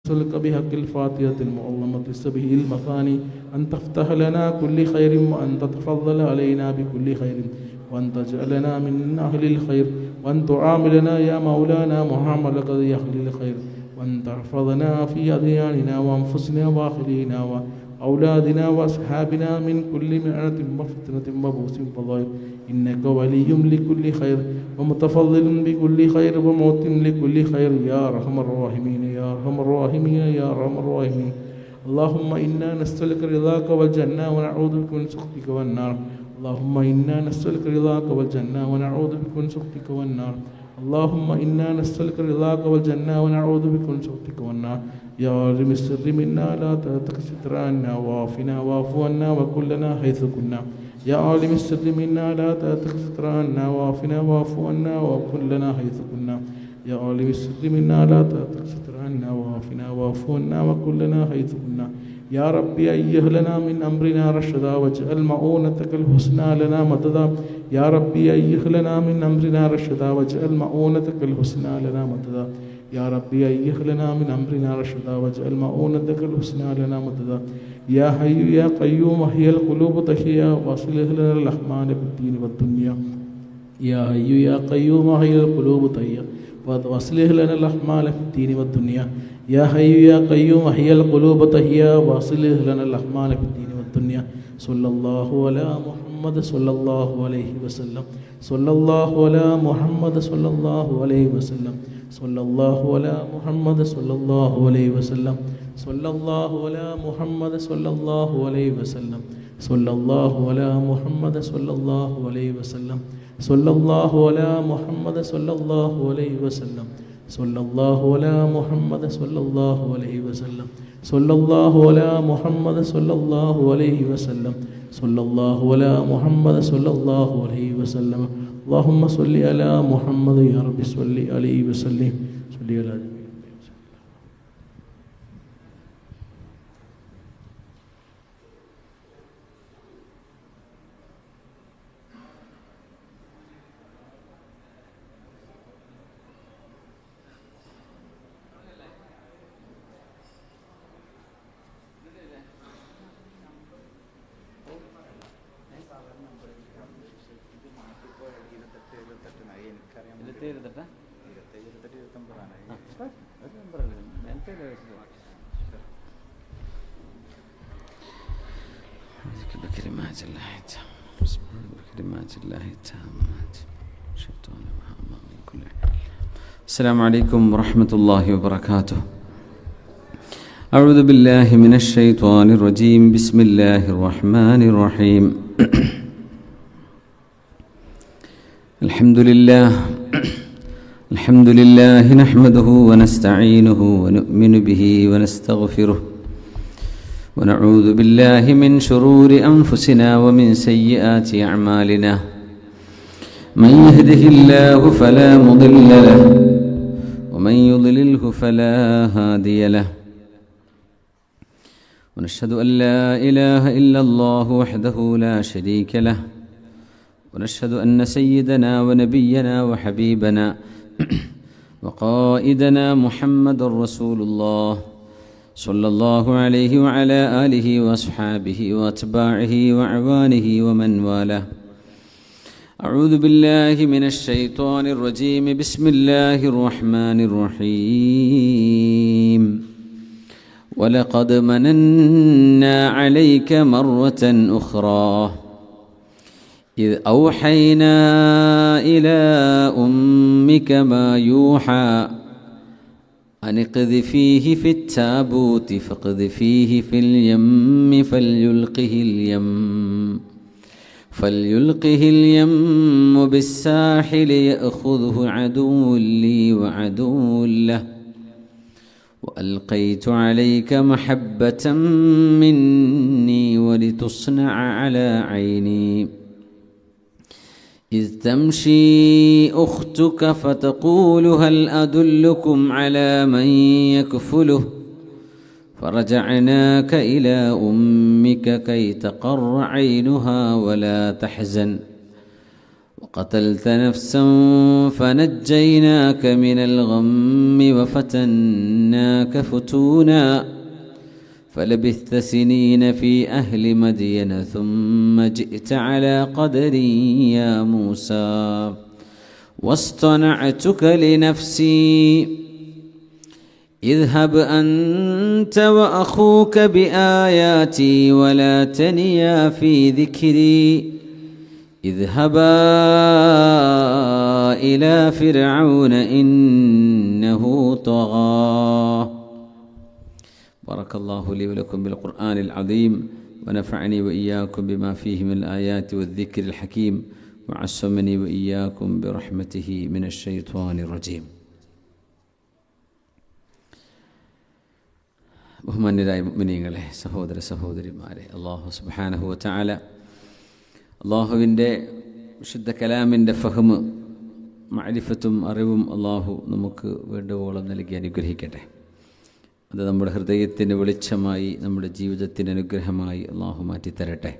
نسألك بحق الفاتحة المعظمة السبه المثاني أن تفتح لنا كل خير وأن تتفضل علينا بكل خير وأن تجعلنا من أهل الخير وأن تعاملنا يا مولانا معاملة أهل الخير وأن تحفظنا في أدياننا وأنفسنا وأهلينا وأولادنا وأصحابنا من كل معنة وفتنة وبؤس وضيق إنك ولي لكل خير ومتفضل بكل خير وموت لكل خير يا أرحم الراحمين يا أرحم الراحمين يا أرحم الراحمين. اللهم إنا نسألك رضاك والجنة ونعوذ بك من سخطك والنار. اللهم إنا نسألك رضاك والجنة ونعوذ بك من سخطك والنار. اللهم إنا نسألك رضاك والجنة ونعوذ بك من سخطك والنار. يا عالم السر منا لا تترك ستر عنا وعافنا واعف عنا وكلنا حيث كنا. يا عالم السر منا لا تترك ستر عنا وعافنا واعف عنا وكلنا حيث كنا. يا عالم السر منا لا تترك ستر عنا وعافنا واعف عنا وكلنا حيث كنا. يا ربي أيه لنا من أمرنا رشدا واجعل مؤونتك الحسنى لنا مددا. يا ربي أيه لنا من أمرنا رشدا واجعل مؤونتك الحسنى لنا مددا. يا ربي أيه لنا من أمرنا رشدا واجعل مؤونتك الحسنى لنا مددا. يا حي يا قيوم احيي القلوب تحيا واصلح لنا الأحمال في الدين والدنيا. يا حي يا قيوم احيي القلوب تحيا واصلح لنا الأحمال في الدين والدنيا. يا حي يا قيوم احيي القلوب تحيا واصلح لنا الأحمال في الدين والدنيا. صلى الله على محمد صلى الله عليه وسلم. صلى الله على محمد صلى الله عليه وسلم. صلى الله على محمد صلى الله عليه وسلم. صلى الله على محمد صلى الله عليه وسلم. صلى الله على محمد صلى الله عليه وسلم. صلى الله على محمد صلى الله عليه وسلم. صلى الله على محمد صلى الله عليه وسلم. صلى الله على محمد صلى الله عليه وسلم. صلى الله على محمد صلى الله عليه وسلم. اللهم صل على محمد يا رب صل عليه وسلم. صل على بكلمات الله بكلمات الله التامات. السلام عليكم ورحمة الله وبركاته. أعوذ بالله من الشيطان الرجيم. بسم الله الرحمن الرحيم. الحمد لله نحمده ونستعينه ونؤمن به ونستغفره ونعوذ بالله من شرور أنفسنا ومن سيئات أعمالنا. من يهده الله فلا مضل له ومن يضلله فلا هادي له. ونشهد أن لا إله إلا الله وحده لا شريك له. ونشهد أن سيدنا ونبينا وحبيبنا وقائدنا محمد رسول الله صلى الله عليه وعلى آله وأصحابه وأتباعه وأعوانه ومن والاه. أعوذ بالله من الشيطان الرجيم. بسم الله الرحمن الرحيم. ولقد مننا عليك مرة أخرى إذ أوحينا إلى أمك ما يوحى أن اقذفيه في التابوت فاقذفيه في اليم فليلقه اليم بالساحل يأخذه عدو لي وعدو له. وألقيت عليك محبة مني ولتصنع على عيني إذ تمشي أختك فتقول هل أدلكم على من يكفله فرجعناك إلى أمك كي تقر عينها ولا تحزن وقتلت نفسا فنجيناك من الغم وفتناك فتونا فلبثت سنين في أهل مدين ثم جئت على قدري يا موسى واصطنعتك لنفسي اذهب أنت وأخوك بآياتي ولا تنيا في ذكري اذهبا إلى فرعون إنه طغى. بارك الله لي ولكم بالقرآن العظيم ونفعني وإياكم بما فيه من الآيات والذكر الحكيم وعصمني وإياكم برحمته من الشيطان الرجيم. ബഹുമാന്യരായ മുഅ്മിനീങ്ങളെ, സഹോദര സഹോദരിമാരെ, അല്ലാഹു സുബ്ഹാനഹു വ തആല അല്ലാഹുവിൻ്റെ വിശുദ്ധ കലാമിൻ്റെ ഫഹ്മ്, മഅരിഫത്തും അറിവും അല്ലാഹു നമുക്ക് വേണ്ടുവോളം നൽകി അനുഗ്രഹിക്കട്ടെ. അത് നമ്മുടെ ഹൃദയത്തിന് വെളിച്ചമായി, നമ്മുടെ ജീവിതത്തിന് അനുഗ്രഹമായി അല്ലാഹു മാറ്റിത്തരട്ടെ.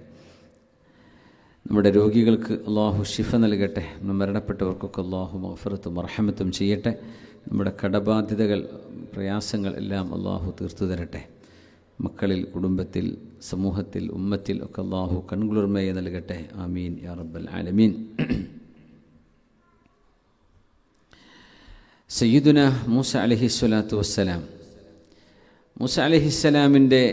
നമ്മുടെ രോഗികൾക്ക് അല്ലാഹു ശിഫ നൽകട്ടെ. മരണപ്പെട്ടവർക്കൊക്കെ അല്ലാഹു മഗ്ഫിറത്തും റഹ്മത്തും ചെയ്യട്ടെ. നമ്മുടെ കടബാധ്യതകൾ, പ്രയാസങ്ങൾ എല്ലാം അല്ലാഹു തീർത്തു തരട്ടെ. മക്കളിൽ, കുടുംബത്തിൽ, സമൂഹത്തിൽ, ഉമ്മത്തിൽ ഒക്കെ അല്ലാഹു കൺകുളിർമയെ നൽകട്ടെ. ആമീൻ യാ റബ്ബൽ ആലമീൻ. സയ്യിദുന മൂസ അലൈഹിസ്സലാത്തു വസ്സലാം, മൂസ അലൈഹിസ്സലാമിൻ്റെ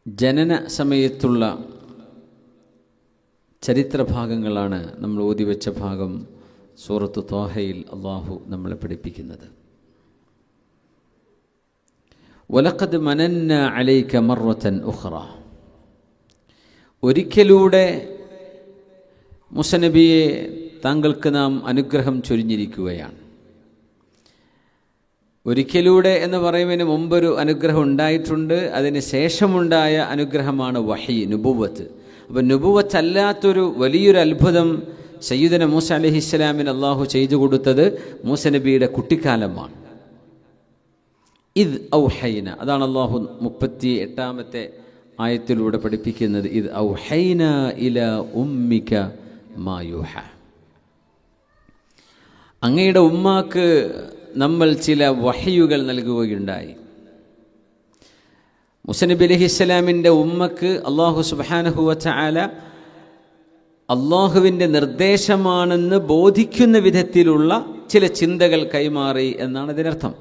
ജനന സമയത്തുള്ള ചരിത്രഭാഗങ്ങളാണ് നമ്മൾ ഓതിവെച്ച ഭാഗം. സൂറത്ത് ത്വാഹയിൽ അല്ലാഹു നമ്മളെ പഠിപ്പിക്കുന്നത്, വലഖദ് മനന്ന അലൈക മർറതൻ ഉഖ്റ, ഒരിക്കലൂടെ മൂസ നബിയെ താങ്കൾക്ക് നാം അനുഗ്രഹം ചൊരിഞ്ഞിരിക്കുകയാണ്. ഒരിക്കലൂടെ എന്ന് പറയുന്നതിന് മുമ്പൊരു അനുഗ്രഹം ഉണ്ടായിട്ടുണ്ട്. അതിന് ശേഷമുണ്ടായ അനുഗ്രഹമാണ് വഹി, നുബുവത്ത്. അപ്പോൾ നുബുവത്ത് അല്ലാത്തൊരു വലിയൊരു അത്ഭുതം സയ്യിദന മൂസ അലൈഹിസ്സലാമിന് അല്ലാഹു ചെയ്തു കൊടുത്തത് മൂസ നബിയുടെ കുട്ടിക്കാലമാണ്. ഇദ് ഔഹൈന, അതാണ് അല്ലാഹു 38-ാമത്തെ ആയത്തിലൂടെ പഠിപ്പിക്കുന്നത്. ഇദ് ഔഹൈന ഇലാ ഉമ്മിക മാ യൂഹ, അങ്ങയുടെ ഉമ്മാക്ക് നമ്മൾ ചില വഹയുകൾ നൽകുകയുണ്ടായി. മൂസ നബി അലൈഹിസ്സലാമിൻ്റെ ഉമ്മക്ക് അല്ലാഹു സുബ്ഹാനഹു വ തആല അള്ളാഹുവിൻ്റെ നിർദ്ദേശമാണെന്ന് ബോധിക്കുന്ന വിധത്തിലുള്ള ചില ചിന്തകൾ കൈമാറി എന്നാണ് ഇതിനർത്ഥം.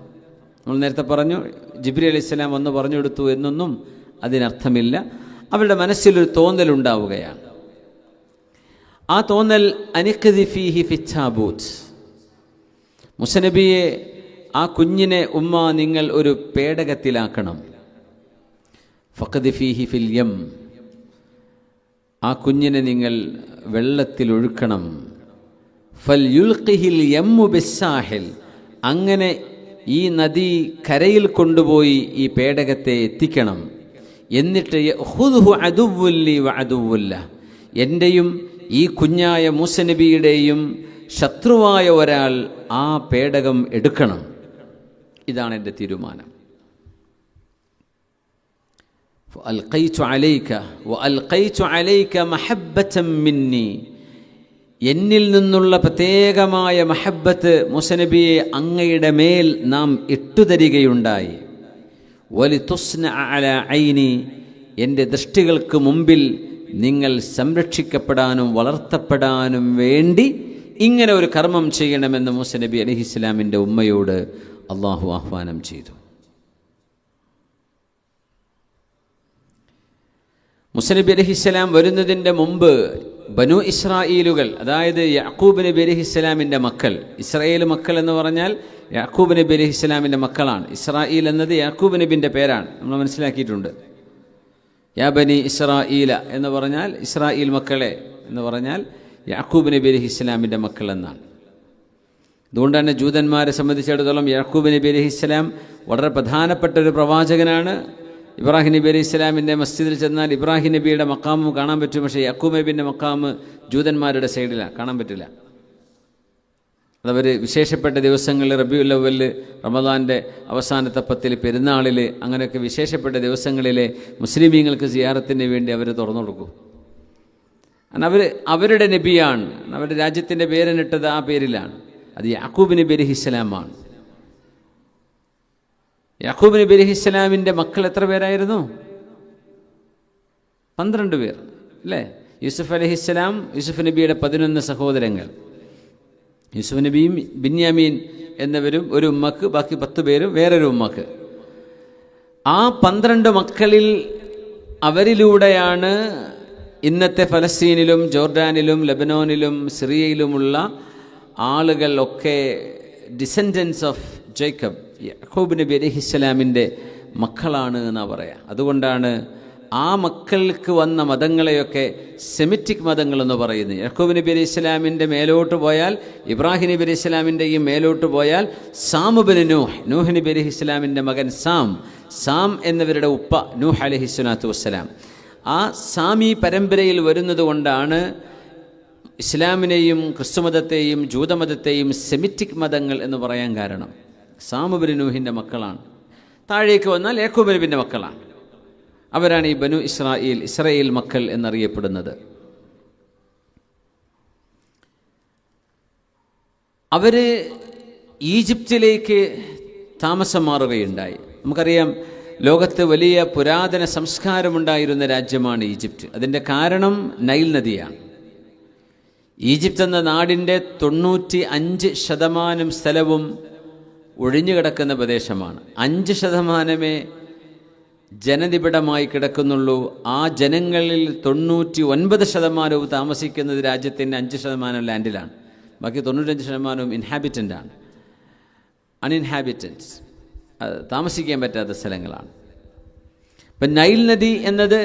നമ്മൾ നേരത്തെ പറഞ്ഞു, ജിബ്രീൽ അലൈഹിസ്സലാം വന്ന് പറഞ്ഞു കൊടുത്തു എന്നൊന്നും അതിനർത്ഥമില്ല. അവരുടെ മനസ്സിലൊരു തോന്നലുണ്ടാവുകയാണ്. ആ തോന്നൽ അനിഖ്ദി ഫീഹി ഫിത്താബൂത്ത്, മൂസ നബിയെ, ആ കുഞ്ഞിനെ ഉമ്മ നിങ്ങൾ ഒരു പേടകത്തിലാക്കണം. ഫഖദി ഫീഹി ഫിൽ യം, ആ കുഞ്ഞിനെ നിങ്ങൾ വെള്ളത്തിലൊഴുക്കണം. ഫൽ യുൽഖിഹിൽ യമ്മു ബിസ്സാഹിൽ, അങ്ങനെ ഈ നദി കരയിൽ കൊണ്ടുപോയി ഈ പേടകത്തെ എത്തിക്കണം. എന്നിട്ട് യഖുദുഹു അദുവ്വുൻ ലി വ അദുവ്വുൻ ലഹ്, എൻ്റെയും ഈ കുഞ്ഞായ മൂസ നബിയുടെയും ശത്രുവായ ഒരാൾ ആ പേടകം എടുക്കണം. ഇതാണ് എൻ്റെ തീരുമാനം. എന്നിൽ നിന്നുള്ള പ്രത്യേകമായ മഹബ്ബത്ത് മൂസ നബിയെ അങ്ങയുടെ മേൽ നാം ഇട്ടുതരികയുണ്ടായി. വലിതുസ്നഅ അലാ ഐനി, എൻ്റെ ദൃഷ്ടികൾക്ക് മുമ്പിൽ നിങ്ങൾ സംരക്ഷിക്കപ്പെടാനും വളർത്തപ്പെടാനും വേണ്ടി ഇങ്ങനെ ഒരു കർമ്മം ചെയ്യണമെന്ന് മൂസ നബി അലൈഹിസ്സലാമിൻ്റെ ഉമ്മയോട് അള്ളാഹു ആഹ്വാനം ചെയ്തു. മൂസ നബി അലൈഹിസ്സലാം വരുന്നതിൻ്റെ മുമ്പ് ബനു ഇസ്രായേലുകൾ, അതായത് യാക്കൂബ് നബി അലൈഹിസ്സലാമിൻ്റെ മക്കൾ, ഇസ്രായേൽ മക്കൾ എന്ന് പറഞ്ഞാൽ യാക്കൂബ് നബി അലൈഹിസ്സലാമിൻ്റെ മക്കളാണ്. ഇസ്രായേൽ എന്നത് യാക്കൂബ് നബിൻ്റെ പേരാണ്, നമ്മൾ മനസ്സിലാക്കിയിട്ടുണ്ട്. യാ ബനി ഇസ്രായേല എന്ന് പറഞ്ഞാൽ, ഇസ്രായേൽ മക്കളെ എന്ന് പറഞ്ഞാൽ യാക്കൂബ് നബി അലൈഹിസ്സലാമിൻ്റെ മക്കൾ എന്നാണ്. അതുകൊണ്ട് തന്നെ ജൂതന്മാരെ സംബന്ധിച്ചിടത്തോളം യാക്കൂബ് നബി അലൈഹിസ്സലാം വളരെ പ്രധാനപ്പെട്ട ഒരു പ്രവാചകനാണ്. ഇബ്രാഹിം നബി അലൈഹി ഇസ്ലാമിൻ്റെ മസ്ജിദിൽ ചെന്നാൽ ഇബ്രാഹിം നബിയുടെ മക്കാമും കാണാൻ പറ്റും. പക്ഷേ യാക്കൂബ് നബിൻ്റെ മക്കാമ് ജൂതന്മാരുടെ സൈഡിലാണ്, കാണാൻ പറ്റില്ല. അതവർ വിശേഷപ്പെട്ട ദിവസങ്ങളിൽ, റബീഉൽ അവ്വൽ, റമദാൻ്റെ അവസാനത്തെ 10 പെരുന്നാളിൽ, അങ്ങനെയൊക്കെ വിശേഷപ്പെട്ട ദിവസങ്ങളിലെ മുസ്ലിമീങ്ങൾക്ക് സിയാറത്തിന് വേണ്ടി അവർ തുറന്നു കൊടുക്കും. അവരുടെ നബിയാണ്, അവരുടെ രാജ്യത്തിൻ്റെ പേരിനിട്ടത് ആ പേരിലാണ്. അത് യാക്കൂബ് നബി അലൈഹിസ്സലാമാണ്. യാക്കൂബ് നബി അലൈഹിസ്സലാമിൻ്റെ മക്കൾ എത്ര പേരായിരുന്നു? 12 പേർ അല്ലേ? യൂസുഫ് അലൈഹിസ്സലാം, യൂസുഫ് നബിയുടെ 11 സഹോദരങ്ങൾ, യൂസുഫ് നബിയും ബിന്യാമീൻ എന്നിവരും ഒരു ഉമ്മക്ക്, ബാക്കി 10 പേരും വേറൊരു ഉമ്മക്ക്. ആ 12 മക്കളിൽ അവരിലൂടെയാണ് ഇന്നത്തെ ഫലസ്തീനിലും ജോർഡാനിലും ലബനോനിലും സിറിയയിലുമുള്ള ആളുകൾ ഒക്കെ ഡിസെൻഡൻസ് ഓഫ് ജേക്കബ്, യാക്കൂബ് നബി അലൈഹിസ്സലാമിൻ്റെ മക്കളാണ് എന്നാണ് പറയാം. അതുകൊണ്ടാണ് ആ മക്കൾക്ക് വന്ന മതങ്ങളെയൊക്കെ സെമിറ്റിക് മതങ്ങളെന്ന് പറയുന്നത്. യാക്കൂബ് നബി അലൈഹി സ്വലാമിൻ്റെ മേലോട്ട് പോയാൽ, ഇബ്രാഹിം നബി അലൈഹി സ്വലാമിൻ്റെയും മേലോട്ട് പോയാൽ സാമുബിന് നൂഹ് നബി അലൈഹി സ്വലാമിൻ്റെ മകൻ സാം എന്നിവരുടെ ഉപ്പ നൂഹ് അലൈഹി സ്വലാത്തു വസ്സലാം. ആ സാമി പരമ്പരയിൽ വരുന്നത് കൊണ്ടാണ് ഇസ്ലാമിനെയും ക്രിസ്തുമതത്തെയും ജൂതമതത്തെയും സെമിറ്റിക് മതങ്ങൾ എന്ന് പറയാൻ കാരണം. സാമുബിന് നൂഹിൻ്റെ മക്കളാണ്. താഴേക്ക് വന്നാൽ യാക്കൂബ് നബിൻ്റെ മക്കളാണ്. അവരാണ് ഈ ബനു ഇസ്രായേൽ മക്കൾ എന്നറിയപ്പെടുന്നത്. അവർ ഈജിപ്തിലേക്ക് താമസം മാറുകയുണ്ടായി. നമുക്കറിയാം, ലോകത്ത് വലിയ പുരാതന സംസ്കാരമുണ്ടായിരുന്ന രാജ്യമാണ് ഈജിപ്റ്റ്. അതിൻ്റെ കാരണം നൈൽ നദിയാണ്. ഈജിപ്ത് എന്ന നാടിൻ്റെ 95% സ്ഥലവും ഒഴിഞ്ഞുകിടക്കുന്ന പ്രദേശമാണ്. 5% ജനനിബിഡമായി കിടക്കുന്നുള്ളൂ. ആ ജനങ്ങളിൽ 99% താമസിക്കുന്നത് രാജ്യത്തിൻ്റെ 5% ലാൻഡിലാണ്. ബാക്കി 95% ഇൻഹാബിറ്റൻ്റാണ്, അൺഇൻഹാബിറ്റൻസ്, താമസിക്കാൻ പറ്റാത്ത സ്ഥലങ്ങളാണ്. ഇപ്പം നൈൽ നദി എന്നത്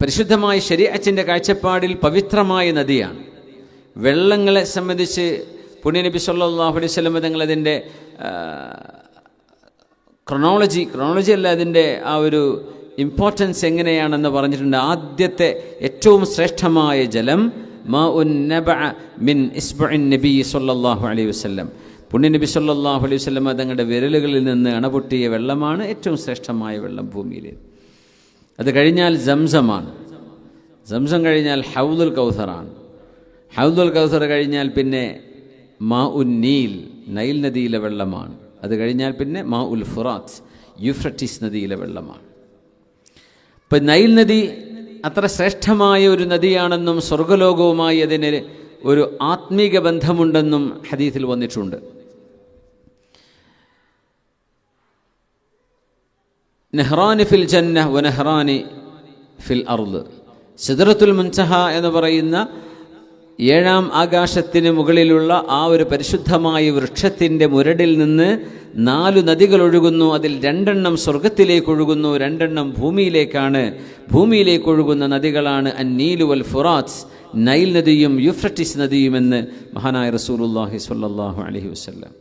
പരിശുദ്ധമായ ശരീഅത്തിന്റെ കാഴ്ചപ്പാടിൽ പവിത്രമായ നദിയാണ്. വെള്ളങ്ങളെ സംബന്ധിച്ച് പുണ്യനബി സല്ലല്ലാഹു അലൈഹി വസല്ലം തങ്ങൾ അതിൻ്റെ ക്രോണോളജി അല്ല, അതിൻ്റെ ആ ഒരു ഇമ്പോർട്ടൻസ് എങ്ങനെയാണെന്ന് പറഞ്ഞിട്ടുണ്ട്. ആദ്യത്തെ ഏറ്റവും ശ്രേഷ്ഠമായ ജലം മാഉൻ നബഅ മിൻ ഇസ്ബഇൻ നബി സല്ലല്ലാഹു അലൈഹി വസല്ലം, പുണ്യനബി സല്ലല്ലാഹു അലൈഹി വസല്ലം തങ്ങളുടെ വിരലുകളിൽ നിന്ന് അണപൊട്ടിയ വെള്ളമാണ് ഏറ്റവും ശ്രേഷ്ഠമായ വെള്ളം ഭൂമിയിൽ. അത് കഴിഞ്ഞാൽ സംസമാണ്. സംസം കഴിഞ്ഞാൽ ഹൗദുൽ കൗസറാണ്. ഹൗദുൽ കൗസർ കഴിഞ്ഞാൽ പിന്നെ മാഉൻ നീൽ, നൈൽ നദിയിലെ വെള്ളമാണ്. അത് കഴിഞ്ഞാൽ പിന്നെ മാഉൽ ഫുറാത്ത്, യൂഫ്രട്ടീസ് നദിയിലെ വെള്ളമാണ്. ഇപ്പം നൈൽ നദി അത്ര ശ്രേഷ്ഠമായ ഒരു നദിയാണെന്നും സ്വർഗലോകവുമായി അതിന് ഒരു ആത്മീക ബന്ധമുണ്ടെന്നും ഹദീസിൽ വന്നിട്ടുണ്ട്. നെഹ്റാനി ഫിൽ ജന്ന വ നെഹ്റാനി ഫിൽ അർദ്. സിദ്റത്തുൽ മുൻതഹ എന്ന് പറയുന്ന 7ാം ആകാശത്തിന് മുകളിലുള്ള ആ ഒരു പരിശുദ്ധമായ വൃക്ഷത്തിൻ്റെ മുരടിൽ നിന്ന് 4 നദികൾ ഒഴുകുന്നു. അതിൽ 2 സ്വർഗത്തിലേക്ക് ഒഴുകുന്നു, 2 ഭൂമിയിലേക്കാണ്. ഭൂമിയിലേക്ക് ഒഴുകുന്ന നദികളാണ് അന്നീലു വൽ ഫുറാത്ത്, നൈൽ നദിയും യൂഫ്രട്ടീസ് നദിയുമെന്ന് മഹാനായ റസൂലുള്ളാഹി സ്വല്ലല്ലാഹു അലൈഹി വസല്ലം.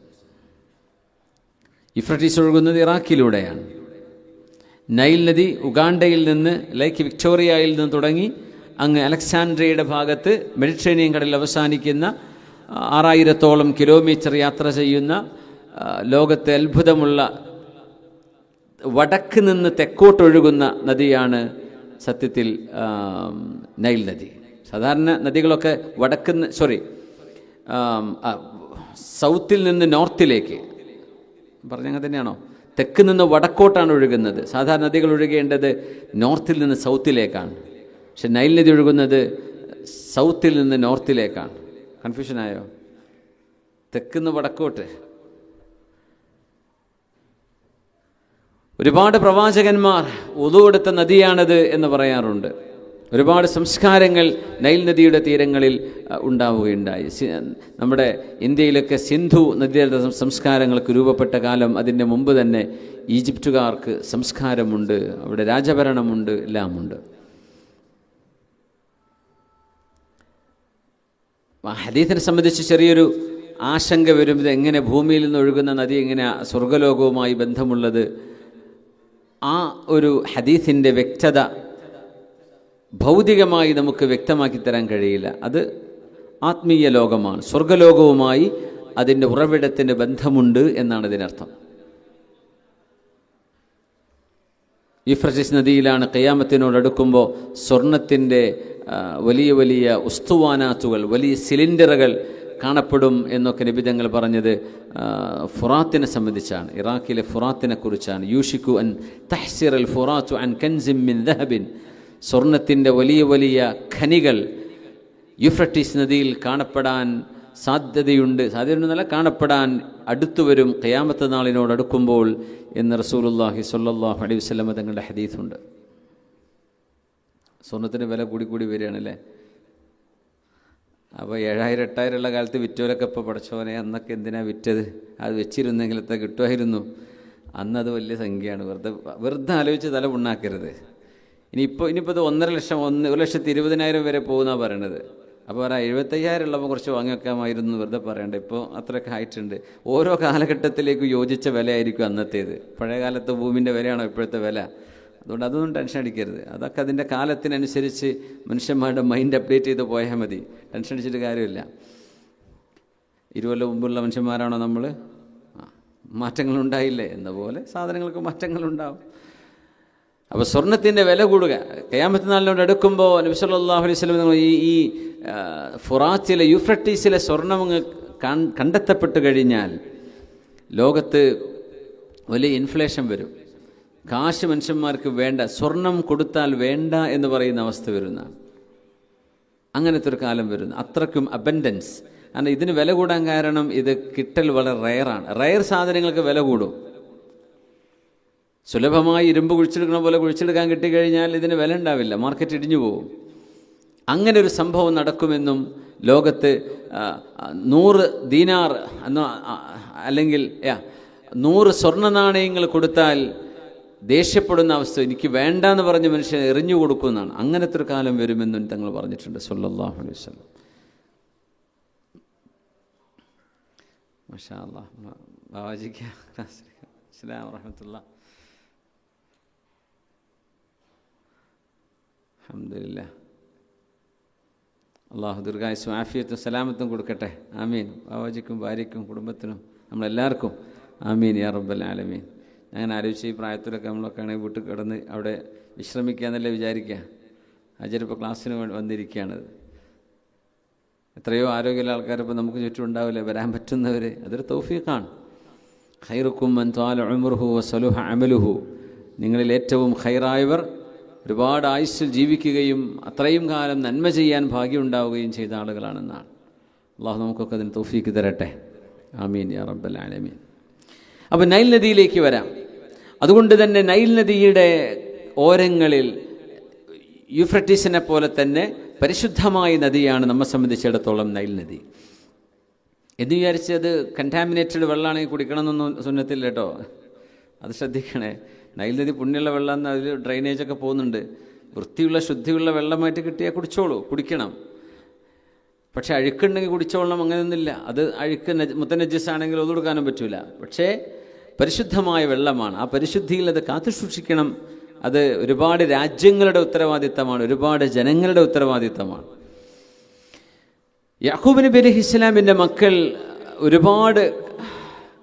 യൂഫ്രട്ടീസ് ഒഴുകുന്നത് ഇറാഖിലൂടെയാണ്. നൈൽ നദി ഉഗാണ്ടയിൽ നിന്ന് ലേക്ക് വിക്ടോറിയയിൽ നിന്ന് തുടങ്ങി അങ്ങ് അലക്സാൻഡ്രിയയുടെ ഭാഗത്ത് മെഡിറ്ററേനിയൻ കടലിൽ അവസാനിക്കുന്ന 6000-ഓളം കിലോമീറ്റർ യാത്ര ചെയ്യുന്ന ലോകത്തെ അത്ഭുതമുള്ള വടക്ക് നിന്ന് തെക്കോട്ടൊഴുകുന്ന നദിയാണ് സത്യത്തിൽ നൈൽ നദി. സാധാരണ നദികളൊക്കെ സൗത്തിൽ നിന്ന് നോർത്തിലേക്ക് പറഞ്ഞങ്ങനെ തന്നെയാണോ? തെക്ക് നിന്ന് വടക്കോട്ടാണ് ഒഴുകുന്നത്. സാധാരണ നദികൾ ഒഴുകേണ്ടത് നോർത്തിൽ നിന്ന് സൗത്തിലേക്കാണ്. പക്ഷെ നൈൽ നദി ഒഴുകുന്നത് സൗത്തിൽ നിന്ന് നോർത്തിലേക്കാണ്. കൺഫ്യൂഷനായോ? തെക്കുന്ന് വടക്കോട്ട്. ഒരുപാട് പ്രവാചകന്മാർ വുളു എടുത്ത നദിയാണത് എന്ന് പറയാറുണ്ട്. ഒരുപാട് സംസ്കാരങ്ങൾ നൈൽ നദിയുടെ തീരങ്ങളിൽ ഉണ്ടാവുകയുണ്ടായി. നമ്മുടെ ഇന്ത്യയിലൊക്കെ സിന്ധു നദിയുടെ സംസ്കാരങ്ങൾക്ക് രൂപപ്പെട്ട കാലം അതിൻ്റെ മുമ്പ് തന്നെ ഈജിപ്തുകാർക്ക് സംസ്കാരമുണ്ട്, അവിടെ രാജഭരണമുണ്ട്, എല്ലാമുണ്ട്. ഹദീസിനെ സംബന്ധിച്ച് ചെറിയൊരു ആശങ്ക വരും. ഇത് എങ്ങനെ ഭൂമിയിൽ നിന്ന് ഒഴുകുന്ന നദി എങ്ങനെ സ്വർഗലോകവുമായി ബന്ധമുള്ളത്? ആ ഒരു ഹദീസിൻ്റെ വ്യക്തത ഭൗതികമായി നമുക്ക് വ്യക്തമാക്കി തരാൻ കഴിയില്ല. അത് ആത്മീയ ലോകമാണ്. സ്വർഗലോകവുമായി അതിൻ്റെ ഉറവിടത്തിൻ്റെ ബന്ധമുണ്ട് എന്നാണ് ഇതിനർത്ഥം. യൂഫ്രട്ടീസ് നദിയിലാണ് ഖിയാമത്തിനോടടുക്കുമ്പോൾ സ്വർണത്തിൻ്റെ വലിയ വലിയ ഉസ്തുവാനാത്തുകൾ, വലിയ സിലിണ്ടറുകൾ കാണപ്പെടും എന്നൊക്കെ നിബിധങ്ങൾ പറഞ്ഞത് ഫുറാത്തിനെ സംബന്ധിച്ചാണ്. ഇറാഖിലെ ഫുറാത്തിനെ കുറിച്ചാണ്. യൂഷിക്കു അൻ തഹ്സിർ അൽ ഫുറാത്തു അൻ കൻസിം മിൻ ദഹബിൻ, സ്വർണത്തിൻ്റെ വലിയ വലിയ ഖനികൾ യൂഫ്രട്ടീസ് നദിയിൽ കാണപ്പെടാൻ സാധ്യതയുണ്ടെന്നല്ല, കാണപ്പെടാൻ അടുത്തുവരും ഖിയാമത്ത് നാളിനോട് അടുക്കുമ്പോൾ എന്ന് റസൂലുള്ളാഹി സ്വല്ലല്ലാഹു അലൈഹി വസല്ലം തങ്ങളുടെ ഹദീസുണ്ട്. സ്വർണത്തിന് വില കൂടി വരികയാണല്ലേ. അപ്പോൾ 7000 8000 ഉള്ള കാലത്ത് വിറ്റോലൊക്കെ ഇപ്പോൾ പഠിച്ചവനെ അന്നൊക്കെ എന്തിനാണ് വിറ്റത്, അത് വെച്ചിരുന്നെങ്കിലത്തെ കിട്ടുമായിരുന്നു. അന്നത് വലിയ സംഖ്യയാണ്. വെറുതെ ആലോചിച്ച് തല പുണ്ണാക്കരുത്. ഇനിയിപ്പോൾ ഇത് 1.5 ലക്ഷം 1,20,000 വരെ പോകുന്നതാണ് പറയണത്. അപ്പോൾ 75,000 ഉള്ളപ്പോൾ കുറച്ച് വാങ്ങി വെക്കാമായിരുന്നു വെറുതെ പറയണ്ട. ഇപ്പോൾ അത്രയൊക്കെ ആയിട്ടുണ്ട്. ഓരോ കാലഘട്ടത്തിലേക്ക് യോജിച്ച വിലയായിരിക്കും അന്നത്തേത്. പഴയ കാലത്തെ ഭൂമിൻ്റെ വിലയാണോ ഇപ്പോഴത്തെ വില? അതുകൊണ്ട് അതൊന്നും ടെൻഷൻ അടിക്കരുത്. അതൊക്കെ അതിൻ്റെ കാലത്തിനനുസരിച്ച് മനുഷ്യന്മാരുടെ മൈൻഡ് അപ്ഡേറ്റ് ചെയ്ത് പോയാൽ മതി. ടെൻഷൻ അടിച്ചിട്ട് കാര്യമില്ല. 20 കൊല്ലം മുമ്പുള്ള മനുഷ്യന്മാരാണോ നമ്മൾ? മാറ്റങ്ങളുണ്ടായില്ലേ എന്ന പോലെ സാധനങ്ങൾക്ക് മാറ്റങ്ങളുണ്ടാവും. അപ്പോൾ സ്വർണത്തിൻ്റെ വില കൂടുക. ഖിയാമത്ത് നാളിനോട് അടുക്കുമ്പോൾ നബി സല്ലല്ലാഹു അലൈഹി വസല്ലം ഈ ഫുറാത്തിലെ യൂഫ്രട്ടീസിലെ സ്വർണം കണ്ടെത്തപ്പെട്ട് കഴിഞ്ഞാൽ ലോകത്ത് വലിയ ഇൻഫ്ലേഷൻ വരും. കാശ് മനുഷ്യന്മാർക്ക് വേണ്ട, സ്വർണം കൊടുത്താൽ വേണ്ട എന്ന് പറയുന്ന അവസ്ഥ വരുന്ന അങ്ങനത്തെ ഒരു കാലം വരുന്നു. അത്രയ്ക്കും അബൻഡൻസ്. കാരണം ഇതിന് വില കൂടാൻ കാരണം ഇത് കിട്ടൽ വളരെ റയറാണ്. റയർ സാധനങ്ങൾക്ക് വില കൂടും. സുലഭമായി ഇരുമ്പ് കുഴിച്ചെടുക്കണ പോലെ കുഴിച്ചെടുക്കാൻ കിട്ടിക്കഴിഞ്ഞാൽ ഇതിന് വില ഉണ്ടാവില്ല, മാർക്കറ്റ് ഇടിഞ്ഞു പോകും. അങ്ങനെ ഒരു സംഭവം നടക്കുമെന്നും ലോകത്ത് 100 ദീനാർ അല്ലെങ്കിൽ 100 സ്വർണ്ണ നാണയങ്ങൾ കൊടുത്താൽ ദേഷ്യപ്പെടുന്ന അവസ്ഥ, എനിക്ക് വേണ്ട എന്ന് പറഞ്ഞ് മനുഷ്യൻ എറിഞ്ഞു കൊടുക്കുന്നതാണ്. അങ്ങനത്തെ ഒരു കാലം വരുമെന്നും തങ്ങൾ പറഞ്ഞിട്ടുണ്ട് സല്ലല്ലാഹു അലൈഹി വസല്ലം. മാഷാ അല്ലാഹ്. ബാവാജിക്ക് അസ്സലാമു വറഹ്മത്തുള്ളാഹി. അൽഹംദുലില്ലാഹ്. അള്ളാഹു ദീർഘായുസ്സും ആഫിയത്തും സലാമത്തും കൊടുക്കട്ടെ. ആമീൻ. ബാവാജിക്കും ഭാര്യയ്ക്കും കുടുംബത്തിനും നമ്മളെല്ലാവർക്കും ആമീൻ യാ റബ്ബൽ ആലമീൻ. ഞാൻ ആലോചിച്ച് ഈ പ്രായത്തിലൊക്കെ നമ്മളൊക്കെ ആണെങ്കിൽ വീട്ടിൽ കിടന്ന് അവിടെ വിശ്രമിക്കുക എന്നല്ലേ വിചാരിക്കുക. അജരിപ്പോൾ ക്ലാസ്സിന് വന്നിരിക്കുകയാണ്. എത്രയോ ആരോഗ്യമുള്ള ആൾക്കാരിപ്പോൾ നമുക്ക് ചുറ്റും ഉണ്ടാവില്ല, വരാൻ പറ്റുന്നവർ. അതൊരു തൗഫീഖാണ്. ഖൈറുക്കും മൻ ത്വാല ഉംറുഹു വസലുഹ അമലുഹു, നിങ്ങളിൽ ഏറ്റവും ഖൈറായവർ ഒരുപാട് ആയുസ്സിൽ ജീവിക്കുകയും അത്രയും കാലം നന്മ ചെയ്യാൻ ഭാഗ്യമുണ്ടാവുകയും ചെയ്ത ആളുകളാണെന്നാണ്. അള്ളാഹു നമുക്കൊക്കെ അതിന് തൗഫീഖ് തരട്ടെ. ആമീൻ യാ റബ്ബൽ ആലമീൻ. അപ്പോൾ നൈൽ നദിയിലേക്ക് വരാം. അതുകൊണ്ട് തന്നെ നൈൽ നദിയുടെ ഓരങ്ങളിൽ യൂഫ്രട്ടീസിനെ പോലെ തന്നെ പരിശുദ്ധമായ നദിയാണ് നമ്മെ സംബന്ധിച്ചിടത്തോളം നൈൽ നദി. എന്ന് വിചാരിച്ച് അത് കണ്ടാമിനേറ്റഡ് വെള്ളമാണെങ്കിൽ കുടിക്കണമെന്നൊന്നും സുന്നത്തില്ല കേട്ടോ. അത് ശ്രദ്ധിക്കണേ. നൈൽ നദി പുണ്യമുള്ള വെള്ളം, അതിൽ ഡ്രൈനേജൊക്കെ പോകുന്നുണ്ട്. വൃത്തിയുള്ള ശുദ്ധിയുള്ള വെള്ളമായിട്ട് കിട്ടിയാൽ കുടിച്ചോളൂ, കുടിക്കണം. പക്ഷേ അഴുക്കുണ്ടെങ്കിൽ കുടിച്ചോളണം അങ്ങനെയൊന്നുമില്ല. അത് അഴുക്ക് മുത്തനജ്ജസാണെങ്കിൽ അത് കൊടുക്കാനും പറ്റില്ല. പക്ഷേ പരിശുദ്ധമായ വെള്ളമാണ്. ആ പരിശുദ്ധിയിൽ അത് കാത്തു സൂക്ഷിക്കണം. അത് ഒരുപാട് രാജ്യങ്ങളുടെ ഉത്തരവാദിത്തമാണ്, ഒരുപാട് ജനങ്ങളുടെ ഉത്തരവാദിത്തമാണ്. യാക്കൂബ് നബി അലൈഹിസ്സലാമിൻ്റെ മക്കൾ ഒരുപാട്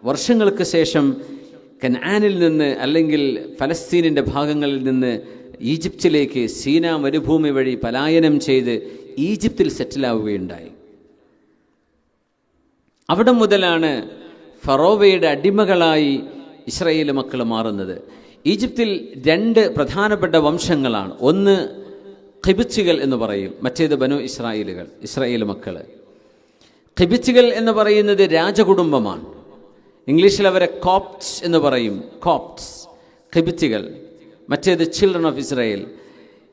വർഷങ്ങൾക്ക് ശേഷം കനാനിൽ നിന്ന് അല്ലെങ്കിൽ ഫലസ്തീനിൻ്റെ ഭാഗങ്ങളിൽ നിന്ന് ഈജിപ്തിലേക്ക് സീനാ മരുഭൂമി വഴി പലായനം ചെയ്ത് ഈജിപ്തിൽ സെറ്റിലാവുകയുണ്ടായി. അവിടെ മുതലാണ് ഫറോവയുടെ അടിമകളായി ഇസ്രായേൽ മക്കൾ മാറുന്നത്. ഈജിപ്തിൽ 2 പ്രധാനപ്പെട്ട വംശങ്ങളാണ്. ഒന്ന് ഖിബിച്ചുകൾ എന്ന് പറയും, മറ്റേത് ബനു ഇസ്രായേലുകൾ, ഇസ്രായേൽ മക്കൾ. ഖിബിച്ചുകൾ എന്ന് പറയുന്നത് രാജകുടുംബമാണ്. ഇംഗ്ലീഷിൽ അവരെ കോപ്റ്റ്സ് എന്ന് പറയും, കോപ്റ്റ്സ്, ഖിബിച്ചുകൾ. മറ്റേത് ചിൽഡ്രൻ ഓഫ് ഇസ്രായേൽ,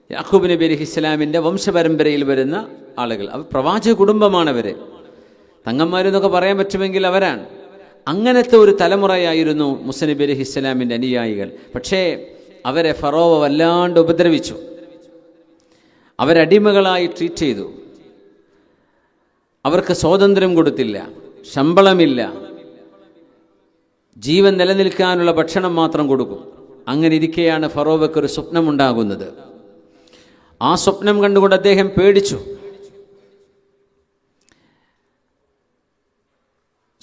യാക്കൂബ് നബി അലൈഹിസ്സലാമിൻ്റെ വംശപരമ്പരയിൽ വരുന്ന ആളുകൾ. അവർ പ്രവാചക കുടുംബമാണവർ. തങ്ങന്മാരെന്നൊക്കെ പറയാൻ പറ്റുമെങ്കിൽ അവരാണ്. അങ്ങനത്തെ ഒരു തലമുറയായിരുന്നു മൂസ നബി അലൈഹിസ്സലാമിൻ്റെ അനുയായികൾ. പക്ഷേ അവരെ ഫറോവ വല്ലാണ്ട് ഉപദ്രവിച്ചു. അവരടിമകളായി ട്രീറ്റ് ചെയ്തു. അവർക്ക് സ്വാതന്ത്ര്യം കൊടുത്തില്ല, ശമ്പളമില്ല, ജീവൻ നിലനിൽക്കാനുള്ള ഭക്ഷണം മാത്രം കൊടുക്കും. അങ്ങനെ ഇരിക്കെയാണ് ഫറോവയ്ക്കൊരു സ്വപ്നമുണ്ടാകുന്നത്. ആ സ്വപ്നം കണ്ടുകൊണ്ട് അദ്ദേഹം പേടിച്ചു.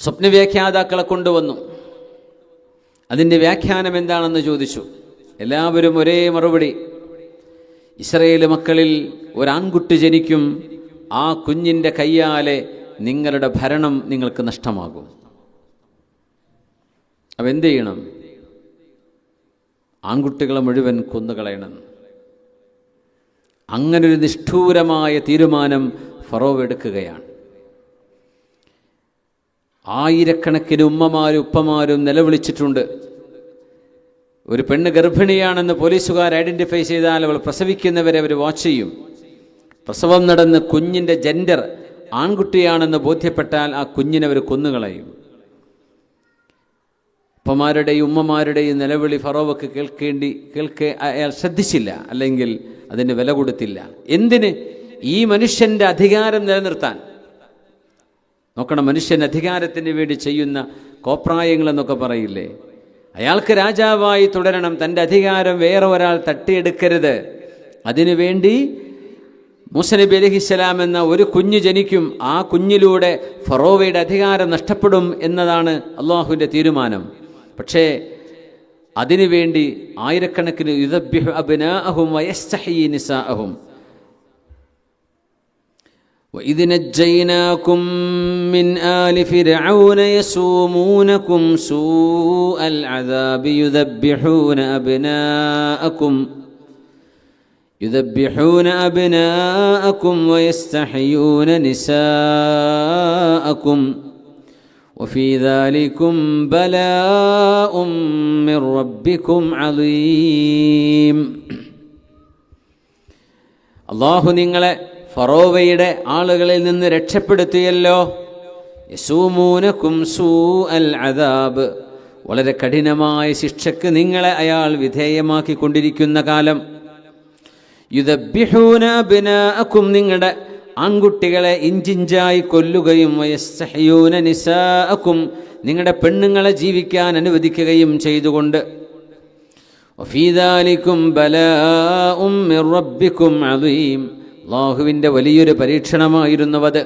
സ്വപ്നവ്യാഖ്യാതാക്കളെ കൊണ്ടുവന്നു. അതിൻ്റെ വ്യാഖ്യാനം എന്താണെന്ന് ചോദിച്ചു. എല്ലാവരും ഒരേ മറുപടി, ഇസ്രായേൽ മക്കളിൽ ഒരാൺകുട്ടി ജനിക്കും, ആ കുഞ്ഞിൻ്റെ കയ്യാലെ നിങ്ങളുടെ ഭരണം നിങ്ങൾക്ക് നഷ്ടമാകും. അപ്പം എന്ത് ചെയ്യണം? ആൺകുട്ടികളെ മുഴുവൻ കൊന്നുകളയണം. അങ്ങനൊരു നിഷ്ഠൂരമായ തീരുമാനം ഫറോവ എടുക്കുകയാണ്. ആയിരക്കണക്കിന് ഉമ്മമാരും ഉപ്പമാരും നിലവിളിച്ചിട്ടുണ്ട്. ഒരു പെണ്ണ് ഗർഭിണിയാണെന്ന് പോലീസുകാർ ഐഡൻറ്റിഫൈ ചെയ്താൽ അവൾ പ്രസവിക്കുന്നവരെ അവർ വാച്ച് ചെയ്യും. പ്രസവം നടന്ന് കുഞ്ഞിൻ്റെ ജെൻഡർ ആൺകുട്ടിയാണെന്ന് ബോധ്യപ്പെട്ടാൽ ആ കുഞ്ഞിനെ അവർ കൊന്നുകളയും. ഉപ്പമാരുടെയും ഉമ്മമാരുടെയും നിലവിളി ഫറോവക്ക് കേൾക്കെ അയാൾ ശ്രദ്ധിച്ചില്ല, അല്ലെങ്കിൽ അതിന് വില കൊടുത്തില്ല. എന്തിന്? ഈ മനുഷ്യൻ്റെ അധികാരം നിലനിർത്താൻ. നോക്കണം, മനുഷ്യൻ അധികാരത്തിന് വേണ്ടി ചെയ്യുന്ന കോപ്രായങ്ങളെന്നൊക്കെ പറയില്ലേ. അയാൾക്ക് രാജാവായി തുടരണം, തൻ്റെ അധികാരം വേറെ ഒരാൾ തട്ടിയെടുക്കരുത്. അതിനുവേണ്ടി മൂസ നബി അലൈഹിസ്സലാം എന്ന ഒരു കുഞ്ഞ് ജനിക്കും, ആ കുഞ്ഞിലൂടെ ഫറോവയുടെ അധികാരം നഷ്ടപ്പെടും എന്നതാണ് അള്ളാഹുവിൻ്റെ തീരുമാനം. പക്ഷേ അതിനുവേണ്ടി ആയിരക്കണക്കിന് യുദബ്ബിഹു അബ്നാഅഹും വയസ്തഹ്യീ നിസാഅഹും وَإِذْ نَجَّيْنَاكُمْ مِنْ آلِ فِرْعَوْنَ يَسُومُونَكُمْ سُوءَ الْعَذَابِ يُذَبِّحُونَ أَبْنَاءَكُمْ وَيَسْتَحْيُونَ نِسَاءَكُمْ وَفِي ذَلِكُمْ بَلَاءٌ مِّن رَّبِّكُمْ عَظِيمٌ. അല്ലാഹു നിങ്ങളെ ഫറോവയുടെ ആളുകളിൽ നിന്ന് രക്ഷപ്പെടുത്തിയല്ലോ. യസൂമൂനകും സൂഅൽ അദാബ്, വളരെ കഠിനമായ ശിക്ഷക്ക് നിങ്ങളെ അയാൾ വിധേയമാക്കിക്കൊണ്ടിരിക്കുന്ന കാലം. യുദബ്ബിഹൂന അബ്നാഅകും, നിങ്ങളുടെ ആൺകുട്ടികളെ ഇഞ്ചിഞ്ചായി കൊല്ലുകയും വയസ്തഹ്യൂന നിസാഅകും, നിങ്ങളുടെ പെണ്ണുങ്ങളെ ജീവിക്കാൻ അനുവദിക്കുകയും ചെയ്തുകൊണ്ട്. വഫീ ദാലികും ബലാഉം മിർ റബ്ബികും അദീം, അല്ലാഹുവിൻ്റെ വലിയൊരു പരീക്ഷണമായിരുന്നുവത്.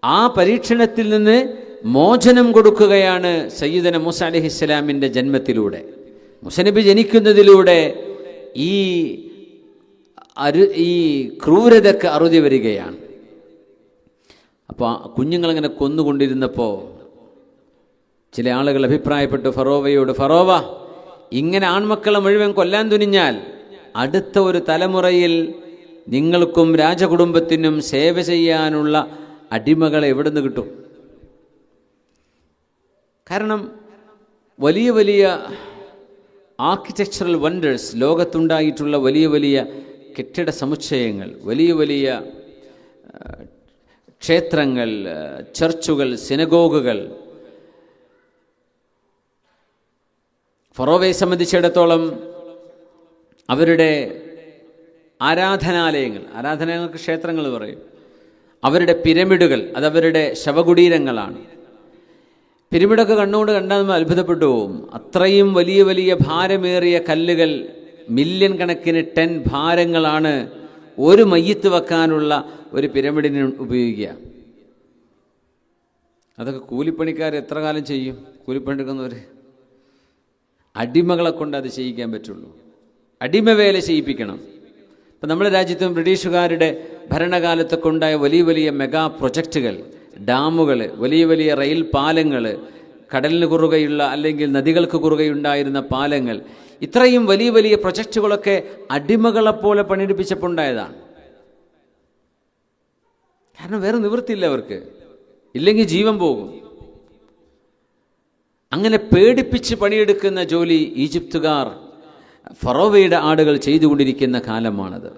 ആ പരീക്ഷണത്തിൽ നിന്ന് മോചനം കൊടുക്കുകയാണ് സയ്യിദന മൂസ അലൈഹിസ്സലാമിൻ്റെ ജന്മത്തിലൂടെ. മൂസ നബി ജനിക്കുന്നതിലൂടെ ഈ ക്രൂരതയ്ക്ക് അറുതി വരികയാണ്. അപ്പോൾ കുഞ്ഞുങ്ങളിങ്ങനെ കൊന്നുകൊണ്ടിരുന്നപ്പോൾ ചില ആളുകൾ അഭിപ്രായപ്പെട്ടു ഫറോവയോട്, ഫറോവ, ഇങ്ങനെ ആൺമക്കളെ മുഴുവൻ കൊല്ലാൻ തുനിഞ്ഞാൽ അടുത്ത ഒരു തലമുറയിൽ നിങ്ങൾക്കും രാജകുടുംബത്തിനും സേവ ചെയ്യാനുള്ള അടിമകളെ എവിടെ നിന്ന് കിട്ടും? കാരണം വലിയ വലിയ ആർക്കിടെക്ചറൽ വണ്ടേഴ്സ് ലോകത്തുണ്ടായിട്ടുള്ള വലിയ വലിയ കെട്ടിട സമുച്ചയങ്ങൾ, വലിയ വലിയ ക്ഷേത്രങ്ങൾ, ചർച്ചുകൾ, സിനഗോഗുകൾ, ഫറോവയെ സംബന്ധിച്ചിടത്തോളം അവരുടെ ആരാധനാലയങ്ങൾക്ക് ക്ഷേത്രങ്ങൾ പറയും, അവരുടെ പിരമിഡുകൾ അതവരുടെ ശവകുടീരങ്ങളാണ്. പിരമിഡൊക്കെ കണ്ണുകൊണ്ട് കണ്ടാൽ നമ്മൾ അത്ഭുതപ്പെട്ടു പോകും. അത്രയും വലിയ വലിയ ഭാരമേറിയ കല്ലുകൾ, മില്യൺ കണക്കിന് ടൺ ഭാരങ്ങളാണ് ഒരു മയ്യത്ത് വെക്കാനുള്ള ഒരു പിരമിഡിന് ഉപയോഗിക്കുക. അതൊക്കെ കൂലിപ്പണിക്കാർ എത്ര കാലം ചെയ്യും? കൂലിപ്പണിയെടുക്കുന്നവർ അടിമകളെ കൊണ്ട് അത് ചെയ്യിക്കാൻ പറ്റുള്ളൂ. അടിമവേല ചെയ്യിപ്പിക്കണം. ഇപ്പം നമ്മുടെ രാജ്യത്തും ബ്രിട്ടീഷുകാരുടെ ഭരണകാലത്തൊക്കെ ഉണ്ടായ വലിയ വലിയ മെഗാ പ്രൊജക്റ്റുകൾ, ഡാമുകൾ, വലിയ വലിയ റെയിൽ പാലങ്ങൾ, കടലിന് കുറുകെയുള്ള അല്ലെങ്കിൽ നദികൾക്ക് കുറുകെയുണ്ടായിരുന്ന പാലങ്ങൾ, ഇത്രയും വലിയ വലിയ പ്രൊജക്റ്റുകളൊക്കെ അടിമകളെപ്പോലെ പണിയെടുപ്പിച്ചപ്പോൾ ഉണ്ടായതാണ്. കാരണം വേറെ നിവൃത്തിയില്ല അവർക്ക്, ഇല്ലെങ്കിൽ ജീവൻ പോകും. അങ്ങനെ പേടിപ്പിച്ച് പണിയെടുക്കുന്ന ജോലി ഈജിപ്തുകാർ, ഫറോവയുടെ ആളുകൾ ചെയ്തുകൊണ്ടിരിക്കുന്ന കാലമാണത്.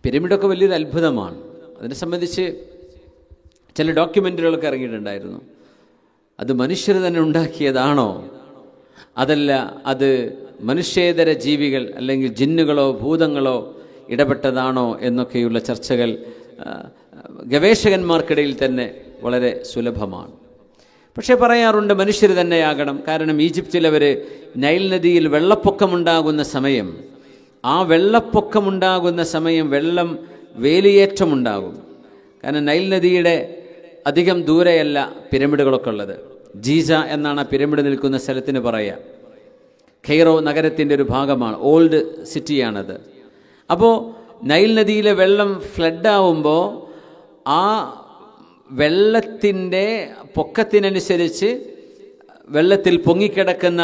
പിരമിഡൊക്കെ വലിയൊരു അത്ഭുതമാണ്. അതിനെ സംബന്ധിച്ച് ചില ഡോക്യുമെൻ്ററികളൊക്കെ ഇറങ്ങിയിട്ടുണ്ടായിരുന്നു. അത് മനുഷ്യർ തന്നെ ഉണ്ടാക്കിയതാണോ, അതല്ല അത് മനുഷ്യേതര ജീവികൾ അല്ലെങ്കിൽ ജിന്നുകളോ ഭൂതങ്ങളോ ഇടപെട്ടതാണോ എന്നൊക്കെയുള്ള ചർച്ചകൾ ഗവേഷകന്മാർക്കിടയിൽ തന്നെ വളരെ സുലഭമാണ്. പക്ഷേ പറയാറുണ്ട് മനുഷ്യർ തന്നെയാകണം. കാരണം ഈജിപ്തിൽ അവർ നൈൽ നദിയിൽ വെള്ളപ്പൊക്കമുണ്ടാകുന്ന സമയം, ആ വെള്ളപ്പൊക്കമുണ്ടാകുന്ന സമയം വെള്ളം വേലിയേറ്റമുണ്ടാകും. കാരണം നൈൽ നദിയുടെ അധികം ദൂരെയല്ല പിരമിഡുകളൊക്കെ ഉള്ളത്. ജീസ എന്നാണ് ആ പിരമിഡ് നിൽക്കുന്ന സ്ഥലത്തിന് പറയുക. കെയ്റോ നഗരത്തിൻ്റെ ഒരു ഭാഗമാണ്, ഓൾഡ് സിറ്റിയാണത്. അപ്പോൾ നൈൽ നദിയിലെ വെള്ളം ഫ്ലഡാവുമ്പോൾ ആ വെള്ളത്തിൻ്റെ പൊക്കത്തിനനുസരിച്ച് വെള്ളത്തിൽ പൊങ്ങിക്കിടക്കുന്ന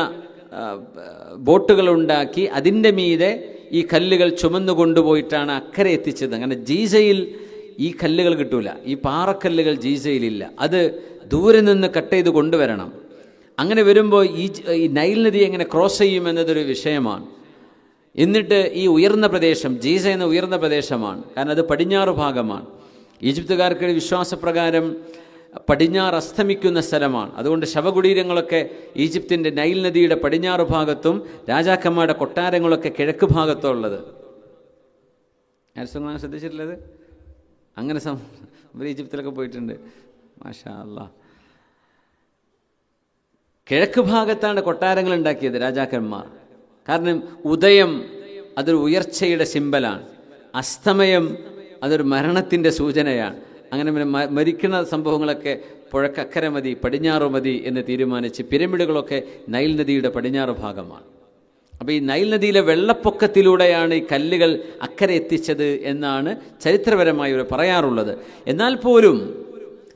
ബോട്ടുകളുണ്ടാക്കി അതിൻ്റെ മീതെ ഈ കല്ലുകൾ ചുമന്നു കൊണ്ടുപോയിട്ടാണ് അക്കരെ എത്തിച്ചത്. അങ്ങനെ ജീസയിൽ ഈ കല്ലുകൾ കിട്ടൂല, ഈ പാറക്കല്ലുകൾ ജീസയിലില്ല, അത് ദൂരെ നിന്ന് കട്ട് ചെയ്ത് കൊണ്ടുവരണം. അങ്ങനെ വരുമ്പോൾ ഈ നൈൽ നദി എങ്ങനെ ക്രോസ് ചെയ്യും എന്നതൊരു വിഷയമാണ്. എന്നിട്ട് ഈ ഉയർന്ന പ്രദേശം, ജീസ എന്ന ഉയർന്ന പ്രദേശമാണ്, കാരണം അത് പടിഞ്ഞാറ് ഭാഗമാണ്. ഈജിപ്തുകാർക്ക് വിശ്വാസപ്രകാരം പടിഞ്ഞാറ് അസ്തമിക്കുന്ന സ്ഥലമാണ്. അതുകൊണ്ട് ശവകുടീരങ്ങളൊക്കെ ഈജിപ്തിൻ്റെ നൈൽ നദിയുടെ പടിഞ്ഞാറ് ഭാഗത്തും രാജാക്കന്മാരുടെ കൊട്ടാരങ്ങളൊക്കെ കിഴക്ക് ഭാഗത്തും ഉള്ളത്. ആരും ശ്രദ്ധിച്ചിട്ടുള്ളത്? അങ്ങനെ ഈജിപ്തിലൊക്കെ പോയിട്ടുണ്ട്, മാഷാ അല്ലാഹ്. കിഴക്ക് ഭാഗത്താണ് കൊട്ടാരങ്ങൾ ഉണ്ടാക്കിയത് രാജാക്കന്മാർ. കാരണം ഉദയം അതൊരു ഉയർച്ചയുടെ സിമ്പലാണ്, അസ്തമയം അതൊരു മരണത്തിൻ്റെ സൂചനയാണ്. അങ്ങനെ മരിക്കുന്ന സംഭവങ്ങളൊക്കെ പുഴക്കക്കരെ മതി, പടിഞ്ഞാറ് മതി എന്ന് തീരുമാനിച്ച് പിരമിഡുകളൊക്കെ നൈൽ നദിയുടെ പടിഞ്ഞാറ് ഭാഗമാണ്. അപ്പോൾ ഈ നൈൽ നദിയിലെ വെള്ളപ്പൊക്കത്തിലൂടെയാണ് ഈ കല്ലുകൾ അക്കരെ എത്തിച്ചത് എന്നാണ് ചരിത്രപരമായി ഇവർ പറയാറുള്ളത്. എന്നാൽ പോലും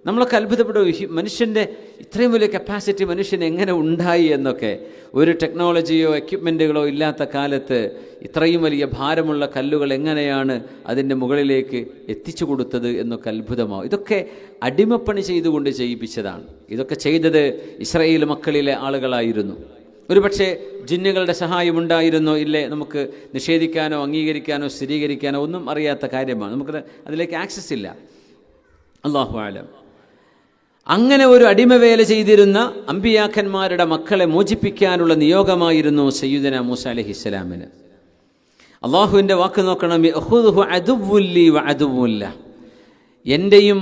നമ്മളൊക്കെ അത്ഭുതപ്പെടും, മനുഷ്യൻ്റെ ഇത്രയും വലിയ കപ്പാസിറ്റി മനുഷ്യന് എങ്ങനെ ഉണ്ടായി എന്നൊക്കെ. ഒരു ടെക്നോളജിയോ എക്യുപ്മെൻറ്റുകളോ ഇല്ലാത്ത കാലത്ത് ഇത്രയും വലിയ ഭാരമുള്ള കല്ലുകൾ എങ്ങനെയാണ് അതിൻ്റെ മുകളിലേക്ക് എത്തിച്ചു കൊടുത്തത് എന്നൊക്കെ അത്ഭുതമാവും. ഇതൊക്കെ അടിമപ്പണി ചെയ്തുകൊണ്ട് ചെയ്യിപ്പിച്ചതാണ്. ഇതൊക്കെ ചെയ്തത് ഇസ്രായേൽ മക്കളിലെ ആളുകളായിരുന്നു. ഒരുപക്ഷെ ജിന്നുകളുടെ സഹായം ഉണ്ടായിരുന്നോ ഇല്ലേ നമുക്ക് നിഷേധിക്കാനോ അംഗീകരിക്കാനോ സ്ഥിരീകരിക്കാനോ ഒന്നും അറിയാത്ത കാര്യമാണ്. നമുക്ക് അതിലേക്ക് ആക്സസ് ഇല്ല. അല്ലാഹു അലം. അങ്ങനെ ഒരു അടിമവേല ചെയ്തിരുന്ന അമ്പിയാക്കന്മാരുടെ മക്കളെ മോചിപ്പിക്കാനുള്ള നിയോഗമായിരുന്നു സയ്യിദന മൂസ അലൈഹിസ്സലാമിന്. അള്ളാഹുവിൻ്റെ വാക്ക് നോക്കണം, എൻ്റെയും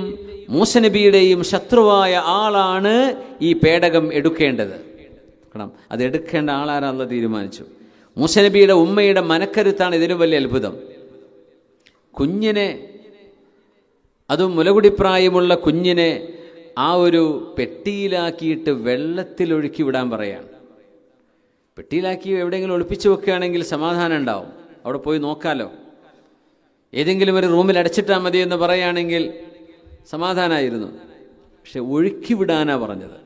മൂസ നബിയുടെയും ശത്രുവായ ആളാണ് ഈ പേടകം എടുക്കേണ്ടത്. അത് എടുക്കേണ്ട ആളാരാണെന്ന് തീരുമാനിച്ചു. മൂസ നബിയുടെ ഉമ്മയുടെ മനക്കരുത്താണ് ഇതിലും വലിയ അത്ഭുതം. കുഞ്ഞിനെ, അതും മുലകുടിപ്രായമുള്ള കുഞ്ഞിനെ ആ ഒരു പെട്ടിയിലാക്കിയിട്ട് വെള്ളത്തിലൊഴുക്കി വിടാൻ പറയാണ്. പെട്ടിയിലാക്കി എവിടെയെങ്കിലും ഒളിപ്പിച്ചു വെക്കുകയാണെങ്കിൽ സമാധാനം ഉണ്ടാവും, അവിടെ പോയി നോക്കാലോ. ഏതെങ്കിലും ഒരു റൂമിൽ അടച്ചിട്ടാൽ മതി എന്ന് പറയുകയാണെങ്കിൽ സമാധാനമായിരുന്നു. പക്ഷെ ഒഴുക്കി വിടാനാ പറഞ്ഞത്.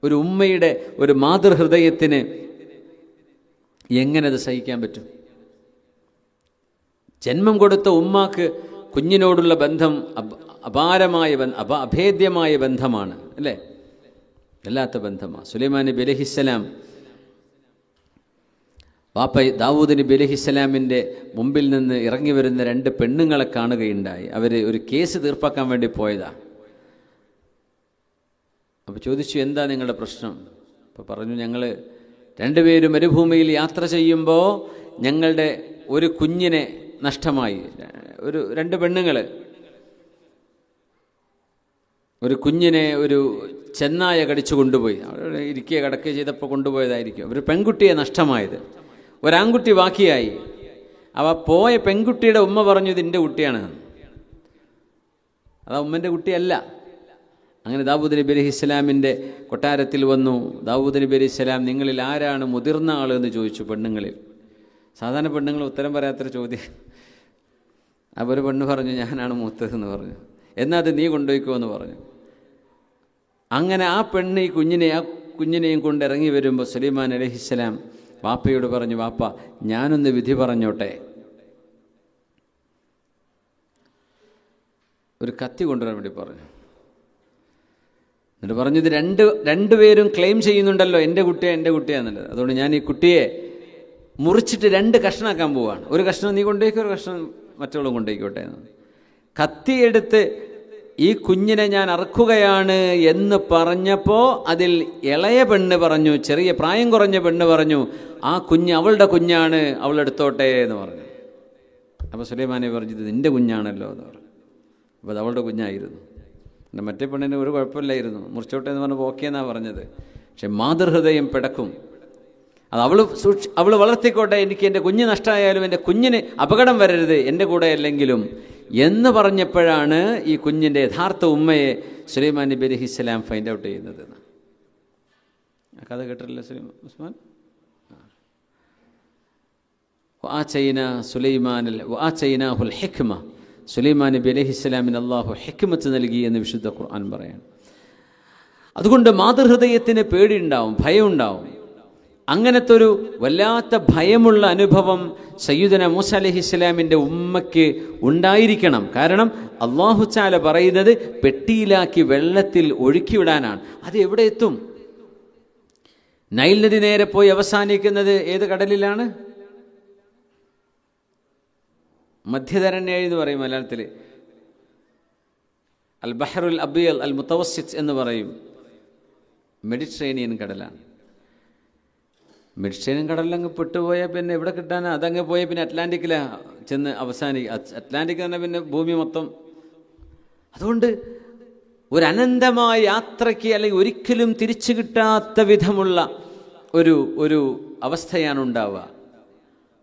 ഒരു ഉമ്മയുടെ ഒരു മാതൃഹൃദയത്തിന് എങ്ങനെ അത് സഹിക്കാൻ പറ്റും? ജന്മം കൊടുത്ത ഉമ്മാക്ക് കുഞ്ഞിനോടുള്ള ബന്ധം അപാരമായ അഭേദ്യമായ ബന്ധമാണ്, അല്ലേ? വല്ലാത്ത ബന്ധമാണ്. സുലൈമാൻ നബി അലൈഹിസ്സലാം വാപ്പ ദാവൂദ് നബി അലൈഹിസ്സലാമിൻ്റെ മുമ്പിൽ നിന്ന് ഇറങ്ങി വരുന്ന രണ്ട് പെണ്ണുങ്ങളെ കാണുകയുണ്ടായി. അവർ ഒരു കേസ് തീർപ്പാക്കാൻ വേണ്ടി പോയതാണ്. അപ്പോൾ ചോദിച്ചു, എന്താ നിങ്ങളുടെ പ്രശ്നം? അപ്പോൾ പറഞ്ഞു, ഞങ്ങൾ രണ്ടുപേരും മരുഭൂമിയിൽ യാത്ര ചെയ്യുമ്പോൾ ഞങ്ങളുടെ ഒരു കുഞ്ഞിനെ നഷ്ടമായി. രണ്ട് പെണ്ണുങ്ങൾ ഒരു കുഞ്ഞിനെ ഒരു ചെന്നായ കടിച്ചു കൊണ്ടുപോയി. അവിടെ ഇരിക്കുക കിടക്കുക ചെയ്തപ്പോൾ കൊണ്ടുപോയതായിരിക്കും. ഒരു പെൺകുട്ടിയെ നഷ്ടമായത്, ഒരാൺകുട്ടി ബാക്കിയായി. അവ പോയ പെൺകുട്ടിയുടെ ഉമ്മ പറഞ്ഞു, ഇത് എൻ്റെ കുട്ടിയാണ്. അത് ഉമ്മൻ്റെ കുട്ടിയല്ല. അങ്ങനെ ദാവൂദ് നബി അലൈഹിസ്സലാമിൻ്റെ കൊട്ടാരത്തിൽ വന്നു. ദാവൂദ് നബി അലൈഹിസ്സലാം, നിങ്ങളിൽ ആരാണ് മുതിർന്ന ആൾ എന്ന് ചോദിച്ചു പെണ്ണുങ്ങളിൽ. സാധാരണ പെണ്ണുങ്ങൾ ഉത്തരം പറയാത്തൊരു ചോദ്യം. അപ്പോൾ ഒരു പെണ്ണ് പറഞ്ഞു, ഞാനാണ് മൂത്തതെന്ന് പറഞ്ഞു. എന്നാൽ അത് നീ കൊണ്ടുപോയിക്കോ എന്ന് പറഞ്ഞു. അങ്ങനെ ആ പെണ്ണ് ഈ കുഞ്ഞിനെയും കൊണ്ട് ഇറങ്ങി വരുമ്പോൾ സുലൈമാൻ അലൈഹിസ്സലാം വാപ്പയോട് പറഞ്ഞു, വാപ്പ ഞാനൊന്ന് വിധി പറഞ്ഞോട്ടെ. ഒരു കത്തി കൊണ്ടുവരാൻ വേണ്ടി പറഞ്ഞു. എന്നിട്ട് പറഞ്ഞു, ഇത് രണ്ടുപേരും ക്ലെയിം ചെയ്യുന്നുണ്ടല്ലോ എൻ്റെ കുട്ടിയാന്നുള്ളത്. അതുകൊണ്ട് ഞാൻ ഈ കുട്ടിയെ മുറിച്ചിട്ട് 2 കഷ്ണമാക്കാൻ പോവാണ്. ഒരു കഷ്ണം നീ കൊണ്ടുപോയിക്കോ, ഒരു കഷ്ണം മറ്റുള്ളവരും കൊണ്ടുപോയിക്കോട്ടെ എന്ന്. കത്തിയെടുത്ത് ഈ കുഞ്ഞിനെ ഞാൻ അറുക്കുകയാണ് എന്ന് പറഞ്ഞപ്പോൾ അതിൽ ഇളയ പെണ്ണ് പറഞ്ഞു, ചെറിയ പ്രായം കുറഞ്ഞ പെണ്ണ് പറഞ്ഞു, ആ കുഞ്ഞ് അവളുടെ കുഞ്ഞാണ്, അവളെടുത്തോട്ടെ എന്ന് പറഞ്ഞു. അപ്പോൾ സുലൈമാനെ പറഞ്ഞു, ഇത് നിൻ്റെ കുഞ്ഞാണല്ലോ എന്ന് പറഞ്ഞു. അപ്പോൾ അത് അവളുടെ കുഞ്ഞായിരുന്നു. മറ്റേ പെണ്ണിന് ഒരു കുഴപ്പമില്ലായിരുന്നു, മുറിച്ചോട്ടെ എന്ന് പറഞ്ഞപ്പോൾ ഓക്കെ എന്നാണ് പറഞ്ഞത്. പക്ഷെ മാതൃഹൃദയം പിടക്കും. അത് അവൾ വളർത്തിക്കോട്ടെ, എനിക്ക് എൻ്റെ കുഞ്ഞ് നഷ്ടമായാലും എൻ്റെ കുഞ്ഞിന് അപകടം വരരുത്, എൻ്റെ കൂടെ അല്ലെങ്കിലും എന്ന് പറഞ്ഞപ്പോഴാണ് ഈ കുഞ്ഞിൻ്റെ യഥാർത്ഥ ഉമ്മയെ സുലൈമാൻ നബി അലൈഹിസ്സലാം ഫൈൻഡ് ഔട്ട് ചെയ്യുന്നത്. ആ കഥ കേട്ടിട്ടില്ല ഉസ്മാൻ? വആതൈനാഹുൽ ഹിക്മ, സുലൈമാൻ നബി അലൈഹിസ്സലാമിന് അല്ലാഹു ഹിക്മത്ത് നൽകി എന്ന് വിശുദ്ധ ഖുർആൻ പറയാണ്. അതുകൊണ്ട് മാതൃഹൃദയത്തിന് പേടിയുണ്ടാവും, ഭയമുണ്ടാവും. അങ്ങനത്തെ ഒരു വല്ലാത്ത ഭയമുള്ള അനുഭവം സയ്യിദുന മൂസ അലൈഹിസ്സലാമിൻ്റെ ഉമ്മയ്ക്ക് ഉണ്ടായിരിക്കണം. കാരണം അല്ലാഹു തആല പറയുന്നത് പെട്ടിയിലാക്കി വെള്ളത്തിൽ ഒഴുക്കിവിടാനാണ്. അത് എവിടെ എത്തും? നൈൽ നദി നേരെ പോയി അവസാനിക്കുന്നത് ഏത് കടലിലാണ്? മധ്യധരണ്യ എന്ന് പറയും മലയാളത്തിൽ. അൽ ബഹറുൽ അബിയൽ അൽ മുത്തവസ്സിത്ത് എന്ന് പറയും. മെഡിറ്ററേനിയൻ കടലാണ്. മെഡിറ്ററേനിയൻ കടലിലങ്ങ് പെട്ടുപോയാൽ പിന്നെ എവിടെ കിട്ടാനാ? അതങ്ങ് പോയാൽ പിന്നെ അറ്റ്ലാന്റിക്കിലാണ് ചെന്ന് അവസാനിക്കുക. അറ്റ്ലാന്റിക് തന്നെ പിന്നെ ഭൂമി മൊത്തം. അതുകൊണ്ട് ഒരു അനന്തമായ യാത്രയ്ക്ക് അല്ലെങ്കിൽ ഒരിക്കലും തിരിച്ചു കിട്ടാത്ത വിധമുള്ള ഒരു അവസ്ഥയാണ് ഉണ്ടാവുക.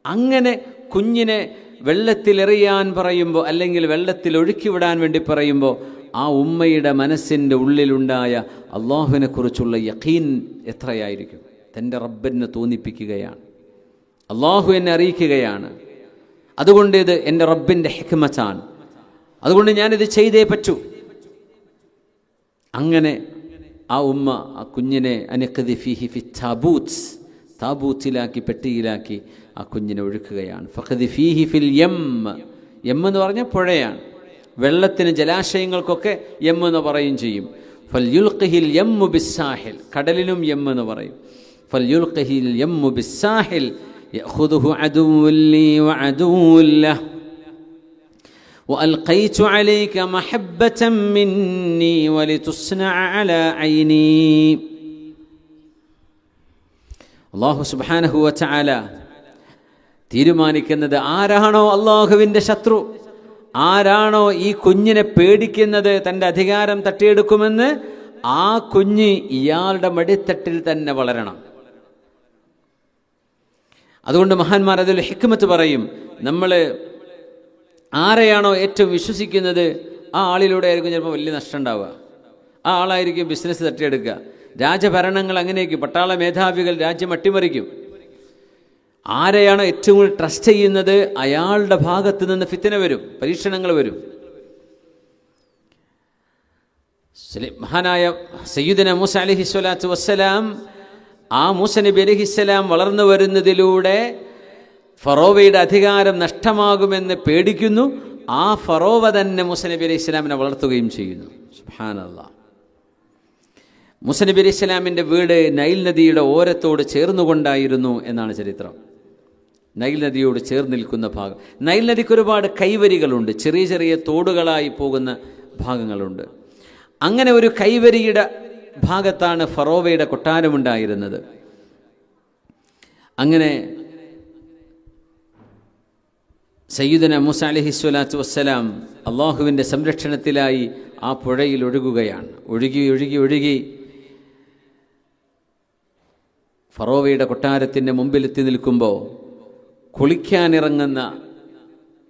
അങ്ങനെ കുഞ്ഞിനെ വെള്ളത്തിലെറിയാൻ പറയുമ്പോൾ അല്ലെങ്കിൽ വെള്ളത്തിൽ ഒഴുക്കിവിടാൻ വേണ്ടി പറയുമ്പോൾ ആ ഉമ്മയുടെ മനസ്സിൻ്റെ ഉള്ളിലുണ്ടായ അള്ളാഹുവിനെ കുറിച്ചുള്ള യഖീൻ എത്രയായിരിക്കും? തൻ്റെ റബ്ബിനെ തോന്നിപ്പിക്കുകയാണ്, അള്ളാഹു എന്നെ അറിയിക്കുകയാണ്, അതുകൊണ്ട് ഇത് എൻ്റെ റബ്ബിൻ്റെ ഹിക്മത്താണ്, അതുകൊണ്ട് ഞാനിത് ചെയ്തേ പറ്റൂ. അങ്ങനെ ആ ഉമ്മ ആ കുഞ്ഞിനെ അനഖദി ഫീഹി ഫി താബൂത്ത്, താബൂത്തിലാക്കി പെട്ടിയിലാക്കി ആ കുഞ്ഞിനെ ഒഴുക്കുകയാണ്. ഫഖദി ഫീഹി ഫിൽ യം, യം എന്ന് പറഞ്ഞാൽ പുഴയാണ്. വെള്ളത്തിന് ജലാശയങ്ങൾക്കൊക്കെ യം എന്ന് പറയും ചെയ്യും. ഫൽയുൽഖിഹിൽ യമ്മു ബിസ്സാഹിൽ, കടലിനും യം എന്ന് പറയും. ഫൽയുൽഖിഹിൽ യമ്മു ബിസ്സാഹിൽ യഖുദുഹു അദുവ്വുൻ ലീ വഅദുവ്വുൻ ലഹു وألقيت عليك محبة مني ولتصنع على عيني. അല്ലാഹു സുബ്ഹാനഹു വ തആല തീരുമാനിക്കുന്നത് ആരാണോ അള്ളാഹുവിൻ്റെ ശത്രു, ആരാണോ ഈ കുഞ്ഞിനെ പേടിക്കുന്നത് തൻ്റെ അധികാരം തട്ടിയെടുക്കുമെന്ന്, ആ കുഞ്ഞ് ഇയാളുടെ മടിത്തട്ടിൽ തന്നെ വളരണം. അതുകൊണ്ട് മഹാന്മാർ അതിൽ ഹിക്മത്ത് പറയും. നമ്മൾ ആരെയാണോ ഏറ്റവും വിശ്വസിക്കുന്നത് ആ ആളിലൂടെ ആയിരിക്കും ചിലപ്പോൾ വലിയ നഷ്ടം ഉണ്ടാവുക. ആ ആളായിരിക്കും ബിസിനസ് തട്ടിയെടുക്കുക. രാജഭരണങ്ങൾ അങ്ങനെയൊക്കെ, പട്ടാള മേധാവികൾ രാജ്യം അട്ടിമറിക്കും. ആരെയാണോ ഏറ്റവും കൂടുതൽ ട്രസ്റ്റ് ചെയ്യുന്നത് അയാളുടെ ഭാഗത്ത് നിന്ന് ഫിത്ന വരും, പരീക്ഷണങ്ങൾ വരും. മഹാനായ സയ്യിദുന മൂസ അലൈഹിസ്സലാത്തു വസ്സലാം, ആ മൂസ നബി അലൈഹിസ്സലാം വളർന്നു വരുന്നതിലൂടെ ഫറോവയുടെ അധികാരം നഷ്ടമാകുമെന്ന് പേടിക്കുന്നു. ആ ഫറോവ തന്നെ മൂസ നബി അലൈഹി സ്വലാമിനെ വളർത്തുകയും ചെയ്യുന്നു. സുബ്ഹാനല്ലാഹ്. മൂസ നബി അലൈഹി സ്വലാമിൻ്റെ വീട് നൈൽ നദിയുടെ ഓരത്തോട് ചേർന്നുകൊണ്ടായിരുന്നു എന്നാണ് ചരിത്രം. നൈൽ നദിയോട് ചേർന്ന് നിൽക്കുന്ന ഭാഗം. നൈൽ നദിക്ക് ഒരുപാട് കൈവരികളുണ്ട്, ചെറിയ ചെറിയ തോടുകളായി പോകുന്ന ഭാഗങ്ങളുണ്ട്. അങ്ങനെ ഒരു കൈവരിയുടെ ഭാഗത്താണ് ഫറോവയുടെ കൊട്ടാരമുണ്ടായിരുന്നത്. അങ്ങനെ സയ്യിദുന മൂസ അലൈഹിസ്സലാത്തു വസ്സലാം അള്ളാഹുവിൻ്റെ സംരക്ഷണത്തിലായി ആ പുഴയിൽ ഒഴുകുകയാണ്. ഒഴുകി ഒഴുകി ഒഴുകി ഫറോവയുടെ കൊട്ടാരത്തിൻ്റെ മുമ്പിലെത്തി നിൽക്കുമ്പോൾ കുളിക്കാനിറങ്ങുന്ന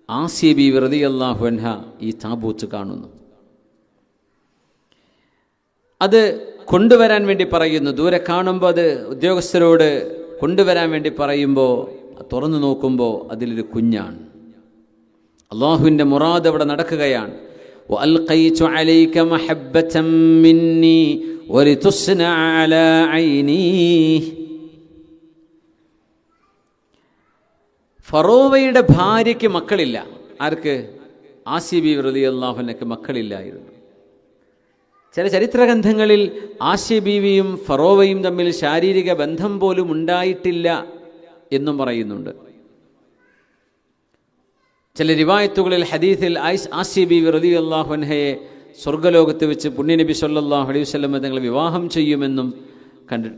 ആസിയ ബീവി റളിയല്ലാഹു അൻഹ ഈ താബൂത്ത് കാണുന്നു. അത് കൊണ്ടുവരാൻ വേണ്ടി പറയുന്നു. ദൂരെ കാണുമ്പോൾ അത് ഉദ്യോഗസ്ഥരോട് കൊണ്ടുവരാൻ വേണ്ടി പറയുമ്പോൾ തുറന്നു നോക്കുമ്പോൾ അതിലൊരു കുഞ്ഞാണ്. അള്ളാഹുവിൻ്റെ മുറാദ് അവിടെ നടക്കുകയാണ്. വഅൽഖൈതു അലൈക മഹബ്ബതൻ മിന്നി വലിതുസ്ന അലാ ഐനി. ഫറോവയുടെ ഭാര്യയ്ക്ക് മക്കളില്ല. ആർക്ക്? ആസിയ ബീവി റളിയല്ലാഹു അൻഹയ്ക്ക് മക്കളില്ലായിരുന്നു. ചില ചരിത്രഗ്രന്ഥങ്ങളിൽ ആസിയ ബീവിയും ഫറോവയും തമ്മിൽ ശാരീരിക ബന്ധം പോലും ഉണ്ടായിട്ടില്ല എന്നും പറയുന്നുണ്ട്. ചില റിവായത്തുകളിൽ ഹദീസിൽ ആസിയ ബീവി റളിയല്ലാഹു അൻഹയെ സ്വർഗ്ഗലോകത്ത് വെച്ച് പുണ്യനബി സല്ലല്ലാഹു അലൈഹി വസല്ലം തങ്ങൾ വിവാഹം ചെയ്യുമെന്നും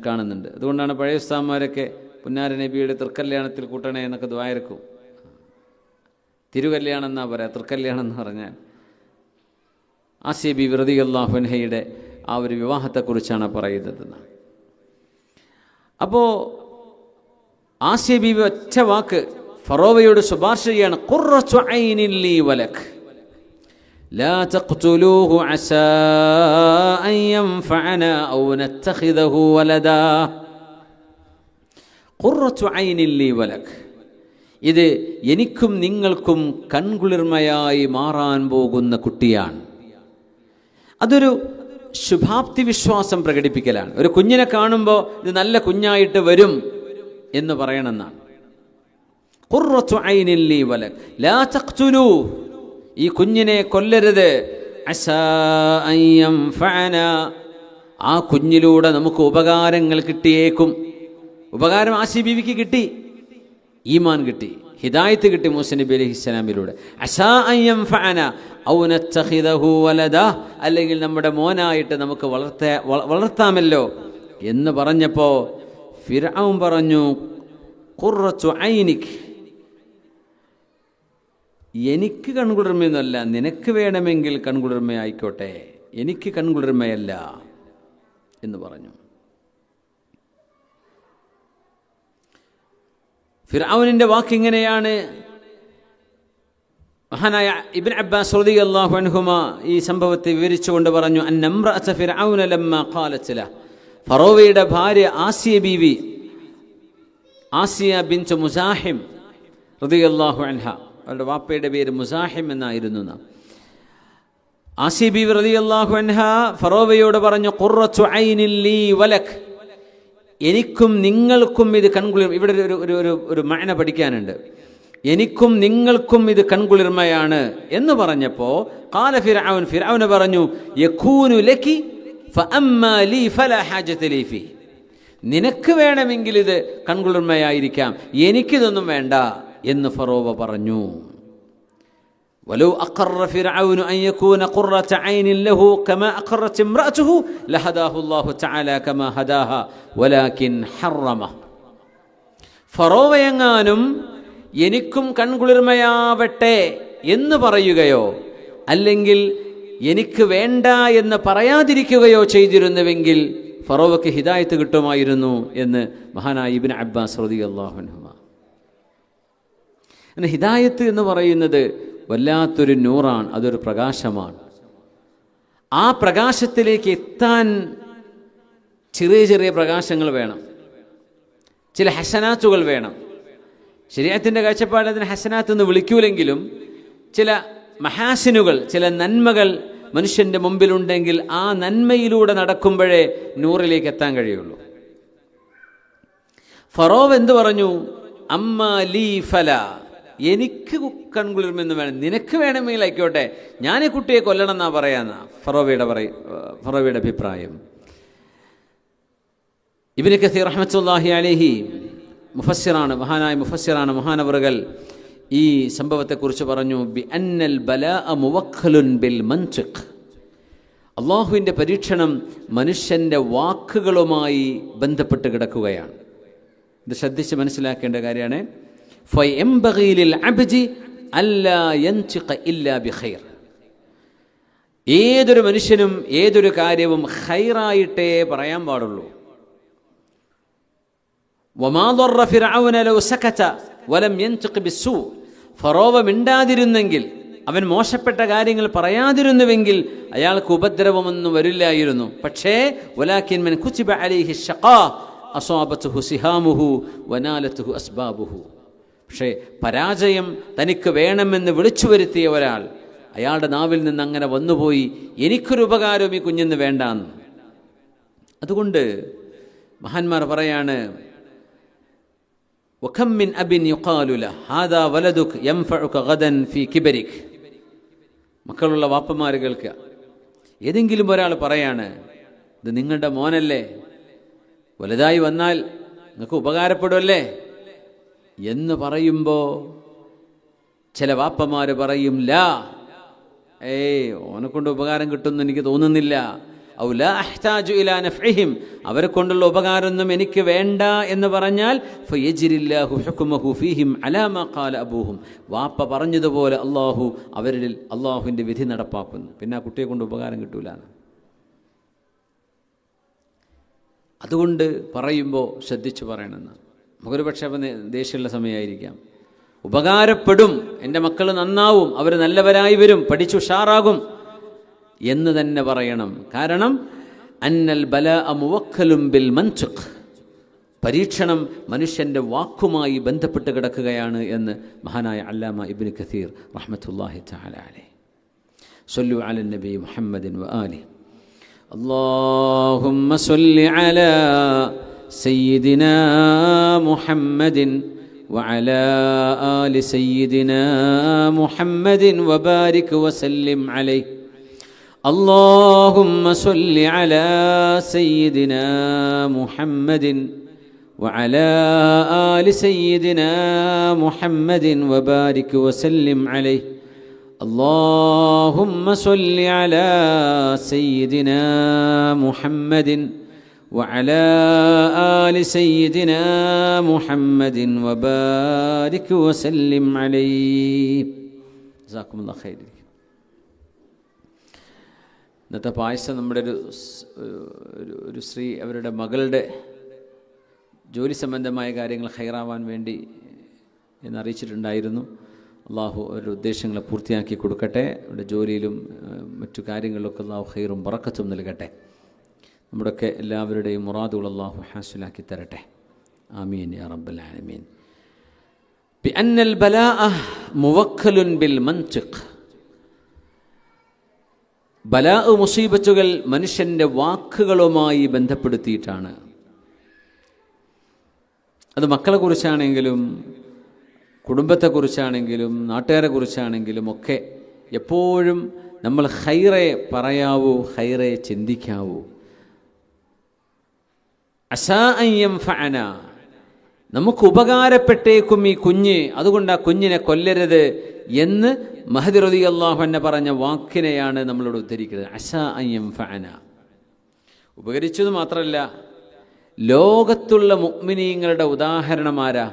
കാണുന്നുണ്ട്. അതുകൊണ്ടാണ് പഴയ ഉസ്താദന്മാരൊക്കെ പുന്നാര നബിയുടെ തൃക്കല്യാണത്തിൽ കൂട്ടണേ എന്നൊക്കെ ദുആയിരക്കും. തിരുകല്യാണം എന്നാ പറയാം, തൃക്കല്യാണം എന്ന് പറഞ്ഞാൽ ആസിയ ബീവി റളിയല്ലാഹു അൻഹയുടെ ആ ഒരു വിവാഹത്തെക്കുറിച്ചാണ് പറയുന്നത്. അപ്പോൾ ആസിയ ബീവി ഒറ്റ വാക്ക് ഫറോവയോട് ശുപാർശ ചെയ്യാണ്. ഖുർറത്തു ഐനിൻ ലീ വലക് ലാ തഖ്തുലൂഹു അസാ അൻ യൻഫഅനാ ഔ നത്തഖിദഹു വലദാ. ഖുർറത്തു ഐനിൻ ലീ വലക്, ഇത് എനിക്കും നിങ്ങൾക്കും കൺകുളിർമയായി മാറാൻ പോകുന്ന കുട്ടിയാണ്. അതൊരു ശുഭാപ്തി വിശ്വാസം പ്രകടിപ്പിക്കലാണ്. ഒരു കുഞ്ഞിനെ കാണുമ്പോൾ ഇത് നല്ല കുഞ്ഞായിട്ട് വരും എന്ന് പറയണമെന്നാണ്. ഖുർറത്തു ഐനിൻ ലീ വലക് ലാ തഖ്തുലൂ, ഈ കുഞ്ഞിനെ കൊല്ലരുത്. അസാ അൻ യൻഫഅനാ, ആ കുഞ്ഞിലൂടെ നമുക്ക് ഉപകാരങ്ങൾ കിട്ടിയേക്കും. ഉപകാരം ആസി ബീവിക്ക് കിട്ടി, ഈമാൻ കിട്ടി, ഹിദായത്ത് കിട്ടി മൂസ നബി അലൈഹിസ്സലാമിലൂടെ. അസാ അൻ യൻഫഅനാ ഔ നത്തഖിദഹു വലദാ, അല്ലെങ്കിൽ നമ്മുടെ മോനായിട്ട് നമുക്ക് വളർത്താമല്ലോ എന്ന് പറഞ്ഞപ്പോൾ ഫിർഔൻ പറഞ്ഞു ഖുർറത്തു ഐനിക്, എനിക്ക് കൺകുളിർമയൊന്നുമല്ല, നിനക്ക് വേണമെങ്കിൽ കൺകുളിർമയായിക്കോട്ടെ, എനിക്ക് കൺകുളിർമയല്ല എന്ന് പറഞ്ഞു. ഫിർഔനിന്റെ വാക്കിങ്ങനെയാണ്. മഹാനായ ഇബ്നു അബ്ബാസ് റളിയല്ലാഹു അൻഹുമാ ഈ സംഭവത്തെ വിവരിച്ചുകൊണ്ട് പറഞ്ഞു, അന്നംറഅത ഫിർഔന ലമ്മാ ഖാലത് ലഹു, ഫറോവയുടെ ഭാര്യ ആസിയ ബീവി, ആസിയ ബിൻത് മുസാഹിം റളിയല്ലാഹു അൻഹ, അവരുടെ വാപ്പയുടെ പേര് മുസാഹിം എന്നായിരുന്നു. ആസിയ ബീവി റളിയല്ലാഹു അൻഹ ഫറോവയോട് പറഞ്ഞു, ഖുർറത്തു ഐനിൻ ലീ വലക്, എനിക്കും നിങ്ങൾക്കും ഇത് കൺകുളിർ. ഇവിടെ ഒരു മഅന പഠിക്കാനുണ്ട്. എനിക്കും നിങ്ങൾക്കും ഇത് കൺകുളിർമയാണ് എന്ന് പറഞ്ഞപ്പോൾ ഖാല ഫിർഔൻ, ഫിർഔൻ പറഞ്ഞു യകൂനു ലകി ഫഅമ്മാ ലീ ഫലാ ഹാജത ലീ ഫീ, നിനക്ക് വേണമെങ്കിൽ ഇത് കൺകുളിർമയായിരിക്കാം, എനിക്കിതൊന്നും വേണ്ട എന്ന് ഫറോവ പറഞ്ഞു. വലൗ അഖറ ഫിർഔൻ അൻ യകൂന ഖുർറത ഐനിൻ ലഹു കമാ അഖറത് ഇംറഅതുഹു ലഹദാഹു അല്ലാഹു തആല കമാ ഹദാഹ വലാകിൻ ഹറമ. ഫറോവയെങ്ങാനും എനിക്കും കൺകുളിർമയാവട്ടെ എന്ന് പറയുകയോ അല്ലെങ്കിൽ എനിക്ക് വേണ്ട എന്ന് പറയാതിരിക്കുകയോ ചെയ്തിരുന്നുവെങ്കിൽ ഫറോവയ്ക്ക് ഹിദായത്ത് കിട്ടുമായിരുന്നു എന്ന് മഹാനായ ഇബ്നു അബ്ബാസ് റളിയല്ലാഹു അൻഹുമാ. ഹിദായത്ത് എന്ന് പറയുന്നത് വല്ലാത്തൊരു നൂറാണ്, അതൊരു പ്രകാശമാണ്. ആ പ്രകാശത്തിലേക്ക് എത്താൻ ചെറിയ ചെറിയ പ്രകാശങ്ങൾ വേണം, ചില ഹസനാത്തുകൾ വേണം. ശരീഅത്തിൻ്റെ കാഴ്ചപ്പാട് അതിന് ഹസനാത്ത് എന്ന് വിളിക്കൂലെങ്കിലും ചില മഹാസിനുകൾ, ചില നന്മകൾ മനുഷ്യൻ്റെ മുമ്പിലുണ്ടെങ്കിൽ ആ നന്മയിലൂടെ നടക്കുമ്പോഴേ നൂറിലേക്ക് എത്താൻ കഴിയുള്ളൂ. ഫറോവ് എന്ത് പറഞ്ഞു? അമ്മാ ലീ ഫല, എനിക്ക് കൺകുളിർമെന്ന് വേണം, നിനക്ക് വേണമെങ്കിൽ ആയിക്കോട്ടെ, ഞാൻ ഈ കുട്ടിയെ കൊല്ലണം എന്നാ പറയാന്ന ഫറോവയുടെ അഭിപ്രായം. ഇബ്നു കസീർ റഹ്മത്തുള്ളാഹി അലൈഹി മുഫസ്സിറാണ്, മഹാനായ മുഫസ്സിറാണ്, മഹാനവറുകൾ ഈ സംഭവത്തെക്കുറിച്ച് പറഞ്ഞു, ബി അന്നൽ ബലാഅ മുവക്കലുൻ ബിൽ മൻതിഖ്, അള്ളാഹുവിൻ്റെ പരീക്ഷണം മനുഷ്യൻ്റെ വാക്കുകളുമായി ബന്ധപ്പെട്ട് കിടക്കുകയാണ്. ഇത് ശ്രദ്ധിച്ച് മനസ്സിലാക്കേണ്ട കാര്യമാണ്. ഫയംബഗി ലിൽ അബ്ദി അല്ലാ യൻതിഖ ഇല്ലാ ബിഖൈർ, ഏതൊരു മനുഷ്യനും ഏതൊരു കാര്യവും ഖൈറായിട്ടേ പറയാൻ പാടുള്ളൂ. വമാ ദറ ഫിർഔന ലൗ സകത വലം യൻതിഖ ബിസ്സൂ, ഫറോവ മിണ്ടാതിരുന്നെങ്കിൽ, അവൻ മോശപ്പെട്ട കാര്യങ്ങൾ പറയാതിരുന്നുവെങ്കിൽ അയാൾക്ക് ഉപദ്രവമൊന്നും വരില്ലായിരുന്നു. പക്ഷേ വലാകിൻ മൻ കുതിബ അലൈഹി ശഖാ അസാബതുഹു സിഹാമുഹു വനാലതുഹു അസ്ബാബുഹു, പക്ഷേ പരാജയം തനിക്ക് വേണമെന്ന് വിളിച്ചു വരുത്തിയ ഒരാൾ, അയാളുടെ നാവിൽ നിന്ന് അങ്ങനെ വന്നുപോയി, എനിക്കൊരു ഉപകാരവും ഈ കുഞ്ഞിന് വേണ്ടാന്ന്. അതുകൊണ്ട് മഹാന്മാർ പറയാണ്, വകം മിൻ അബിൻ യുഖാലു ലഹു ഹാദാ വലദുക യൻഫഉക ഗദൻ ഫീ കിബരിക്, മക്കളുള്ള വാപ്പമാർ കേൾക്കുക, ഏതെങ്കിലും ഒരാൾ പറയാണ്, ഇത് നിങ്ങളുടെ മോനല്ലേ, വലുതായി വന്നാൽ നിങ്ങൾക്ക് ഉപകാരപ്പെടുമല്ലേ എന്ന് പറയുമ്പോൾ ചില വാപ്പമാർ പറയും, ലാ, ഓനെ കൊണ്ട് ഉപകാരം കിട്ടുമെന്ന് എനിക്ക് തോന്നുന്നില്ല. ഔ ലാ അഹ്താജു ഇലാ നഫ്ഇഹിം, അവരെ കൊണ്ടുള്ള ഉപകാരമൊന്നും എനിക്ക് വേണ്ട എന്ന് പറഞ്ഞാൽ ഫയജ്രില്ലാഹു ഹുക്മഹു ഫീഹിം അലാ മാ ഖാല അബൂഹും, വാപ്പ പറഞ്ഞതുപോലെ അവരിൽ അള്ളാഹുവിൻ്റെ വിധി നടപ്പാക്കുന്നു. പിന്നെ ആ കുട്ടിയെ കൊണ്ട് ഉപകാരം കിട്ടൂല. അതുകൊണ്ട് പറയുമ്പോൾ ശ്രദ്ധിച്ചു പറയണമെന്ന്. നമുക്കൊരു പക്ഷേ അപ്പം ദേഷ്യമുള്ള സമയമായിരിക്കാം. ഉപകാരപ്പെടും, എൻ്റെ മക്കൾ നന്നാവും, അവർ നല്ലവരായി വരും, പഠിച്ചുഷാറാകും എന്ന് തന്നെ പറയണം. കാരണം അന്നൽ ബലാഅ മുവക്കലും ബിൽ മൻതിഖ്, പരീക്ഷണം മനുഷ്യൻ്റെ വാക്കുമായി ബന്ധപ്പെട്ട് കിടക്കുകയാണ് എന്ന് മഹാനായ അല്ലാമ ഇബ്നു കസീർ റഹ്മത്തുള്ളാഹി തആല അലൈഹി. സ്വല്ലു അലൻ നബി മുഹമ്മദിൻ വ ആലിഹി. اللهم صل على سيدنا محمد وعلى آل سيدنا محمد وبارك وسلم عليه. اللهم صل على سيدنا محمد وعلى آل سيدنا محمد وبارك وسلم عليه. اللهم صل على سيدنا محمد وعلى آل سيدنا محمد وبارك وسلم عليه. جزاكم الله خير. ഇന്നത്തെ പായസം നമ്മുടെ ഒരു സ്ത്രീ അവരുടെ മകളുടെ ജോലി സംബന്ധമായ കാര്യങ്ങൾ ഹൈറാവാൻ വേണ്ടി എന്നറിയിച്ചിട്ടുണ്ടായിരുന്നു. അള്ളാഹു അവരുടെ ഉദ്ദേശങ്ങളെ പൂർത്തിയാക്കി കൊടുക്കട്ടെ. അവരുടെ ജോലിയിലും മറ്റു കാര്യങ്ങളിലൊക്കെ അള്ളാഹു ഖൈറും ബറക്കത്തും നൽകട്ടെ. നമ്മുടെയൊക്കെ എല്ലാവരുടെയും മുറാദുകൾ അള്ളാഹു ഹാസിലാക്കി തരട്ടെ. ആമീൻ യാ റബ്ബൽ ആലമീൻ. ബിഅന്നൽ ബലാഅ മുവക്കലുൻ ബിൽ മൻതിഖ്. ബലാ മുസീബത്തുകൾ മനുഷ്യൻ്റെ വാക്കുകളുമായി ബന്ധപ്പെടുത്തിയിട്ടാണ്. അത് മക്കളെ കുറിച്ചാണെങ്കിലും കുടുംബത്തെക്കുറിച്ചാണെങ്കിലും നാട്ടുകാരെ കുറിച്ചാണെങ്കിലും ഒക്കെ എപ്പോഴും നമ്മൾ ഖൈറെ പറയാവൂ, ഖൈറെ ചിന്തിക്കാവൂ. അസാ അൻ യൻഫഅന, നമുക്ക് ഉപകാരപ്പെട്ടേക്കും ഈ കുഞ്ഞ്, അതുകൊണ്ട് ആ കുഞ്ഞിനെ കൊല്ലരുത് എന്ന് മഹദി റളിയല്ലാഹു അൻഹു പറഞ്ഞ വാക്കിനെയാണ് നമ്മളോട് ഉദ്ധരിക്കുന്നത്. അസാ അൻ യൻഫഅന, ഉപകരിച്ചത് മാത്രമല്ല, ലോകത്തുള്ള മുഅ്മിനീങ്ങളുടെ ഉദാഹരണം ആരാ?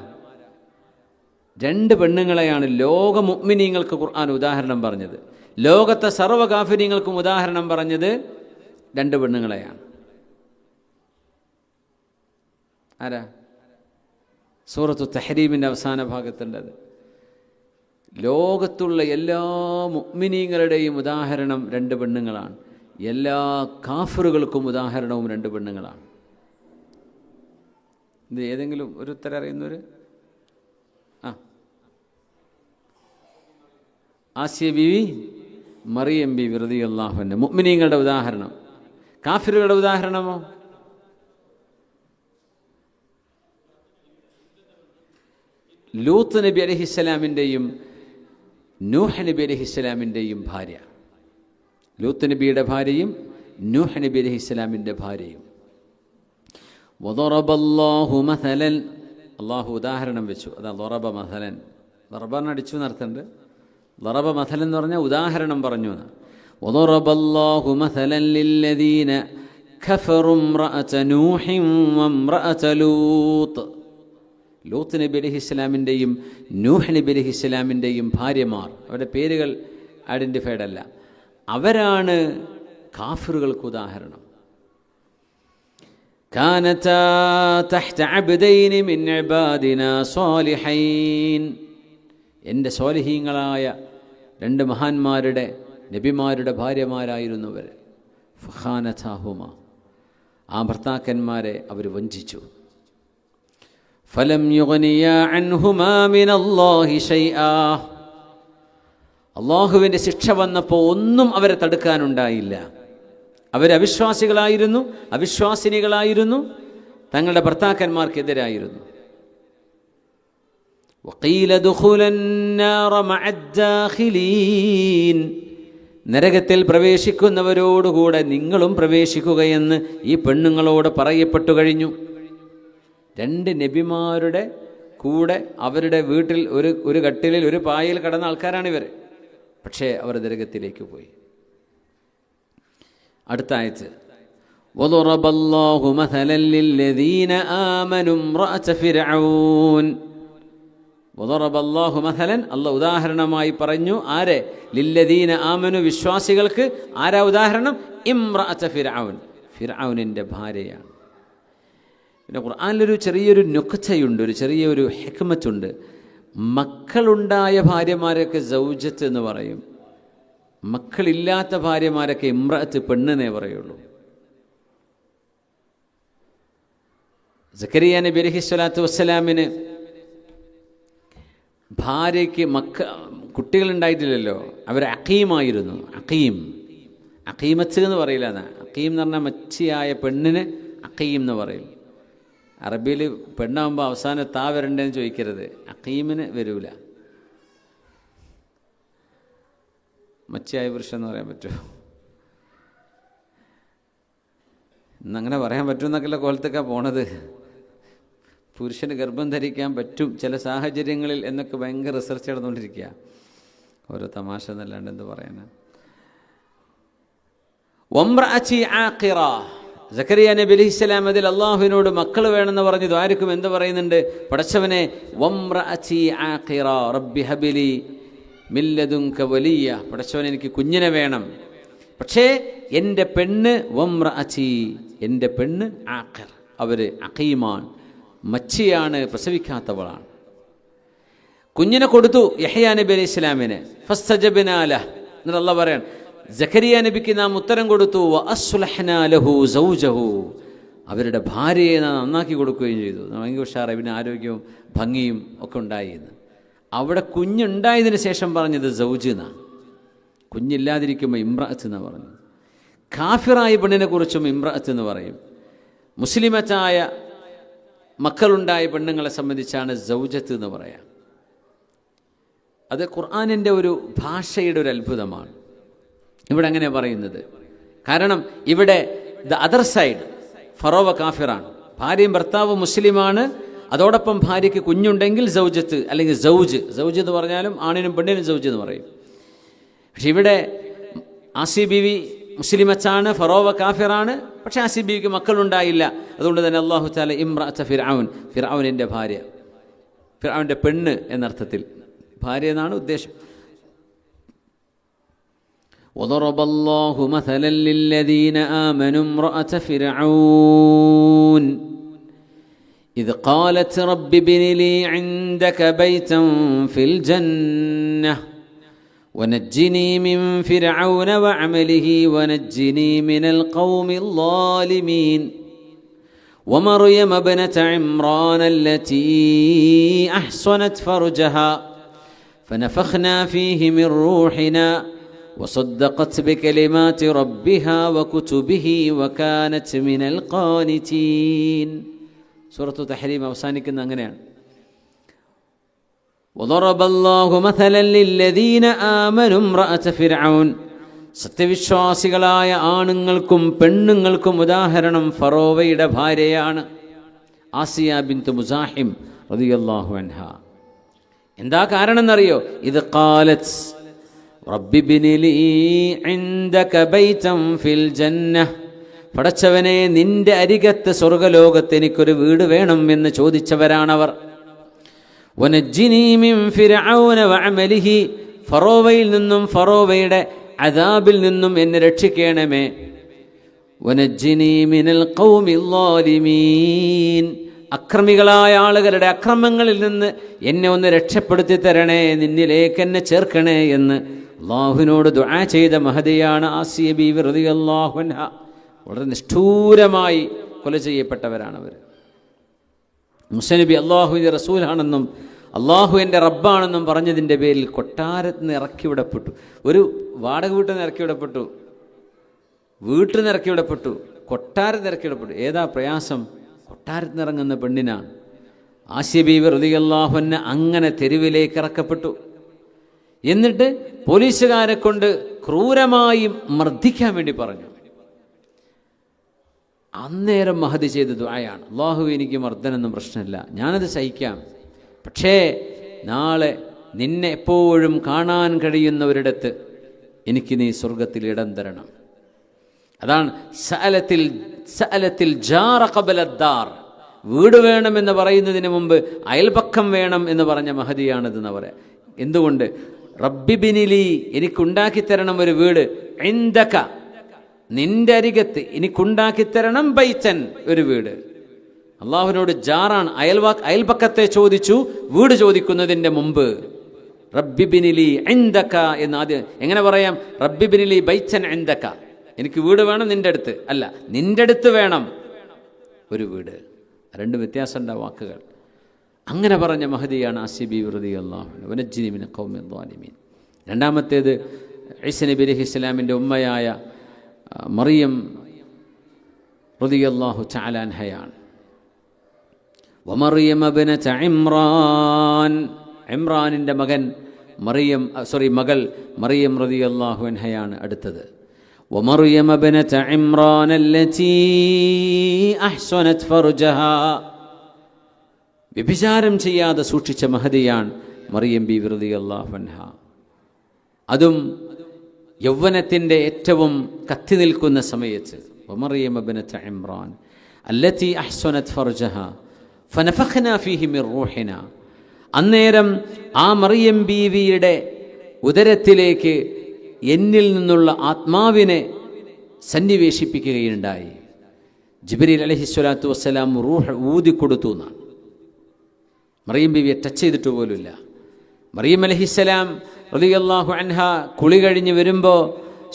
രണ്ട് പെണ്ണുങ്ങളെയാണ് ലോക മുഅ്മിനീങ്ങൾക്ക് ഖുർആൻ ഉദാഹരണം പറഞ്ഞത്. ലോകത്തെ സർവ്വ കാഫിരീങ്ങൾക്കും ഉദാഹരണം പറഞ്ഞത് രണ്ട് പെണ്ണുങ്ങളെയാണ്. ആരാ? സൂറത്തു തഹ്രീമിൻ്റെ അവസാന ഭാഗത്തുള്ളത്. ലോകത്തുള്ള എല്ലാ മുഅ്മിനീങ്ങളുടെയും ഉദാഹരണം രണ്ട് പെണ്ണുങ്ങളാണ്. എല്ലാ കാഫിറുകൾക്കും ഉദാഹരണവും രണ്ട് പെണ്ണുങ്ങളാണ്. ഇത് ഏതെങ്കിലും ഒരു ഉത്തരം അറിയുന്നവർ? ആസിയ ബീവി, മറിയം ബീവി റളിയല്ലാഹു അൻഹ മുഅ്മിനീങ്ങളുടെ ഉദാഹരണം. കാഫിറുകളുടെ ഉദാഹരണമോ? ലൂത്ത് നബി അലൈഹിസ്സലാമിൻ്റെയും നൂഹ് നബി അലൈഹിസ്സലാമിൻ്റെയും ഭാര്യ. ലൂത്ത് നബിയുടെ ഭാര്യയും നൂഹ് നബി അലൈഹിസ്സലാമിൻ്റെ ഭാര്യയും. വദറബല്ലാഹു മസലൻ, അള്ളാഹു ഉദാഹരണം വെച്ചു. അതാ ദറബ മസലൻ. ദറബാൻ അടിച്ചു നടത്തുന്നുണ്ട്. ദറബ മസലൻ എന്ന് പറഞ്ഞാൽ ഉദാഹരണം പറഞ്ഞു. വദറബല്ലാഹു മസലൻ ലില്ലദീന കഫറു ഇംറഅത നൂഹിൻ വഇംറഅത ലൂത്ത്. ലൂത്ത് നബി അലൈഹിസ്സലാമിൻ്റെയും നൂഹ് നബി അലൈഹിസ്സലാമിൻ്റെയും ഭാര്യമാർ, അവരുടെ പേരുകൾ ഐഡൻറ്റിഫൈഡ് അല്ല, അവരാണ് കാഫിറുകൾക്ക് ഉദാഹരണം. കാനതാ തഹ്ത അബ്ദൈനി മിൻ ഇബാദിനാ സ്വാലിഹൈൻ, എൻ്റെ സ്വാലിഹീങ്ങളായ രണ്ട് മഹാന്മാരുടെ നബിമാരുടെ ഭാര്യമാരായിരുന്നു അവർ. ഫഖാനതാഹുമ, ആ ഭർത്താക്കന്മാരെ അവർ വഞ്ചിച്ചു. ഫലം യുഗ്നിയാ അൻഹുമാ മിനല്ലാഹി ശൈആ, അള്ളാഹുവിൻ്റെ ശിക്ഷ വന്നപ്പോൾ ഒന്നും അവരെ തടുക്കാനുണ്ടായില്ല. അവരവിശ്വാസികളായിരുന്നു, അവിശ്വാസിനികളായിരുന്നു, തങ്ങളുടെ ഭർത്താക്കന്മാർക്കെതിരായിരുന്നു. വഖീല ദുഖുലന്നാറ മഅദ്ദാഖിലീൻ, നരകത്തിൽ പ്രവേശിക്കുന്നവരോടുകൂടെ നിങ്ങളും പ്രവേശിക്കുകയെന്ന് ഈ പെണ്ണുങ്ങളോട് പറയപ്പെട്ടു കഴിഞ്ഞു. രണ്ട് നബിമാരുടെ കൂടെ അവരുടെ വീട്ടിൽ ഒരു കട്ടിലിൽ ഒരു പായയിൽ കിടന്ന ആൾക്കാരാണിവർ. പക്ഷേ അവർ നരകത്തിലേക്ക് പോയി. അടുത്ത ആയത്ത്, വദറബല്ലാഹു മസലൻ ലില്ലദീന ആമനു ഇംറഅത ഫിർഔൻ. വദറബല്ലാഹു മസലൻ, അല്ലാഹു ഉദാഹരണമായി പറഞ്ഞു. ആരെ? ലില്ലദീന ആമനു, വിശ്വാസികൾക്ക്. ആരാ ഉദാഹരണം? ഇംറഅത ഫിർഔൻ, ഫിർഔനിൻ്റെ ഭാര്യയാണ്. പിന്നെ ഖുർആനിലൊരു ചെറിയൊരു നുക്തയുണ്ട്, ഒരു ചെറിയൊരു ഹിക്മത്തുണ്ട്. മക്കളുണ്ടായ ഭാര്യമാരൊക്കെ സൗജത്ത് എന്ന് പറയും, മക്കളില്ലാത്ത ഭാര്യമാരൊക്കെ ഇമ്രഅത്ത്, പെണ്ണെന്നേ പറയുള്ളൂ. സക്കരിയ നബി അലൈഹിസ്സലാത്തു വസ്സലാമിന് ഭാര്യയ്ക്ക് കുട്ടികളുണ്ടായിട്ടില്ലല്ലോ. അവർ അഖീമായിരുന്നു. അഖീമത്ത് എന്ന് പറയില്ല. അഖീം എന്ന് പറഞ്ഞാൽ മച്ചിയായ പെണ്ണിന് അഖീം എന്ന് പറയും. അറബിയിൽ പെണ്ണാകുമ്പോൾ അവസാനം താ വരണ്ടേന്ന് ചോദിക്കരുത്. അഖീമിന് വരൂല. മച്ചിയായ പുരുഷൻ എന്ന് പറയാൻ പറ്റുമോ? ഇന്നങ്ങനെ പറയാൻ പറ്റുമെന്നൊക്കെയുള്ള കോലത്തൊക്കെ പോണത്. പുരുഷന് ഗർഭം ധരിക്കാൻ പറ്റും ചില സാഹചര്യങ്ങളിൽ എന്നൊക്കെ ഭയങ്കര റിസർച്ച് നടന്നുകൊണ്ടിരിക്കുക. ഓരോ തമാശ എന്നല്ലാണ്ട് എന്ത് പറയാനാ. സക്കരിയ നബി അലൈഹിസ്സലാം അതിൽ അള്ളാഹുവിനോട് മക്കൾ വേണമെന്ന് പറഞ്ഞു ദ്വാരക്കും എന്ത് പറയുന്നുണ്ട്? പടച്ചവനെ റബ്ബി ഹബിലി മിൻ ലദുൻക വലിയ, പടച്ചവനെ എനിക്ക് കുഞ്ഞിനെ വേണം. പക്ഷേ എൻ്റെ പെണ്ണ് എൻ്റെ പെണ്ണ് ആഖിർ, അവർ അഖീമാൻ, മച്ചിയാണ്, പ്രസവിക്കാത്തവളാണ്. കുഞ്ഞിനെ കൊടുത്തു യഹ്യാ നബി അലൈഹി സ്വലാമിന്. ഫസ്തജബ്നാ ലഹ് എന്ന് അല്ലാഹു പറയാൻ, സക്കരിയ നബിക്ക് നാം ഉത്തരം കൊടുത്തു. വഅസ്ലഹ്നാ ലഹു സൗജഹു, അവരുടെ ഭാര്യയെ നാം നന്നാക്കി കൊടുക്കുകയും ചെയ്തു. ഭയങ്കര ഉഷാറായി, പിന്നെ ആരോഗ്യവും ഭംഗിയും ഒക്കെ ഉണ്ടായിരുന്നു. അവിടെ കുഞ്ഞുണ്ടായതിനു ശേഷം പറഞ്ഞത് സൗജ് എന്നാണ്. കുഞ്ഞില്ലാതിരിക്കുമ്പോൾ ഇമ്രഅത്ത് എന്ന് പറഞ്ഞു. കാഫിറായ പെണ്ണിനെ കുറിച്ചും ഇമ്രഅത്ത് എന്ന് പറയും. മുസ്ലിമത്തായ മക്കളുണ്ടായ പെണ്ണുങ്ങളെ സംബന്ധിച്ചാണ് സൗജത്ത് എന്ന് പറയാം. അത് ഖുർആനിൻ്റെ ഒരു ഭാഷയുടെ ഒരു അത്ഭുതമാണ്. ഇവിടെ അങ്ങനെ പറയുന്നത് കാരണം ഇവിടെ ദ അതർ സൈഡ് ഫറോവ കാഫിറാണ്, ഭാര്യയും ഭർത്താവും മുസ്ലിമാണ്. അതോടൊപ്പം ഭാര്യയ്ക്ക് കുഞ്ഞുണ്ടെങ്കിൽ സൗജത്ത് അല്ലെങ്കിൽ സൗജ് എന്ന് പറഞ്ഞാലും ആണിനും പെണ്ണിനും സൗജ് എന്ന് പറയും. പക്ഷെ ഇവിടെ ആസി ബീവി മുസ്ലിമച്ചാണ്, ഫറോവ കാഫിറാണ്. പക്ഷെ ആസി ബീവിക്ക് മക്കളുണ്ടായില്ല. അതുകൊണ്ട് തന്നെ അല്ലാഹു തആല ഇംറഅത ഫിർഔനിൻ്റെ ഭാര്യ, ഫിർഔന്റെ പെണ്ണ് എന്നർത്ഥത്തിൽ ഭാര്യ എന്നാണ് ഉദ്ദേശം. وضرب الله مثلا للذين آمنوا امرأة فرعون إذ قالت رب ابن لي عندك بيتا في الجنة ونجني من فرعون وعمله ونجني من القوم الظالمين ومريم ابنة عمران التي أحصنت فرجها فنفخنا فيه من روحنا وصدقت بكلمات ربها وكتبه وكانت من القانتين. سورة التحريم അവസാനിക്കുന്ന അങ്ങനെയാണ്. وضرب الله مثلا للذين آمنوا امرأة فرعون, സത്യവിശ്വാസികളായ ആണുങ്ങൾക്കും പെണ്ണുങ്ങൾക്കും ഉദാഹരണം ഫറോവയുടെ ഭാര്യയാണ് ആസിയ ബിൻത് മുസാഹിം റളിയല്ലാഹു അൻഹ. എന്താ കാരണം എന്നറിയോ? ഇത് ഖാലത്ത് റബ്ബി ഇബ്നി ലീ ഇൻദക ബൈതൻ ഫിൽ ജന്നഹ, പടച്ചവനെ നിന്റെ അരികത്ത് സ്വർഗ്ഗലോകത്ത് എനിക്കൊരു വീട് വേണം എന്ന് ചോദിച്ചവരാണവർ. വനജ്ജിനി മിൻ ഫിർഔന വഅമലിഹി, ഫറോവയിൽ നിന്നും ഫറോവയുടെ അദാബിൽ നിന്നും എന്നെ രക്ഷിക്കണമേ. വനജ്ജിനി മിനൽ ഖൗമിൽ ളാലിമീൻ, അക്രമികളായ ആളുകളുടെ അക്രമങ്ങളിൽ നിന്ന് എന്നെ ഒന്ന് രക്ഷപ്പെടുത്തി തരണേ, നിന്നിലേക്ക് എന്നെ ചേർക്കണേ എന്ന് അള്ളാഹുവിനോട് ദുആ ചെയ്ത മഹദിയാണ് ആസിയ ബീവി റളിയല്ലാഹു അൻഹ. വളരെ നിഷ്ഠൂരമായി കൊല ചെയ്യപ്പെട്ടവരാണവർ. മൂസാ നബി അള്ളാഹുവിൻ്റെ റസൂലാണെന്നും അള്ളാഹു എൻ്റെ റബ്ബാണെന്നും പറഞ്ഞതിൻ്റെ പേരിൽ കൊട്ടാരത്തിൽ നിന്ന് ഇറക്കി വിടപ്പെട്ടു. ഒരു വാടക വീട്ടിൽ നിന്ന് ഇറക്കി വിടപ്പെട്ടു, വീട്ടിൽ നിന്ന് ഇറക്കി വിടപ്പെട്ടു, കൊട്ടാരത്തിൽ നിന്ന് ഇറക്കി വിടപ്പെട്ടു. ഏതാ പ്രയാസം? കൊട്ടാരത്തിൽ നിന്ന് ഇറങ്ങുന്ന പെണ്ണിനാണ്. ആസിയ ബീവി റളിയല്ലാഹു അൻഹ അങ്ങനെ തെരുവിലേക്ക് ഇറക്കപ്പെട്ടു. എന്നിട്ട് പോലീസുകാരെ കൊണ്ട് ക്രൂരമായി മർദ്ദിക്കാൻ വേണ്ടി പറഞ്ഞു. അന്നേരം മഹദി ചെയ്ത ദുആയാണ്, അല്ലാഹു എനിക്ക് മർദ്ദനൊന്നും പ്രശ്നമില്ല, ഞാനത് സഹിക്കാം, പക്ഷേ നാളെ നിന്നെ എപ്പോഴും കാണാൻ കഴിയുന്ന ഒരിടത്ത് എനിക്ക് നീ സ്വർഗത്തിൽ ഇടം തരണം. അതാണ് സഅലത്തിൽ ജാറ ഖബല ദാർ, വീട് വേണമെന്ന് പറയുന്നതിന് മുമ്പ് അയൽപക്കം വേണം എന്ന് പറഞ്ഞ മഹദിയാണിതെന്ന് പറയാം. എന്തുകൊണ്ട്? റബ്ബി ഇബ്നി ലീ, എനിക്കുണ്ടാക്കി തരണം ഒരു വീട്, ഇൻദക നിന്റെ അരികത്ത് എനിക്കുണ്ടാക്കി തരണം, ബൈതൻ ഒരു വീട്. അള്ളാഹുവിനോട് ജാറാണ്, അയൽപക്കത്തെ ചോദിച്ചു, വീട് ചോദിക്കുന്നതിൻ്റെ മുമ്പ്. റബ്ബി ഇബ്നി ലീ ഇൻദക എന്ന് ആദ്യം എങ്ങനെ പറയാം? റബ്ബി ഇബ്നി ലീ ബൈതൻ ഇൻദക, എനിക്ക് വീട് വേണം നിന്റെ അടുത്ത്, അല്ല നിന്റെ അടുത്ത് വേണം ഒരു വീട്. രണ്ട് വ്യത്യാസമുണ്ട് വാക്കുകൾ. അങ്ങനെ പറഞ്ഞ മഹദിയാണ് ആസിയ ബീവി റളിയല്ലാഹു അൻഹ, വനജ്ജിനി മിന ഖൗമി ളാലിമീൻ. രണ്ടാമത്തേത് ഈസാ നബി അലൈഹിസ്സലാമിൻ്റെ ഉമ്മയായ മറിയം റളിയല്ലാഹു തആല അൻഹയാണ്. വമറിയം ഇബ്നത ഇമ്രാൻ, ഇമ്രാനിൻ്റെ മകൻ മകൾ മറിയം റളിയല്ലാഹു അൻഹയാണ് അടുത്തത്. വമറിയം ഇബ്നത ഇമ്രാൻ അല്ലതി അഹ്സനത് ഫർജഹാ, വ്യഭിചാരം ചെയ്യാതെ സൂക്ഷിച്ച മഹദിയാണ് മറിയം ബീവി റളിയല്ലാഹു അൻഹ. അതും യൗവനത്തിൻ്റെ ഏറ്റവും കത്തി നിൽക്കുന്ന സമയത്ത്. വമറിയം ഇബ്നത ഇമ്രാൻ അല്ലതി അഹ്സനത് ഫർജഹാ ഫനഫഖ്നാ ഫീഹി മിർ റൂഹിനാ, അന്നേരം ആ മറിയം ബീവിയുടെ ഉദരത്തിലേക്ക് എന്നിൽ നിന്നുള്ള ആത്മാവിനെ സന്നിവേശിപ്പിക്കുകയുണ്ടായി. ജിബ്രീൽ അലൈഹിസ്സലാത്തു വസ്സലാം റൂഹ് ഊതിക്കൊടുത്തു എന്നാണ്. മറിയം ബീവിയെ ടച്ച് ചെയ്തിട്ട് പോലുമില്ല. മറിയം അലൈഹിസ്സലാം റളിയല്ലാഹു അൻഹ കുളി കഴിഞ്ഞ് വരുമ്പോൾ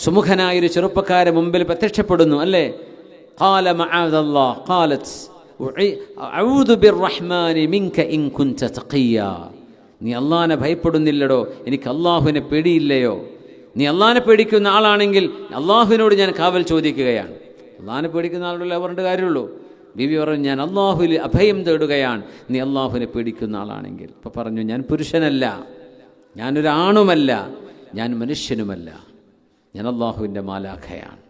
സുമുഖനായൊരു ചെറുപ്പക്കാരെ മുമ്പിൽ പ്രത്യക്ഷപ്പെടുന്നു, അല്ലേ? ഖാല മഅദല്ലാഹ് ഖാലത് അഊദു ബിർറഹ്മാനി മിൻക ഇൻ കുൻത തഖിയ്യാ, നീ അള്ളാഹിനെ ഭയപ്പെടുന്നില്ലടോ, എനിക്ക് അള്ളാഹുവിനെ പേടിയില്ലയോ? നീ അള്ളാഹിനെ പേടിക്കുന്ന ആളാണെങ്കിൽ അള്ളാഹുവിനോട് ഞാൻ കാവൽ ചോദിക്കുകയാണ്. അള്ളാഹിനെ പേടിക്കുന്ന ആളോട് പറഞ്ഞിട്ട് കാര്യമുള്ളൂ. ബീവി പറഞ്ഞു, ഞാൻ അള്ളാഹുവിൽ അഭയം തേടുകയാണ്, നീ അള്ളാഹുവിനെ പേടിക്കുന്ന ആളാണെങ്കിൽ. അപ്പോൾ പറഞ്ഞു, ഞാൻ പുരുഷനല്ല, ഞാനൊരാണുമല്ല, ഞാൻ മനുഷ്യനുമല്ല, ഞാൻ അള്ളാഹുവിൻ്റെ മാലാഖയാണ്.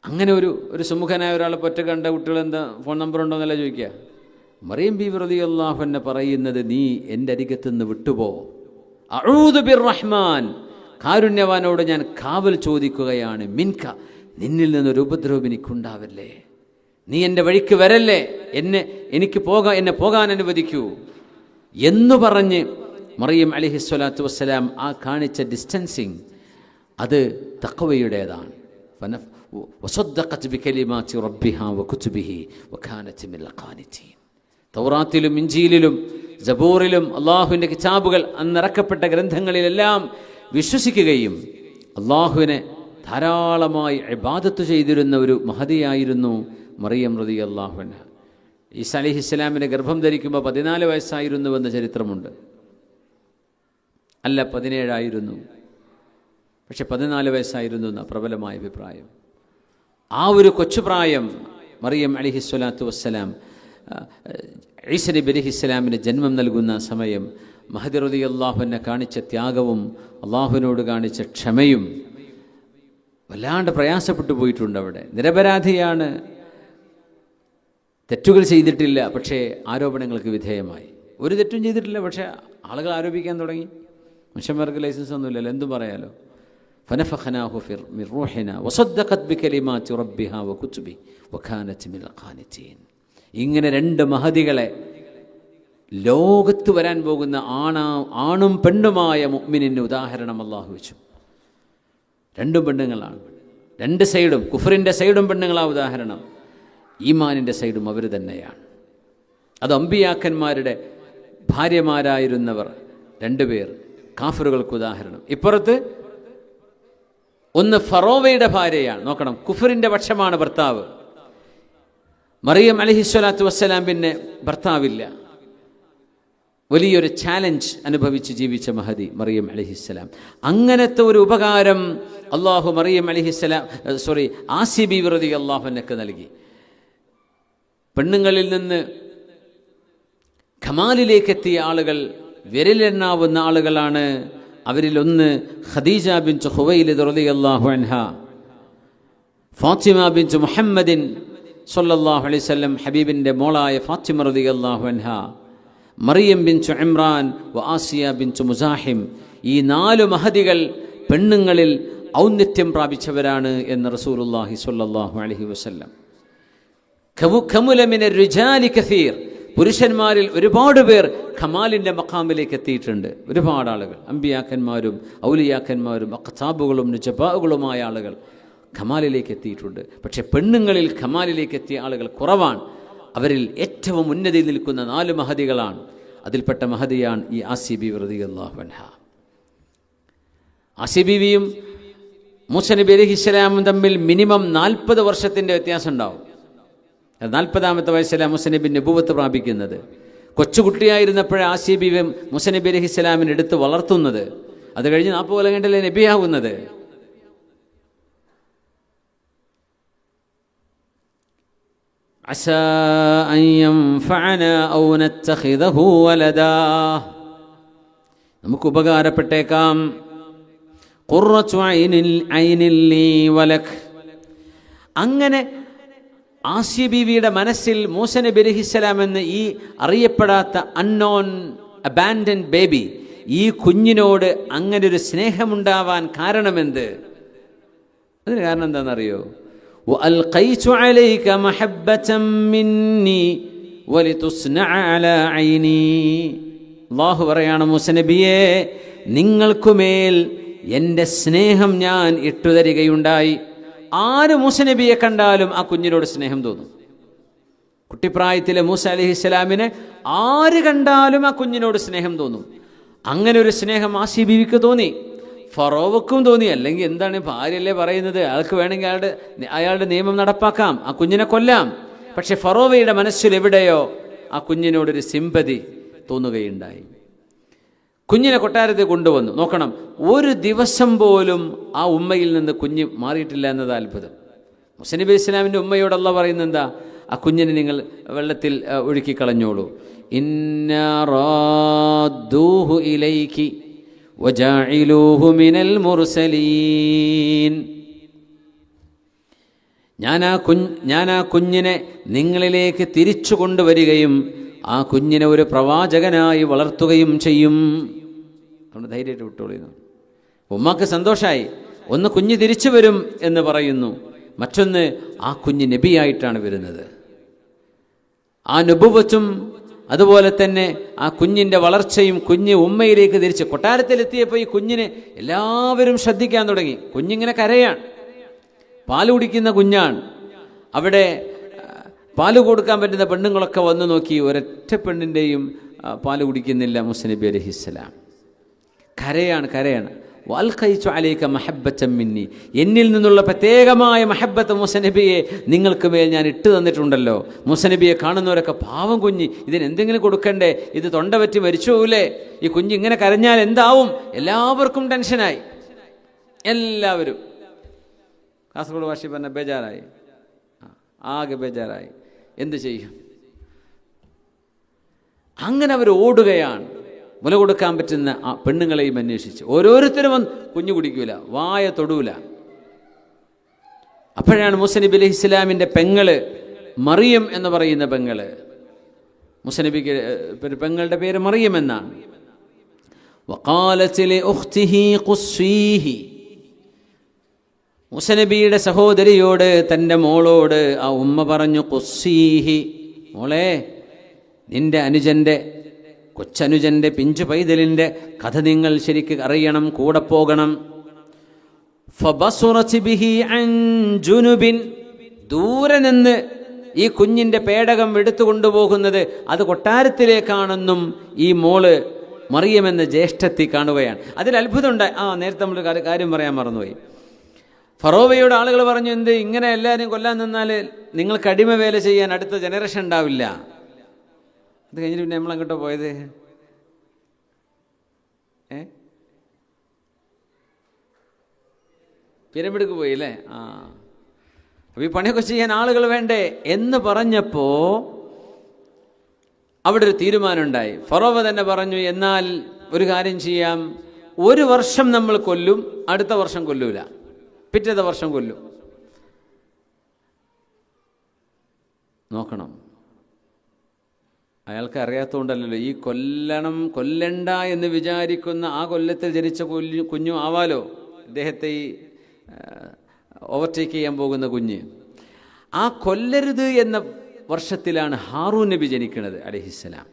അങ്ങനെ ഒരു സുമുഖനായ ഒരാളെ പൊറ്റ കണ്ട കുട്ടികൾ എന്താ ഫോൺ നമ്പർ ഉണ്ടോ എന്നല്ല ചോദിക്കുക. മറിയം ബീവി റളിയല്ലാഹു അൻഹ പറയുന്നത്, നീ എൻ്റെ അരികത്തുനിന്ന് വിട്ടുപോ, അഊദു ബിർറഹ്മാൻ, കാരുണ്യവാനോട് ഞാൻ കാവൽ ചോദിക്കുകയാണ്, മിൻക, നിന്നിൽ നിന്നൊരു ഉപദ്രവം എനിക്കുണ്ടാവല്ലേ, നീ എൻ്റെ വഴിക്ക് വരല്ലേ, എന്നെ പോകാൻ അനുവദിക്കൂ എന്ന് പറഞ്ഞ് മറിയം അലൈഹിസ്സലാത്തു വസ്സലാം ആ കാണിച്ച ഡിസ്റ്റൻസിങ് അത് തഖ്വയുടേതാണ്. വസദ്ദഖത് ബികലിമാതി റബ്ബിഹാ വകുതുബിഹി വകാനത് മിനൽ ഖാനിതീൻ. തൗറാത്തിലും ഇഞ്ചീലിലും സബൂറിലും അള്ളാഹുവിൻ്റെ കിതാബുകൾ അന്നിറക്കപ്പെട്ട ഗ്രന്ഥങ്ങളിലെല്ലാം വിശ്വസിക്കുകയും അള്ളാഹുവിനെ ധാരാളമായി ഇബാദത്ത് ചെയ്തിരുന്ന ഒരു മഹദിയായിരുന്നു മറിയം റളിയല്ലാഹു അൻഹ. ഈസാ അലൈഹിസ്സലാമിനെ ഗർഭം ധരിക്കുമ്പോൾ 14 വയസ്സായിരുന്നുവെന്ന ചരിത്രമുണ്ട്. അല്ല, 17 ആയിരുന്നു, പക്ഷെ 14 വയസ്സായിരുന്നു എന്ന പ്രബലമായ അഭിപ്രായം. ആ ഒരു കൊച്ചുപ്രായം മറിയം അലൈഹിസ്സലാത്തു വസ്സലാം ഈസാ നബി അലൈഹിസ്സലാമിന് ജന്മം നൽകുന്ന സമയം മഹദി റളിയല്ലാഹു അൻഹ കാണിച്ച ത്യാഗവും അള്ളാഹുവിനോട് കാണിച്ച ക്ഷമയും വല്ലാണ്ട് പ്രയാസപ്പെട്ടു പോയിട്ടുണ്ട്. അവിടെ നിരപരാധിയാണ്, തെറ്റുകൾ ചെയ്തിട്ടില്ല, പക്ഷേ ആരോപണങ്ങൾക്ക് വിധേയമായി. ഒരു തെറ്റും ചെയ്തിട്ടില്ല, പക്ഷേ ആളുകൾ ആരോപിക്കാൻ തുടങ്ങി. മനുഷ്യന്മാർക്ക് ലൈസൻസ് ഒന്നുമില്ലല്ലോ, എന്തും പറയാലോ. ഫനഫഖനാഹു മിർ റൂഹിനാ വസദ്ദഖത് ബികലിമാതി റബ്ബിഹാ വകുതുബിഹി വകാനത് മിനൽ ഖാനിതീൻ. ഇങ്ങനെ 2 മഹദികളെ ലോകത്ത് വരാൻ പോകുന്ന ആണും പെണ്ണുമായ മുഅ്മിനിന് ഉദാഹരണം അല്ലാഹു വെച്ചു. 2 പെണ്ണുങ്ങളാണ്, 2 സൈഡും, കുഫറിൻ്റെ സൈഡും പെണ്ണുങ്ങളാ ഉദാഹരണം, ഈമാനിൻ്റെ സൈഡും അവർ തന്നെയാണ്. അത് അമ്പിയാക്കന്മാരുടെ ഭാര്യമാരായിരുന്നവർ 2 പേർ കാഫിറുകൾക്ക് ഉദാഹരണം. ഇപ്പുറത്ത് ഒന്ന് ഫറോവയുടെ ഭാര്യയാണ്. നോക്കണം, കുഫറിൻ്റെ പക്ഷമാണ് ഭർത്താവ്. മറിയം അലൈഹിസ്സലാത്തു വസ്സലാം പിന്നെ ഭർത്താവില്ല. വലിയൊരു ചാലഞ്ച് അനുഭവിച്ച് ജീവിച്ച മഹദി മറിയം അലൈഹിസ്സലാം. അങ്ങനത്തെ ഒരു ഉപകാരം അള്ളാഹു മറിയം ആസിയ ബീവി റളിയല്ലാഹു അൻഹയ്ക്ക് നൽകി. പെണ്ണുങ്ങളിൽ നിന്ന് ഖമാലിലേക്ക് എത്തിയ ആളുകൾ വിരലെണ്ണാവുന്ന ആളുകളാണ്. അവരിലൊന്ന് ഖദീജ ബിൻത് ഖുവൈലിദ് റളിയല്ലാഹു അൻഹ, ഫാത്തിമ ബിൻത് മുഹമ്മദിൻ സല്ലല്ലാഹു അലൈഹി വസല്ലം ഹബീബിൻ്റെ മോളായ ഫാത്തിമ റളിയല്ലാഹു അൻഹ, മറിയം ബിൻത് ഇമ്രാൻ ആസിയ ബിൻത് മുസാഹിം. ഈ 4 മഹദികൾ പെണ്ണുങ്ങളിൽ ഔന്നത്യം പ്രാപിച്ചവരാണ് എന്ന് റസൂലുള്ളാഹി സ്വല്ലല്ലാഹു അലൈഹി വസല്ലം. ഖമുല മിനർ റിജാലി കസീർ, പുരുഷന്മാരിൽ ഒരുപാട് പേർ ഖമാലിൻ്റെ മഖാമിലേക്ക് എത്തിയിട്ടുണ്ട്. ഒരുപാട് ആളുകൾ, അമ്പിയാക്കന്മാരും ഔലിയാക്കന്മാരും അഖ്താബുകളും നുജബാഉകളുമായ ആളുകൾ ഖമാലിലേക്ക് എത്തിയിട്ടുണ്ട്. പക്ഷെ പെണ്ണുങ്ങളിൽ ഖമാലിലേക്ക് എത്തിയ ആളുകൾ കുറവാണ്. അവരിൽ ഏറ്റവും ഉന്നതിയിൽ നിൽക്കുന്ന 4 മഹദികളാണ്. അതിൽപ്പെട്ട മഹദിയാണ് ഈ ആസിയ ബീവി റളിയല്ലാഹു അൻഹ. ആസിയ ബീവിയും മൂസ നബി അലൈഹിസ്സലാമും തമ്മിൽ മിനിമം 40 വർഷത്തിൻ്റെ വ്യത്യാസം ഉണ്ടാവും. 40-ാമത്തെ വയസ്സിലാണ് മൂസ നബി നബുവത്ത് പ്രാപിക്കുന്നത്. കൊച്ചുകുട്ടിയായിരുന്നപ്പോഴേ ആസിയ ബീവി മൂസ നബി അലൈഹിസ്സലാമിനെ എടുത്ത് വളർത്തുന്നത്. അത് കഴിഞ്ഞ് 40 കൊല്ലം കഴിഞ്ഞല്ലേ നബിയാവുന്നത്. അസാ അൻ യൻഫഅനാ ഔ നത്തഖിദഹു വലദാ, നമുക്ക് ഉപകാരപ്പെട്ടേക്കാം. ഖുർറത്തു ഐനിൻ ലീ വലക്. അങ്ങനെ ആസിയ ബീവിയുടെ മനസ്സിൽ മൂസ നബി അലൈഹിസ്സലാം എന്ന ഈ അറിയപ്പെടാത്ത അൺനോൺ അബാൻഡൻ ബേബി, ഈ കുഞ്ഞിനോട് അങ്ങനെ ഒരു സ്നേഹമുണ്ടാവാൻ കാരണമെന്ത്? അതിന് കാരണം എന്താണെന്നറിയോ? വഅൽഖൈതു അലൈക മഹബ്ബതൻ മിന്നി വലിതുസ്നഅ അലാ ഐനി. അല്ലാഹു പറയാണ്, മൂസ നബിയെ, നിങ്ങൾക്കുമേൽ എൻ്റെ സ്നേഹം ഞാൻ ഇട്ടുതരികയുണ്ടായി. ആര് മൂസ നബിയെ കണ്ടാലും ആ കുഞ്ഞിനോട് സ്നേഹം തോന്നും. കുട്ടിപ്രായത്തിലെ മൂസ അലൈഹിസ്സലാമിനെ ആര് കണ്ടാലും ആ കുഞ്ഞിനോട് സ്നേഹം തോന്നും. അങ്ങനെ ഒരു സ്നേഹം ആസിയ ബീവിക്ക് തോന്നി, ഫറോവക്കും തോന്നി. അല്ലെങ്കിൽ എന്താണ്, ഭാര്യയല്ലേ പറയുന്നത്, അയാൾക്ക് വേണമെങ്കിൽ അയാളുടെ നിയമം നടപ്പാക്കാം, ആ കുഞ്ഞിനെ കൊല്ലാം. പക്ഷെ ഫറോവയുടെ മനസ്സിൽ എവിടെയോ ആ കുഞ്ഞിനോടൊരു സിമ്പതി തോന്നുകയുണ്ടായി. കുഞ്ഞിനെ കൊട്ടാരത്തിൽ കൊണ്ടുവന്നു. നോക്കണം, ഒരു ദിവസം പോലും ആ ഉമ്മയിൽ നിന്ന് കുഞ്ഞ് മാറിയിട്ടില്ല എന്നത് അത്ഭുതം. മൂസ നബി ഇസ്ലാമിൻ്റെ ഉമ്മയോട് അല്ലാഹു പറയുന്നത് എന്താ? ആ കുഞ്ഞിനെ നിങ്ങൾ വെള്ളത്തിൽ ഒഴുക്കി കളഞ്ഞോളൂ. ഇന്നാ റാദ്ദൂഹു ഇലൈകി വജാഇലൂഹു മിനൽ മുർസലീൻ. ഞാൻ ആ കുഞ്ഞിനെ നിങ്ങളിലേക്ക് തിരിച്ചു കൊണ്ടുവരികയും ആ കുഞ്ഞിനെ ഒരു പ്രവാചകനായി വളർത്തുകയും ചെയ്യും. അതുകൊണ്ട് ധൈര്യമായിട്ട് വിട്ടോളിന്നു. ഉമ്മാക്ക് സന്തോഷമായി. ഒന്ന്, കുഞ്ഞ് തിരിച്ചു വരും എന്ന് പറയുന്നു. മറ്റൊന്ന്, ആ കുഞ്ഞ് നബിയായിട്ടാണ് വരുന്നത്. ആ നുബുവത്തും അതുപോലെ തന്നെ ആ കുഞ്ഞിൻ്റെ വളർച്ചയും കുഞ്ഞ് ഉമ്മയിലേക്ക് തിരിച്ച് കൊട്ടാരത്തിലെത്തിയപ്പോൾ ഈ കുഞ്ഞിനെ എല്ലാവരും ശ്രദ്ധിക്കാൻ തുടങ്ങി. കുഞ്ഞിങ്ങനെ കരയാണ്, പാല് കുടിക്കുന്ന കുഞ്ഞാണ്. അവിടെ പാല് കൊടുക്കാൻ പറ്റുന്ന പെണ്ണുങ്ങളൊക്കെ വന്നു നോക്കി, ഒരൊറ്റ പെണ്ണിൻ്റെയും പാല് കുടിക്കുന്നില്ല. മൂസ നബി അലൈഹിസ്സലാം കരയാണ്. വൽഖൈതു അലൈക മഹബ്ബതൻ മിന്നി, എന്നിൽ നിന്നുള്ള പ്രത്യേകമായ മഹബ്ബത്ത് മൂസ നബിയെ നിങ്ങൾക്ക് മേൽ ഞാൻ ഇട്ട് തന്നിട്ടുണ്ടല്ലോ. മൂസ നബിയെ കാണുന്നവരൊക്കെ പാവം കുഞ്ഞ്, ഇതിനെന്തെങ്കിലും കൊടുക്കണ്ടേ, ഇത് തൊണ്ട പറ്റി മരിച്ചു പോകൂലേ, ഈ കുഞ്ഞ് ഇങ്ങനെ കരഞ്ഞാൽ എന്താവും? എല്ലാവർക്കും ടെൻഷനായി. എല്ലാവരും കാസർഗോഡ് ഭാഷ പറഞ്ഞ ബേജാറായി, ആകെ ബേജാറായി. എന്ത് ചെയ്യും? അങ്ങനെ അവർ ഓടുകയാണ്, മുല കൊടുക്കാൻ പറ്റുന്ന ആ പെണ്ണുങ്ങളെയും അന്വേഷിച്ച്. ഓരോരുത്തരും കുഞ്ഞു കുടിക്കൂല, വായ തൊടൂല. അപ്പോഴാണ് മൂസ നബി അലൈഹി ഇസ്ലാമിൻ്റെ പെങ്ങള് മറിയം എന്ന് പറയുന്ന പെങ്ങള്, മൂസ നബിക്ക് പെങ്ങളുടെ പേര് മറിയം എന്നാണ്. വഖാലത് ലിഉഖ്തിഹി ഖുസ്സീഹി, മൂസ നബിയുടെ സഹോദരിയോട്, തൻ്റെ മോളോട് ആ ഉമ്മ പറഞ്ഞു, ഖുസ്സീഹി, മോളെ, നിന്റെ അനുജൻ്റെ, കൊച്ചനുജൻ്റെ, പിഞ്ചു പൈതലിൻ്റെ കഥ നിങ്ങൾ ശരിക്ക് അറിയണം, കൂടെ പോകണം. ഫബസുറത് ബിഹി അൻ ജുനുബിൻ, ദൂരെ നിന്ന് ഈ കുഞ്ഞിൻ്റെ പേടകം എടുത്തു കൊണ്ടുപോകുന്നത് അത് കൊട്ടാരത്തിലേക്കാണെന്നും ഈ മോള് മറിയമെന്ന ജ്യേഷ്ഠത്തി കാണുകയാണ്. അതിൽ അത്ഭുതമുണ്ട്. നേരത്തെ നമ്മൾ കാര്യം പറയാൻ മറന്നുപോയി. ഫറോവയോട് ആളുകൾ പറഞ്ഞു, എന്ത് ഇങ്ങനെ എല്ലാവരും കൊല്ലാൻ നിന്നാൽ നിങ്ങൾക്ക് അടിമ വേല ചെയ്യാൻ അടുത്ത ജനറേഷൻ ഉണ്ടാവില്ല. അത് കഴിഞ്ഞിട്ട് പിന്നെ നമ്മളങ്ങോട്ടോ പോയത്? പിരമിഡ്ക്ക് പോയില്ലേ? അപ്പോൾ ഈ പണിയൊക്കെ ചെയ്യാൻ ആളുകൾ വേണ്ടേ എന്ന് പറഞ്ഞപ്പോൾ അവിടെ ഒരു തീരുമാനമുണ്ടായി. ഫറോവ തന്നെ പറഞ്ഞു, എന്നാൽ ഒരു കാര്യം ചെയ്യാം, 1 വർഷം നമ്മൾ കൊല്ലും, അടുത്ത വർഷം കൊല്ലൂല, പിറ്റത്തെ വർഷം കൊല്ലും. നോക്കണം, അയാൾക്ക് അറിയാത്തതുകൊണ്ടല്ലോ. ഈ കൊല്ലണ്ട എന്ന് വിചാരിക്കുന്ന ആ കൊല്ലത്തിൽ ജനിച്ച കുഞ്ഞു ആവാലോ ഇദ്ദേഹത്തെ ഈ ഓവർടേക്ക് ചെയ്യാൻ പോകുന്ന കുഞ്ഞ്. ആ കൊല്ലരുത് എന്ന വർഷത്തിലാണ് ഹാറൂൻ നബി ജനിക്കുന്നത് അലൈഹിസ്സലാം.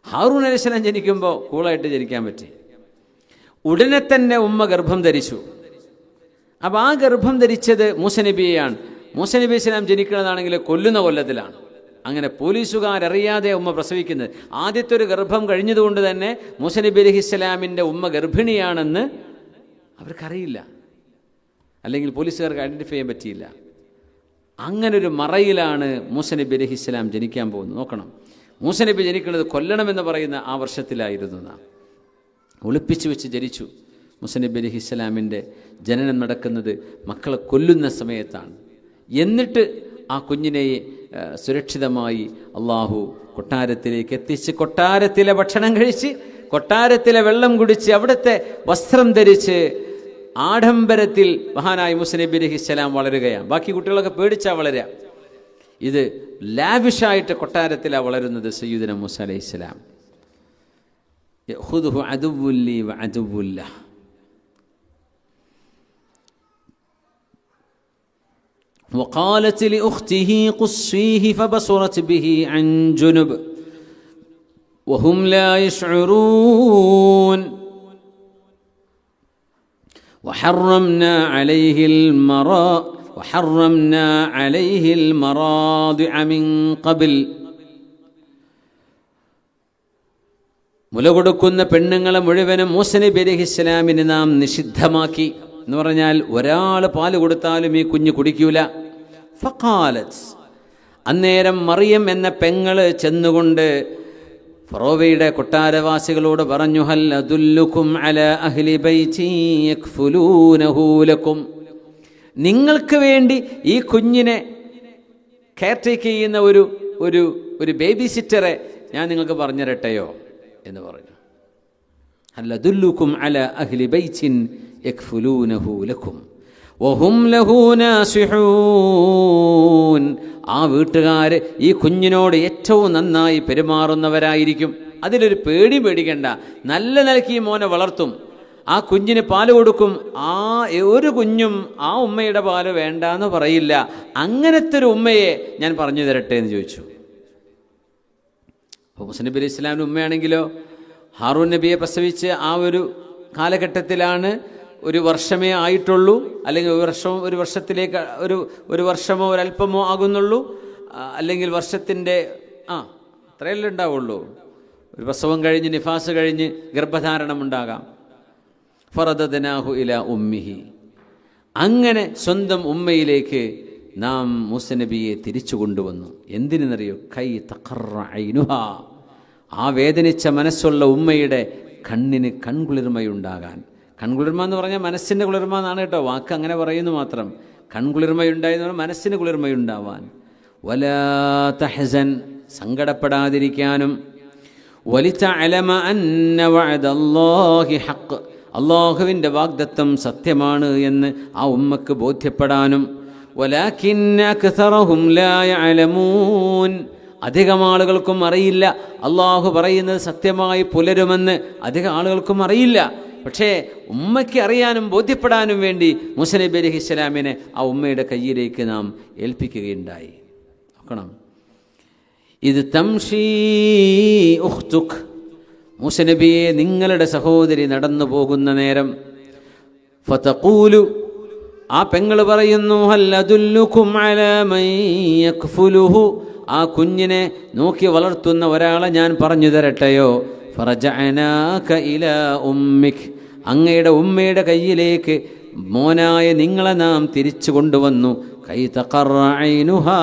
ഹാറൂൻ അലൈഹിസ്സലാം ജനിക്കുമ്പോൾ കൂളായിട്ട് ജനിക്കാൻ പറ്റി. ഉടനെ തന്നെ ഉമ്മ ഗർഭം ധരിച്ചു. അപ്പോൾ ആ ഗർഭം ധരിച്ചത് മൂസ നബിയെയാണ്. മൂസ നബി ഇസ്ലാം ജനിക്കുന്നതാണെങ്കിൽ കൊല്ലുന്ന കൊല്ലത്തിലാണ്. അങ്ങനെ പോലീസുകാരറിയാതെ ഉമ്മ പ്രസവിക്കുന്നത്. ആദ്യത്തെ ഒരു ഗർഭം കഴിഞ്ഞതുകൊണ്ട് തന്നെ മൂസ നബി അലൈഹിസ്സലാമിൻ്റെ ഉമ്മ ഗർഭിണിയാണെന്ന് അവർക്കറിയില്ല, അല്ലെങ്കിൽ പോലീസുകാർക്ക് ഐഡൻറ്റിഫൈ ചെയ്യാൻ പറ്റിയില്ല. അങ്ങനൊരു മറയിലാണ് മൂസ നബി അലൈഹിസ്സലാം ജനിക്കാൻ പോകുന്നത്. നോക്കണം, മൂസ നബി ജനിക്കുന്നത് കൊല്ലണമെന്ന് പറയുന്ന ആ വർഷത്തിലായിരുന്നു. നാം ഒളിപ്പിച്ചു വെച്ച് ജനിച്ചു. മൂസ നബി അലൈഹിസ്സലാമിൻ്റെ ജനനം നടക്കുന്നത് മക്കളെ കൊല്ലുന്ന സമയത്താണ്. എന്നിട്ട് ആ കുഞ്ഞിനെ സുരക്ഷിതമായി അള്ളാഹു കൊട്ടാരത്തിലേക്ക് എത്തിച്ച്, കൊട്ടാരത്തിലെ ഭക്ഷണം കഴിച്ച്, കൊട്ടാരത്തിലെ വെള്ളം കുടിച്ച്, അവിടുത്തെ വസ്ത്രം ധരിച്ച് ആഡംബരത്തിൽ മഹാനായ മൂസ നബി അലൈഹിസ്സലാം വളരുകയാണ്. ബാക്കി കുട്ടികളൊക്കെ പേടിച്ചാൽ വളരുക. ഇത് ലാവിഷായിട്ട് കൊട്ടാരത്തിലാണ് വളരുന്നത് സയ്യിദുനാ മൂസ അലൈഹിസ്സലാം. യഖുദുഹു അദുവ്വുല്ലി വഅദുവ്വുല്ലഹ്. وقالت لأخته قصيه فبصرت به عن جنب وهم لا يشعرون وحرمنا عليه المراضع من قبل. മുല കൊടുക്കുന്ന പെണ്ണുങ്ങളെ മുഴുവനും മൂസ നബി അലൈഹിസ്സലാമിന് നാം നിഷിദ്ധമാക്കി. എന്ന് പറഞ്ഞാൽ ഒരാൾ പാല് കൊടുത്താലും ഈ കുഞ്ഞ് കുടിക്കൂല. ഫഖാലത്ത്, അന്നേരം മറിയം എന്ന പെങ്ങള് ചെന്നുകൊണ്ട് ഫറോവയുടെ കൊട്ടാരവാസികളോട് പറഞ്ഞു, ഹൽ അദുല്ലുക്കും അലാ അഹ്ലി ബൈതി യക്ഫുലൂനഹു ലക്കും, നിങ്ങൾക്ക് വേണ്ടി ഈ കുഞ്ഞിനെ കെയർ ടേക്ക് ചെയ്യുന്ന ഒരു ബേബി സിറ്ററെ ഞാൻ നിങ്ങൾക്ക് പറഞ്ഞു തരട്ടെയോ എന്ന് പറഞ്ഞു. ഹൽ അദുല്ലുക്കും അലാ അഹ്ലി ബൈതിൻ യക്ഫുലൂനഹു ലക്കും വഹും ലഹു നാസിഹൂൻ. ആ വീട്ടുകാർ ഈ കുഞ്ഞിനോട് ഏറ്റവും നന്നായി പെരുമാറുന്നവരായിരിക്കും. അതിലൊരു പേടിക്കേണ്ട. നല്ല നിലയ്ക്ക് ഈ മോനെ വളർത്തും. ആ കുഞ്ഞിന് പാല് കൊടുക്കും. ആ ഒരു കുഞ്ഞും ആ ഉമ്മയുടെ പാല് വേണ്ടാന്ന് പറയില്ല. അങ്ങനത്തെ ഒരു ഉമ്മയെ ഞാൻ പറഞ്ഞു തരട്ടെ എന്ന് ചോദിച്ചു. മൂസ നബി അലൈഹി ഇസ്ലാമിൻ്റെ ഉമ്മയാണെങ്കിലോ ഹാറൂൻ നബിയെ പ്രസവിച്ച് ആ ഒരു കാലഘട്ടത്തിലാണ്, ഒരു വർഷമേ ആയിട്ടുള്ളൂ, അല്ലെങ്കിൽ ഒരു വർഷത്തിലേക്ക് ഒരു വർഷമോ ഒരല്പമോ ആകുന്നുള്ളൂ, അല്ലെങ്കിൽ വർഷത്തിൻ്റെ അത്രയല്ലേ ഉണ്ടാവുള്ളൂ. ഒരു പ്രസവം കഴിഞ്ഞ് നിഫാസ് കഴിഞ്ഞ് ഗർഭധാരണം ഉണ്ടാകാം. ഫറദദ്നാഹു ഇലാ ഉമ്മിഹി, അങ്ങനെ സ്വന്തം ഉമ്മയിലേക്ക് നാം മൂസ നബിയെ തിരിച്ചു കൊണ്ടുവന്നു. എന്തിനെന്നറിയോ? കൈ തഖറ ഐനുഹാ, ആ വേദനിച്ച മനസ്സുള്ള ഉമ്മയുടെ കണ്ണിന് കൺകുളിർമയുണ്ടാകാൻ. കൺകുളിർമ എന്ന് പറഞ്ഞാൽ മനസ്സിൻ്റെ കുളിർമ എന്നാണ് കേട്ടോ, വാക്ക് അങ്ങനെ പറയുന്നു മാത്രം. കൺകുളിർമയുണ്ടായെന്ന് പറഞ്ഞാൽ മനസ്സിന് കുളിർമയുണ്ടാവാൻ. വലാ തഹ്സൻ, സങ്കടപ്പെടാതിരിക്കാനും. വലിതഅലമ അന്ന വഅദല്ലാഹി ഹഖ്, അല്ലാഹുവിൻ്റെ വാഗ്ദത്തം സത്യമാണ് എന്ന് ആ ഉമ്മക്ക് ബോധ്യപ്പെടാനും. വലാകിന്ന അക്സറഹും ലാ യഅലമൂൻ, അധികം ആളുകൾക്കും അറിയില്ല അള്ളാഹു പറയുന്നത് സത്യമായി പുലരുമെന്ന്. അധികം ആളുകൾക്കും അറിയില്ല. പക്ഷേ ഉമ്മയ്ക്ക് അറിയാനും ബോധ്യപ്പെടാനും വേണ്ടി മൂസ നബി അലൈഹിസ്സലാമിനെ ആ ഉമ്മയുടെ കയ്യിലേക്ക് നാം ഏൽപ്പിക്കുകയുണ്ടായി. നോക്കണം, ഇത് തംഷീ ഉഖ്തുക്, മൂസ നബിയെ നിങ്ങളുടെ സഹോദരി നടന്നു പോകുന്ന നേരം, ഫതഖൂലു, ആ പെങ്ങൾ പറയുന്നു, ഹൽ അദുല്ലുകും അലാ മൻ യക്ഫുലുഹു, ആ കുഞ്ഞിനെ നോക്കി വളർത്തുന്ന ഒരാളെ ഞാൻ പറഞ്ഞു തരട്ടെയോ? ഫറജഅനാക ഇലാ ഉമ്മിക്, അങ്ങയുടെ ഉമ്മയുടെ കയ്യിലേക്ക് മോനായ നിങ്ങളെ നാം തിരിച്ചു കൊണ്ടുവന്നു. കൈ തഖറ ഐനുഹാ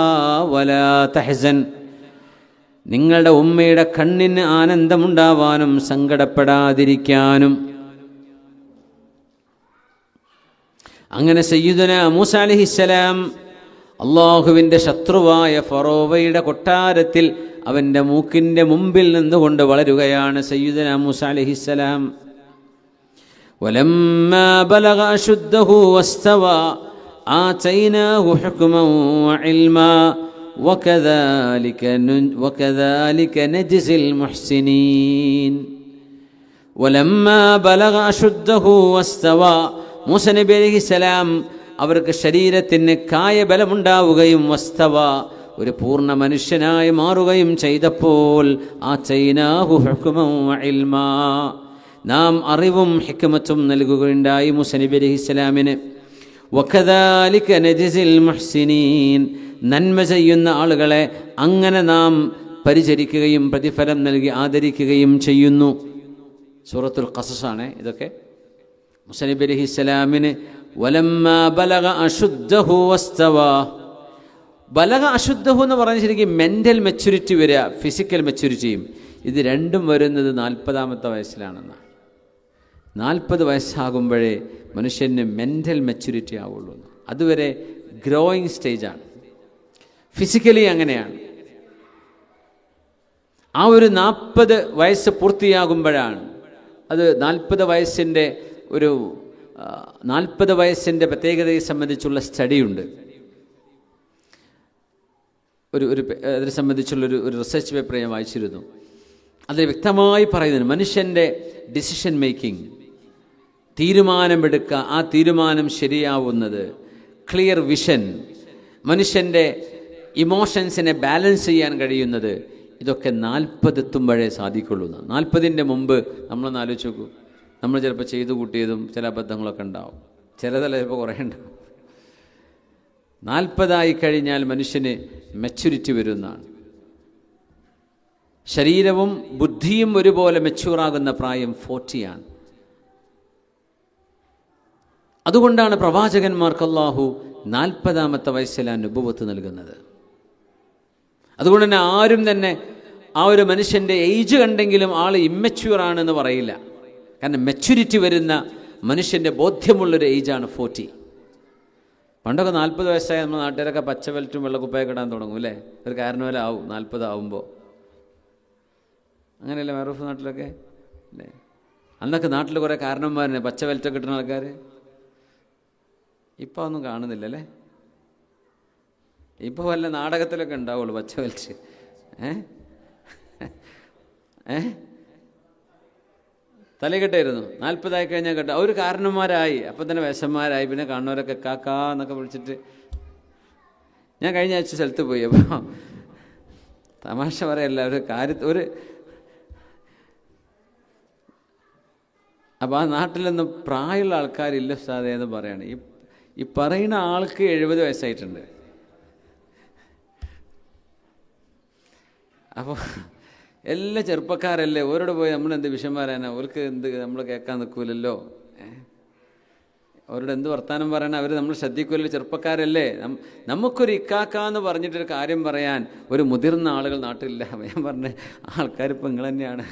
വലാ തഹ്സൻ, നിങ്ങളുടെ ഉമ്മയുടെ കണ്ണിന് ആനന്ദമുണ്ടാവാനും സങ്കടപ്പെടാതിരിക്കാനും. അങ്ങനെ സയ്യിദുനാ മൂസ അലൈഹിസ്സലാം അള്ളാഹുവിൻ്റെ ശത്രുവായ ഫറോവയുടെ കൊട്ടാരത്തിൽ അവൻ്റെ മൂക്കിൻ്റെ മുമ്പിൽ നിന്നുകൊണ്ട് വളരുകയാണ് സയ്യിദുനാ മൂസ അലൈഹിസ്സലാം. വലമ്മാ ബലഗ അശുദ്ധഹു വസ്തവാ ആതൈനാഹു ഹുക്മൻ വഇൽമാ വകദാലിക നജ്സിൽ മുഹ്സിനീൻ. വലമ്മാ ബലഗ അശുദ്ധഹു വസ്തവാ, മൂസ നബി അലൈഹിസ്സലാം അവർക്ക് ശരീരത്തിന് കായബലമുണ്ടാവുകയും വസ്തവ, ഒരു പൂർണ്ണ മനുഷ്യനായി മാറുകയും ചെയ്തപ്പോൾ ആതൈനാഹു ഹുക്മൻ വഇൽമാ, നാം അറിവും ഹിക്മത്തും നൽകുകയുണ്ടായി മൂസ നബി അലൈഹിസ്സലാമിന്. വകദാലിക നജ്സിൽ മുഹ്സിനീൻ, നന്മ ചെയ്യുന്ന ആളുകളെ അങ്ങനെ നാം പരിചരിക്കുകയും പ്രതിഫലം നൽകി ആദരിക്കുകയും ചെയ്യുന്നു. സൂറത്തുൽ ഖസസാണ് ഇതൊക്കെ. മൂസ നബി അലൈഹിസ്സലാമിന് വലമ്മാ ബലഗ അശുദ്ധഹു വസ്തവാ ബലഗ അശുദ്ധഹു എന്ന് പറഞ്ഞാൽ ശരിക്കും മെൻ്റൽ മെച്യൂരിറ്റി വരിക, ഫിസിക്കൽ മെച്യൂരിറ്റിയും. ഇത് രണ്ടും വരുന്നത് 40-ാമത്തെ വയസ്സിലാണെന്നാണ്. 40 വയസ്സാകുമ്പോഴേ മനുഷ്യന് മെൻ്റൽ മെച്യൂരിറ്റി ആവുള്ളൂ. അതുവരെ ഗ്രോയിങ് സ്റ്റേജാണ്. ഫിസിക്കലി അങ്ങനെയാണ്. ആ ഒരു 40 വയസ്സ് പൂർത്തിയാകുമ്പോഴാണ് അത് 40 വയസ്സിൻ്റെ പ്രത്യേകതയെ സംബന്ധിച്ചുള്ള സ്റ്റഡിയുണ്ട്. അതിനെ സംബന്ധിച്ചുള്ളൊരു റിസർച്ച് പേപ്പർ ഞാൻ വായിച്ചിരുന്നു. അതിൽ വ്യക്തമായി പറയുന്നുണ്ട് മനുഷ്യൻ്റെ ഡിസിഷൻ മേക്കിംഗ്, തീരുമാനമെടുക്കുക, ആ തീരുമാനം ശരിയാവുന്നത്, ക്ലിയർ വിഷൻ, മനുഷ്യൻ്റെ ഇമോഷൻസിനെ ബാലൻസ് ചെയ്യാൻ കഴിയുന്നത്, ഇതൊക്കെ 40 എത്തുമ്പോഴേ സാധിക്കുള്ളൂ. 40ൻ്റെ മുമ്പ് നമ്മളൊന്ന് ആലോചിച്ച് നോക്കൂ. നമ്മൾ ചിലപ്പോൾ ചെയ്തു കൂട്ടിയതും ചില അബദ്ധങ്ങളൊക്കെ ഉണ്ടാവും, ചിലതല്ല ചിലപ്പോൾ കുറേ ഉണ്ടാവും. 40 കഴിഞ്ഞാൽ മനുഷ്യന് മെച്യൂരിറ്റി വരുന്നതാണ്. ശരീരവും ബുദ്ധിയും ഒരുപോലെ മെച്യൂറാകുന്ന പ്രായം 40 അതുകൊണ്ടാണ് പ്രവാചകന്മാർക്ക് അല്ലാഹു 40-ാമത്തെ വയസ്സിലാണ് നുബുവത്ത് നൽകുന്നത്. അതുകൊണ്ട് തന്നെ ആരും തന്നെ ആ ഒരു മനുഷ്യൻ്റെ ഏജ് കണ്ടെങ്കിലും ആൾ ഇമ്മച്യൂറാണെന്ന് പറയില്ല. കാരണം മെച്യൂരിറ്റി വരുന്ന മനുഷ്യൻ്റെ ബോധ്യമുള്ളൊരു ഏജാണ് 40. പണ്ടൊക്കെ 40 വയസ്സായ നമ്മൾ നാട്ടുകാരൊക്കെ പച്ച ബെൽറ്റും വെള്ളക്കുപ്പായൊക്കെ ഇടാൻ തുടങ്ങും അല്ലേ? ഒരു കാരണവരെ ആവും 40 ആവുമ്പോൾ. അങ്ങനെയല്ലേ മാറൂഫ് നാട്ടിലൊക്കെ അല്ലേ? അന്നൊക്കെ നാട്ടിൽ കുറേ കാരണന്മാരുണ്ട് പച്ച ബെൽറ്റൊക്കെ കിട്ടുന്ന ആൾക്കാർ. ഇപ്പം ഒന്നും കാണുന്നില്ലല്ലേ? ഇപ്പോൾ വല്ല നാടകത്തിലൊക്കെ ഉണ്ടാവുള്ളൂ പച്ച ബെൽറ്റ്. തലകെട്ടായിരുന്നു. 40 കഴിഞ്ഞാൽ കേട്ടോ അവർ കാരണന്മാരായി, അപ്പം തന്നെ വിശന്മാരായി. പിന്നെ കാണുന്നവരൊക്കെ കാക്കാ എന്നൊക്കെ വിളിച്ചിട്ട്. ഞാൻ കഴിഞ്ഞ ആഴ്ച സ്ഥലത്ത് പോയി. അപ്പോൾ തമാശ പറയല്ല, അപ്പോൾ ആ നാട്ടിലൊന്നും പ്രായമുള്ള ആൾക്കാരില്ല ഉസ്താദേ എന്ന് പറയാണ്. ഈ പറയുന്ന ആൾക്ക് 70 വയസ്സായിട്ടുണ്ട്. അപ്പോൾ എല്ലാ ചെറുപ്പക്കാരല്ലേ, ഓരോട് പോയി നമ്മളെന്ത് വിഷം പറയാനാ? അവർക്ക് എന്ത് നമ്മൾ കേൾക്കാൻ നിൽക്കൂലല്ലോ. അവരോട് എന്ത് വർത്താനം പറയണം? അവർ നമ്മൾ ശ്രദ്ധിക്കൂലല്ലോ, ചെറുപ്പക്കാരല്ലേ. നമുക്കൊരു ഇക്കാക്കാന്ന് പറഞ്ഞിട്ടൊരു കാര്യം പറയാൻ ഒരു മുതിർന്ന ആളുകൾ നാട്ടിലില്ല. ഞാൻ പറഞ്ഞ ആൾക്കാരിപ്പോൾ നിങ്ങൾ തന്നെയാണ്.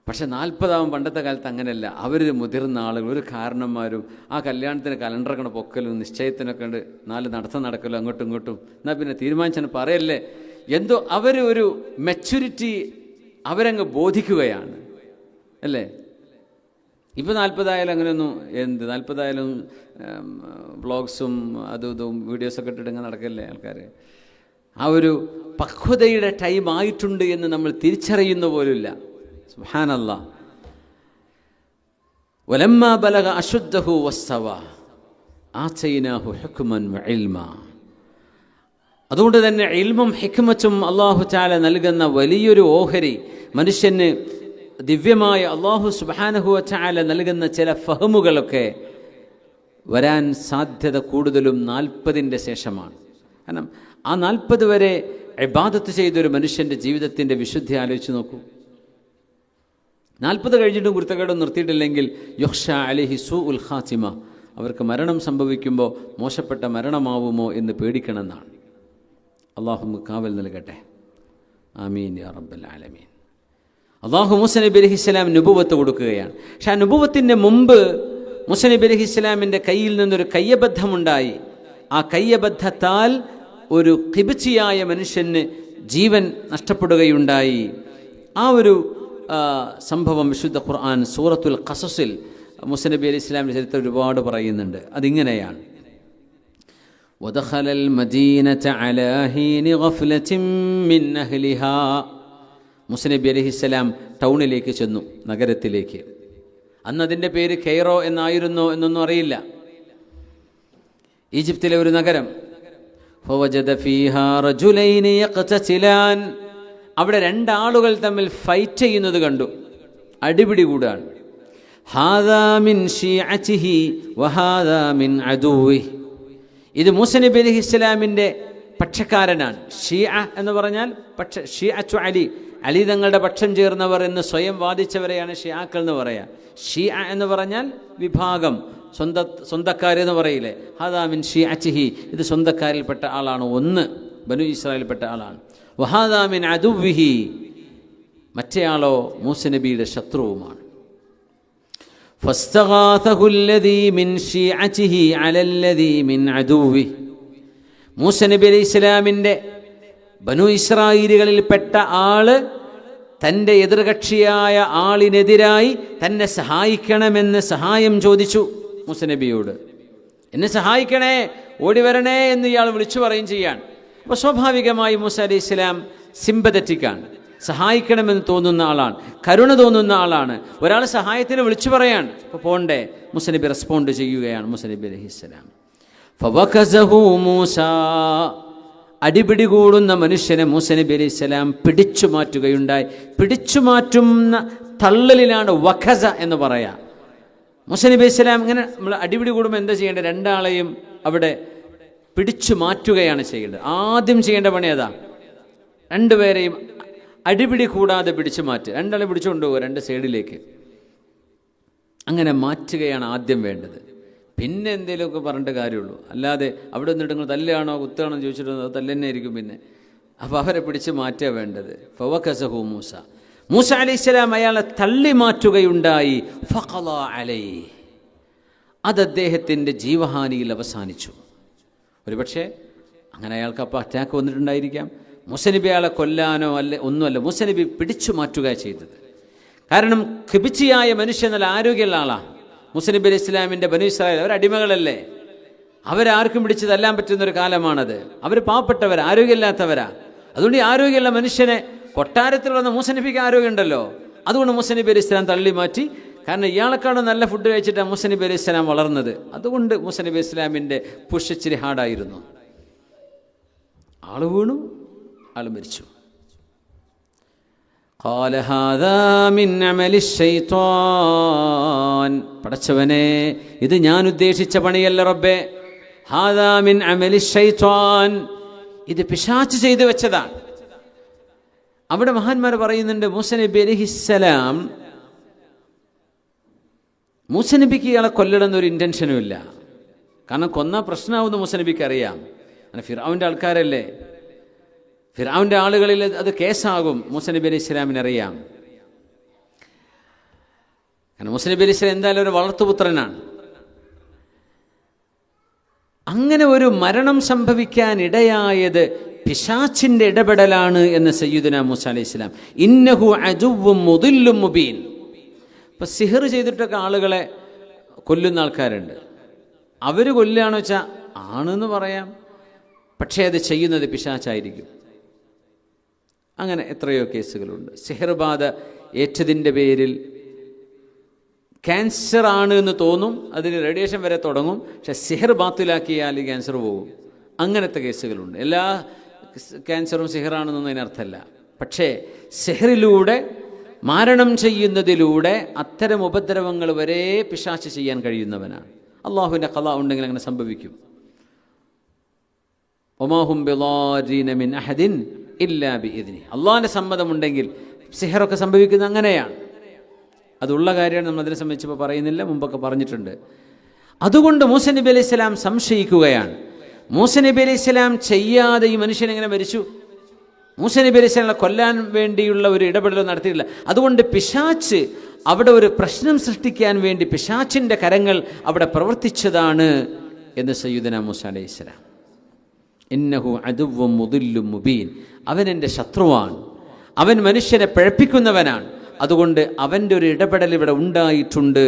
പക്ഷെ 40 പണ്ടത്തെ കാലത്ത് അങ്ങനെയല്ല. അവർ മുതിർന്ന ആളുകൾ, ഒരു കാരണന്മാരും ആ കല്യാണത്തിന് കലണ്ടറൊക്കെ പൊക്കലും നിശ്ചയത്തിനൊക്കെ ഉണ്ട് 4 നടക്കലും അങ്ങോട്ടും ഇങ്ങോട്ടും. എന്നാൽ പിന്നെ തീരുമാനിച്ചാൽ പറയല്ലേ, എന്തോ ഒരു മെച്യൂരിറ്റി അവരങ്ങ് ബോധിക്കുകയാണ് അല്ലേ? ഇപ്പോൾ 40 അങ്ങനെയൊന്നും 40 വ്ളോഗ്സും അതും ഇതും വീഡിയോസൊക്കെ ഇട്ടിട്ട് നടക്കല്ലേ ആൾക്കാർ. ആ ഒരു പക്വതയുടെ ടൈം ആയിട്ടുണ്ട് എന്ന് നമ്മൾ തിരിച്ചറിയുന്ന പോലുമില്ല. സുബ്ഹാനല്ലാഹ്. വലമ്മാ ബലഗ അശുദ്ധഹു വസ്സവാ ആതൈനാഹു ഹുക്മൻ വഇൽമാ. അതുകൊണ്ട് തന്നെ ഇൽമും ഹിക്മത്തും അല്ലാഹു തആല നൽകുന്ന വലിയൊരു ഓഹരി മനുഷ്യന് ദിവ്യമായ അല്ലാഹു സുബ്ഹാനഹു വതആല നൽകുന്ന ചില ഫഹമുകളൊക്കെ വരാൻ സാധ്യത കൂടുതലും 40ൻ്റെ ശേഷമാണ്. കാരണം ആ 40 വരെ ഇബാദത്ത് ചെയ്തൊരു മനുഷ്യൻ്റെ ജീവിതത്തിൻ്റെ വിശുദ്ധി ആലോചിച്ച് നോക്കൂ. 40 കഴിഞ്ഞിട്ടും കുരുത്തക്കേടും നിർത്തിയിട്ടില്ലെങ്കിൽ യുഖ്ഷ അലൈഹി സൂഉൽ ഖാത്തിമ, അവർക്ക് മരണം സംഭവിക്കുമ്പോൾ മോശപ്പെട്ട മരണമാവുമോ എന്ന് പേടിക്കണമെന്നാണ്. അല്ലാഹു കാവൽ നൽകട്ടെ. ആമീൻ യാ റബ്ബൽ ആലമീൻ. അല്ലാഹു മൂസാ നബി അലൈഹിസ്സലാം നുബുവത്ത് കൊടുക്കുകയാണ്. പക്ഷെ ആ നുബുവത്തിൻ്റെ മുമ്പ് മൂസാ നബി അലൈഹിസ്സലാമിൻ്റെ കയ്യിൽ നിന്നൊരു കയ്യബദ്ധമുണ്ടായി. ആ കയ്യബദ്ധത്താൽ ഒരു ഖിബ്ചിയായ മനുഷ്യന് ജീവൻ നഷ്ടപ്പെടുകയുണ്ടായി. ആ ഒരു സംഭവം വിശുദ്ധ ഖുർആൻ സൂറത്തുൽ ഖസസിൽ മൂസാ നബി അലൈഹി ഇസ്ലാമിൻ്റെ ചരിത്രം ഒരുപാട് പറയുന്നുണ്ട്. അതിങ്ങനെയാണ്: വദഖലൽ മദീനത അലാ ഹീനി ഗഫ്ലത്തിൻ മിൻ അഹ്ലിഹാ. മൂസാ നബി അലൈഹി ഇസ്ലാം ടൗണിലേക്ക് ചെന്നു, നഗരത്തിലേക്ക്. അന്ന് അതിൻ്റെ പേര് കെയ്റോ എന്നായിരുന്നോ എന്നൊന്നും അറിയില്ല. ഈജിപ്തിലെ ഒരു നഗരം. ഫവജദ ഫീഹാ റജുലൈനി യഖ്തസിലാൻ. അവിടെ 2 ആളുകൾ തമ്മിൽ ഫൈറ്റ് ചെയ്യുന്നത് കണ്ടു, അടിപിടി കൂടാണ്. ഹാദാ മിൻ ഷിഅതിഹി വഹാദാ മിൻ അദുവിഹി. ഇത് മൂസാ നബി അലൈഹി ഇസ്ലാമിൻ്റെ പക്ഷക്കാരനാണ്. ഷിഅ എന്ന് പറഞ്ഞാൽ ഷിഅത്തു അലി, അലി തങ്ങളുടെ പക്ഷം ചേർന്നവർ എന്ന് സ്വയം വാദിച്ചവരെയാണ് ഷിയാക്കൾ എന്ന് പറയാം. ഷിഅ എന്ന് പറഞ്ഞാൽ വിഭാഗം, സ്വന്തക്കാരെന്ന് പറയില്ലേ, ഹാദാ മിൻ ഷിഅതിഹി, ഇത് സ്വന്തക്കാരിൽപ്പെട്ട ആളാണ്, ഒന്ന് ബനു ഇസ്രായേലിൽപ്പെട്ട ആളാണ്. വഹാദാ മിൻ അദുവ്വിഹി, മറ്റേയാളോ മൂസ നബിയുടെ ശത്രുവുമാണ്. ഫസ്തഗാഥഹു അല്ലദീ മിൻ ഷിഅതിഹി അലല്ലദീ മിൻ അദുവ്വിഹി, മൂസ നബി അലൈഹി ഇസ്ലാമിൻ്റെ ബനു ഇസ്രായേലുകളിൽപ്പെട്ട ആള് തൻ്റെ എതിർകക്ഷിയായ ആളിനെതിരായി തന്നെ സഹായിക്കണമെന്ന് സഹായം ചോദിച്ചു മൂസ നബിയോട്. എന്നെ സഹായിക്കണേ, ഓടി വരണേ എന്ന് ഇയാൾ വിളിച്ചു പറയും ചെയ്യാണ്. അപ്പോൾ സ്വാഭാവികമായി മൂസ അലൈഹി ഇസ്ലാം സിമ്പതറ്റിക്കാണ്, സഹായിക്കണമെന്ന് തോന്നുന്ന ആളാണ്, കരുണ തോന്നുന്ന ആളാണ്. ഒരാൾ സഹായത്തിന് വിളിച്ചു പറയാണ്, അപ്പോൾ പോണ്ടേ. മൂസ നബി റെസ്പോണ്ട് ചെയ്യുകയാണ്. മൂസ നബി അലൈഹി ഇസ്ലാം ഫവഖസഹു മൂസ, അടിപിടി കൂടുന്ന മനുഷ്യനെ മൂസ നബി അലൈഹി സ്വലാം പിടിച്ചു മാറ്റുകയുണ്ടായി. പിടിച്ചു മാറ്റുന്ന തള്ളലിലാണ് വഖസ എന്ന് പറയാ. മൂസ നബി അലൈഹി സ്വലാം ഇങ്ങനെ നമ്മൾ അടിപിടി കൂടുമ്പോൾ എന്താ ചെയ്യേണ്ടത്? രണ്ടാളെയും അവിടെ പിടിച്ചു മാറ്റുകയാണ് ചെയ്യേണ്ടത്. ആദ്യം ചെയ്യേണ്ട പണി അതാ, രണ്ടുപേരെയും അടിപിടി കൂടാതെ പിടിച്ചു മാറ്റുക. രണ്ടാളെ പിടിച്ചു കൊണ്ടുപോകുക രണ്ട് സൈഡിലേക്ക്, അങ്ങനെ മാറ്റുകയാണ് ആദ്യം വേണ്ടത്. പിന്നെ എന്തെങ്കിലുമൊക്കെ പറഞ്ഞിട്ട് കാര്യമുള്ളൂ. അല്ലാതെ അവിടെ നിന്നിട്ട് നിങ്ങൾ തല്ലാണോ കുത്താണോ എന്ന് ചോദിച്ചിട്ട് അത് തല്ലെന്നെ ആയിരിക്കും പിന്നെ. അപ്പോൾ അവരെ പിടിച്ച് മാറ്റുക വേണ്ടത്. ഫവഖസഹു മൂസ, മൂസ അലൈഹിസ്സലാം അയാളെ തള്ളി മാറ്റുകയുണ്ടായി. ഫഖളാ അലൈഹി, അത് അദ്ദേഹത്തിൻ്റെ ജീവഹാനിയിൽ അവസാനിച്ചു. ഒരുപക്ഷെ അങ്ങനെ അയാൾക്ക് അപ്പോൾ അറ്റാക്ക് വന്നിട്ടുണ്ടായിരിക്കാം. മൂസ നബി അയാളെ കൊല്ലാനോ ഒന്നുമല്ല, മൂസ നബി പിടിച്ചു മാറ്റുക ചെയ്തത്. കാരണം ഖിബിച്ചിയായ മനുഷ്യൻ നല്ല ആരോഗ്യമുള്ള ആളാണ്. മൂസ നബി അലൈഹി ഇസ്ലാമിൻ്റെ ബനു ഇസ്രായേൽ അവരടിമകളല്ലേ, അവരാർക്കും പിടിച്ച് തല്ലാൻ പറ്റുന്നൊരു കാലമാണത്. അവർ പാവപ്പെട്ടവരാ, ആരോഗ്യമില്ലാത്തവരാ. അതുകൊണ്ട് ഈ ആരോഗ്യമുള്ള മനുഷ്യനെ, കൊട്ടാരത്തിൽ വന്ന മൂസ നബിക്ക് ആരോഗ്യമുണ്ടല്ലോ, അതുകൊണ്ട് മൂസ നബി അലൈഹി ഇസ്ലാം തള്ളി മാറ്റി. കാരണം ഇയാളെക്കാളും നല്ല ഫുഡ് കഴിച്ചിട്ടാണ് മൂസ നബി അലൈഹി ഇസ്ലാം വളർന്നത്. അതുകൊണ്ട് മൂസ നബി ഇസ്ലാമിൻ്റെ പുഷ് ഇച്ചിരി ഹാർഡായിരുന്നു. ആള് വീണു, ആൾ മരിച്ചു. ഖാല ഹാദാ മിൻ അമലി ശൈത്വാൻ, പടച്ചവനെ ഇത് ഞാൻ ഉദ്ദേശിച്ച പണിയല്ല റബ്ബേ. ഹാദാ മിൻ അമലി ശൈത്വാൻ, ഇത് പിശാച് ചെയ്തു വെച്ചതാണ്. അവിടെ മഹാന്മാർ പറയുന്നുണ്ട്, മൂസ നബി അലൈഹിസ്സലാം, മൂസ നബിക്ക് ഇയാളെ കൊല്ലണമെന്നൊരു ഇൻറ്റൻഷനും ഇല്ല. കാരണം കൊന്ന പ്രശ്നമാവുമെന്ന് മൂസ നബിക്ക് അറിയാം. ഫിർഔൻ്റെ ആൾക്കാരല്ലേ, ഫിർഔൻ്റെ ആളുകളിൽ അത് കേസാകും. മൂസ നബി അലൈഹി ഇസ്ലാമിന് അറിയാം. കാരണം മൂസ നബി അലൈഹി ഇസ്ലാം എന്തായാലും ഒരു വളർത്തുപുത്രനാണ്. അങ്ങനെ ഒരു മരണം സംഭവിക്കാൻ ഇടയായത് പിശാചിൻ്റെ ഇടപെടലാണ് എന്ന് സയ്യിദുനാ മൂസ അലൈഹി ഇസ്ലാം. ഇന്നഹു അദുവ്വും മുദില്ലും മുബീൻ. ഇപ്പം സിഹർ ചെയ്തിട്ടൊക്കെ ആളുകളെ കൊല്ലുന്ന ആൾക്കാരുണ്ട്. അവർ കൊല്ലുകയാണെന്ന് വെച്ചാൽ ആണെന്ന് പറയാം, പക്ഷേ അത് ചെയ്യുന്നത് പിശാചായിരിക്കും. അങ്ങനെ എത്രയോ കേസുകളുണ്ട്. സിഹർ ബാധ ഏറ്റതിൻ്റെ പേരിൽ ക്യാൻസർ ആണ് എന്ന് തോന്നും, അതിന് റേഡിയേഷൻ വരെ തുടങ്ങും, പക്ഷെ സിഹർ ബാത്തിലാക്കിയാൽ ക്യാൻസർ പോകും. അങ്ങനത്തെ കേസുകളുണ്ട്. എല്ലാ ക്യാൻസറും സിഹറാണെന്നൊന്നും അതിനർത്ഥമല്ല. പക്ഷേ സിഹറിലൂടെ മാരണം ചെയ്യുന്നതിലൂടെ അത്തരം ഉപദ്രവങ്ങൾ വരെ പിശാച് ചെയ്യാൻ കഴിയുന്നവനാണ്. അള്ളാഹുവിൻ്റെ ഖളാ ഉണ്ടെങ്കിൽ അങ്ങനെ സംഭവിക്കും. വമാഹും ബിളാരീന മിൻ അഹദിൻ ഇല്ലാ ബിഇദ്നി, അള്ളാഹിൻ്റെ സമ്മതമുണ്ടെങ്കിൽ സിഹറൊക്കെ സംഭവിക്കുന്നത് അങ്ങനെയാണ്. അതുള്ള കാര്യമാണ്, നമ്മൾ അതിനെ സംബന്ധിച്ചപ്പോൾ പറയുന്നില്ല, മുമ്പൊക്കെ പറഞ്ഞിട്ടുണ്ട്. അതുകൊണ്ട് മൂസ നബി അലൈഹി സ്വലാം സംശയിക്കുകയാണ്. മൂസ നബി അലൈഹി സ്വലാം ചെയ്യാതെ ഈ മനുഷ്യൻ എങ്ങനെ മരിച്ചു? മൂസ നബി അലൈഹി സ്വലാം കൊല്ലാൻ വേണ്ടിയുള്ള ഒരു ഇടപെടലും നടത്തിയിട്ടില്ല. അതുകൊണ്ട് പിശാച്ച് അവിടെ ഒരു പ്രശ്നം സൃഷ്ടിക്കാൻ വേണ്ടി പിശാച്ചിൻ്റെ കരങ്ങൾ അവിടെ പ്രവർത്തിച്ചതാണ് എന്ന് സയ്യിദുനാ മൂസ അലൈഹി സ്വലാം. ഇന്നഹു അദുവ്വും മുദില്ലും മുബീൻ, അവൻ എൻ്റെ ശത്രുവാണ്, അവൻ മനുഷ്യനെ പിഴപ്പിക്കുന്നവനാണ്. അതുകൊണ്ട് അവൻ്റെ ഒരു ഇടപെടൽ ഇവിടെ ഉണ്ടായിട്ടുണ്ട്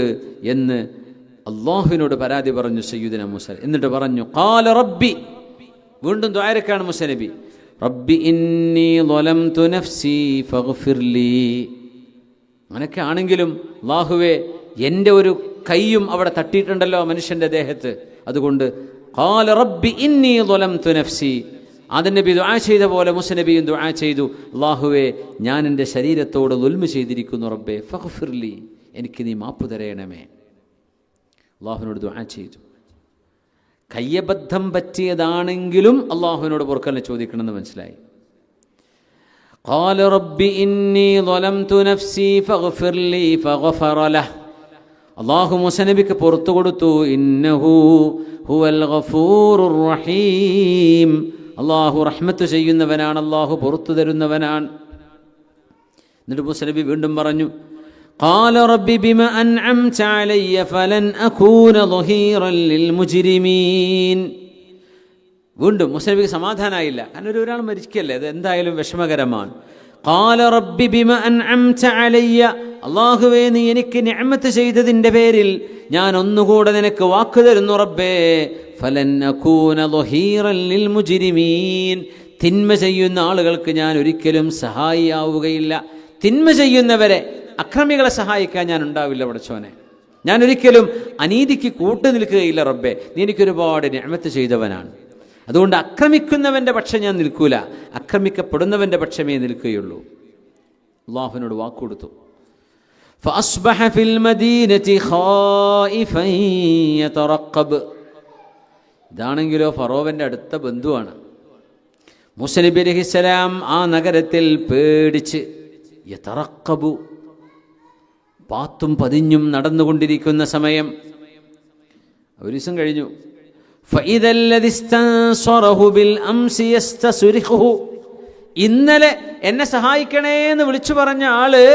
എന്ന് അള്ളാഹുവിനോട് പരാതി പറഞ്ഞു സയ്യിദുനാ മൂസ. എന്നിട്ട് പറഞ്ഞു ഖാല റബ്ബി, വീണ്ടും ദുആരക്കാണ് മൂസ നബി, റബ്ബി ഇന്നി ളലംതു നഫ്സി ഫഗ്ഫിർലി. അങ്ങനെയൊക്കെ ആണെങ്കിലും അല്ലാഹുവേ, എൻ്റെ ഒരു കൈയും അവിടെ തട്ടിയിട്ടുണ്ടല്ലോ മനുഷ്യൻ്റെ ദേഹത്ത്. അതുകൊണ്ട് ഖാല റബ്ബി ഇന്നി ളലംതു നഫ്സി, ആദം നബി ദുആ ചെയ്ത പോലെ മൂസ നബിയും ദുആ ചെയ്തു, അല്ലാഹുവേ ഞാൻ എൻ്റെ ശരീരത്തോട് ദുൽമ ചെയ്തിരിക്കുന്നു, റബ്ബേ ഫഗ്ഫിർലി, എനിക്ക് നീ മാപ്പ് തരയണമേ. അള്ളാഹുവിനോട് ദുആ ചെയ്തു. കയ്യബദ്ധം പറ്റിയതാണെങ്കിലും അള്ളാഹുവിനോട് പൊറുക്കലിനെ ചോദിക്കണമെന്ന് മനസ്സിലായി. ഖാല റബ്ബി ഇന്നി ളലംതു നഫ്സി ഫഗ്ഫിർലി ഫഗ്ഫറ ലഹ്, അള്ളാഹു മൂസ നബിക്ക് പുറത്തു കൊടുത്തു. ഇന്നഹു ഹുവൽ ഗഫൂറുർ റഹീം, അള്ളാഹു റഹ്മത്ത് ചെയ്യുന്നവനാണ്, അള്ളാഹു പുറത്തു തരുന്നവനാണ്. എന്നിട്ട് മൂസ നബി വീണ്ടും പറഞ്ഞു, ഖാല റബ്ബി ബിമ അൻഅംത അലയ്യ ഫലൻ അകൂന ളഹീറൻ ലിൽ മുജ്രിമീൻ. വീണ്ടും മൂസ നബിക്ക് സമാധാനമായില്ല. കാരണം ഒരാൾ മരിക്കല്ലേ, അത് എന്തായാലും വിഷമകരമാണ്. ഖാല റബ്ബി ബിമ അൻഅംത അലയ്യ, അല്ലാഹുവേ നീ എനിക്ക് നിഅമത്ത് ചെയ്തതിൻ്റെ പേരിൽ ഞാൻ ഒന്നുകൂടെ നിനക്ക് വാക്ക് തരുന്നു റബ്ബേ. ഫലൻ അകൂന ളഹീറൻ ലിൽ മുജ്രിമീൻ, തിന്മ ചെയ്യുന്ന ആളുകൾക്ക് ഞാൻ ഒരിക്കലും സഹായിയാവുകയില്ല. തിന്മ ചെയ്യുന്നവരെ, അക്രമികളെ സഹായിക്കാൻ ഞാൻ ഉണ്ടാവില്ല പടച്ചോനെ. ഞാൻ ഒരിക്കലും അനീതിക്ക് കൂട്ടു നിൽക്കുകയില്ല റബ്ബേ. നീ എനിക്കൊരുപാട് നിഅമത്ത് ചെയ്തവനാണ്. അതുകൊണ്ട് അക്രമിക്കുന്നവൻ്റെ പക്ഷം ഞാൻ നിൽക്കൂല, അക്രമിക്കപ്പെടുന്നവൻ്റെ പക്ഷമേ നിൽക്കുകയുള്ളൂ. അള്ളാഹുവിനോട് വാക്കുകൊടുത്തു. فأصبح في المدينة خائفا يترقب. ഇതാണെങ്കിലോ ഫറോവൻ്റെ അടുത്ത ബന്ധുവാണ്. മൂസ നബി അലൈഹിസ്സലാം ആ നഗരത്തിൽ പേടിച്ച് യതറഖബു, പാത്തും പതിഞ്ഞും നടന്നുകൊണ്ടിരിക്കുന്ന സമയം. ഒരു ദിവസം കഴിഞ്ഞു. فإذا الذي استنصره بالأمس يستصرخه, ഇന്നലെ എന്നെ സഹായിക്കണേ എന്ന് വിളിച്ചു പറഞ്ഞ ആള്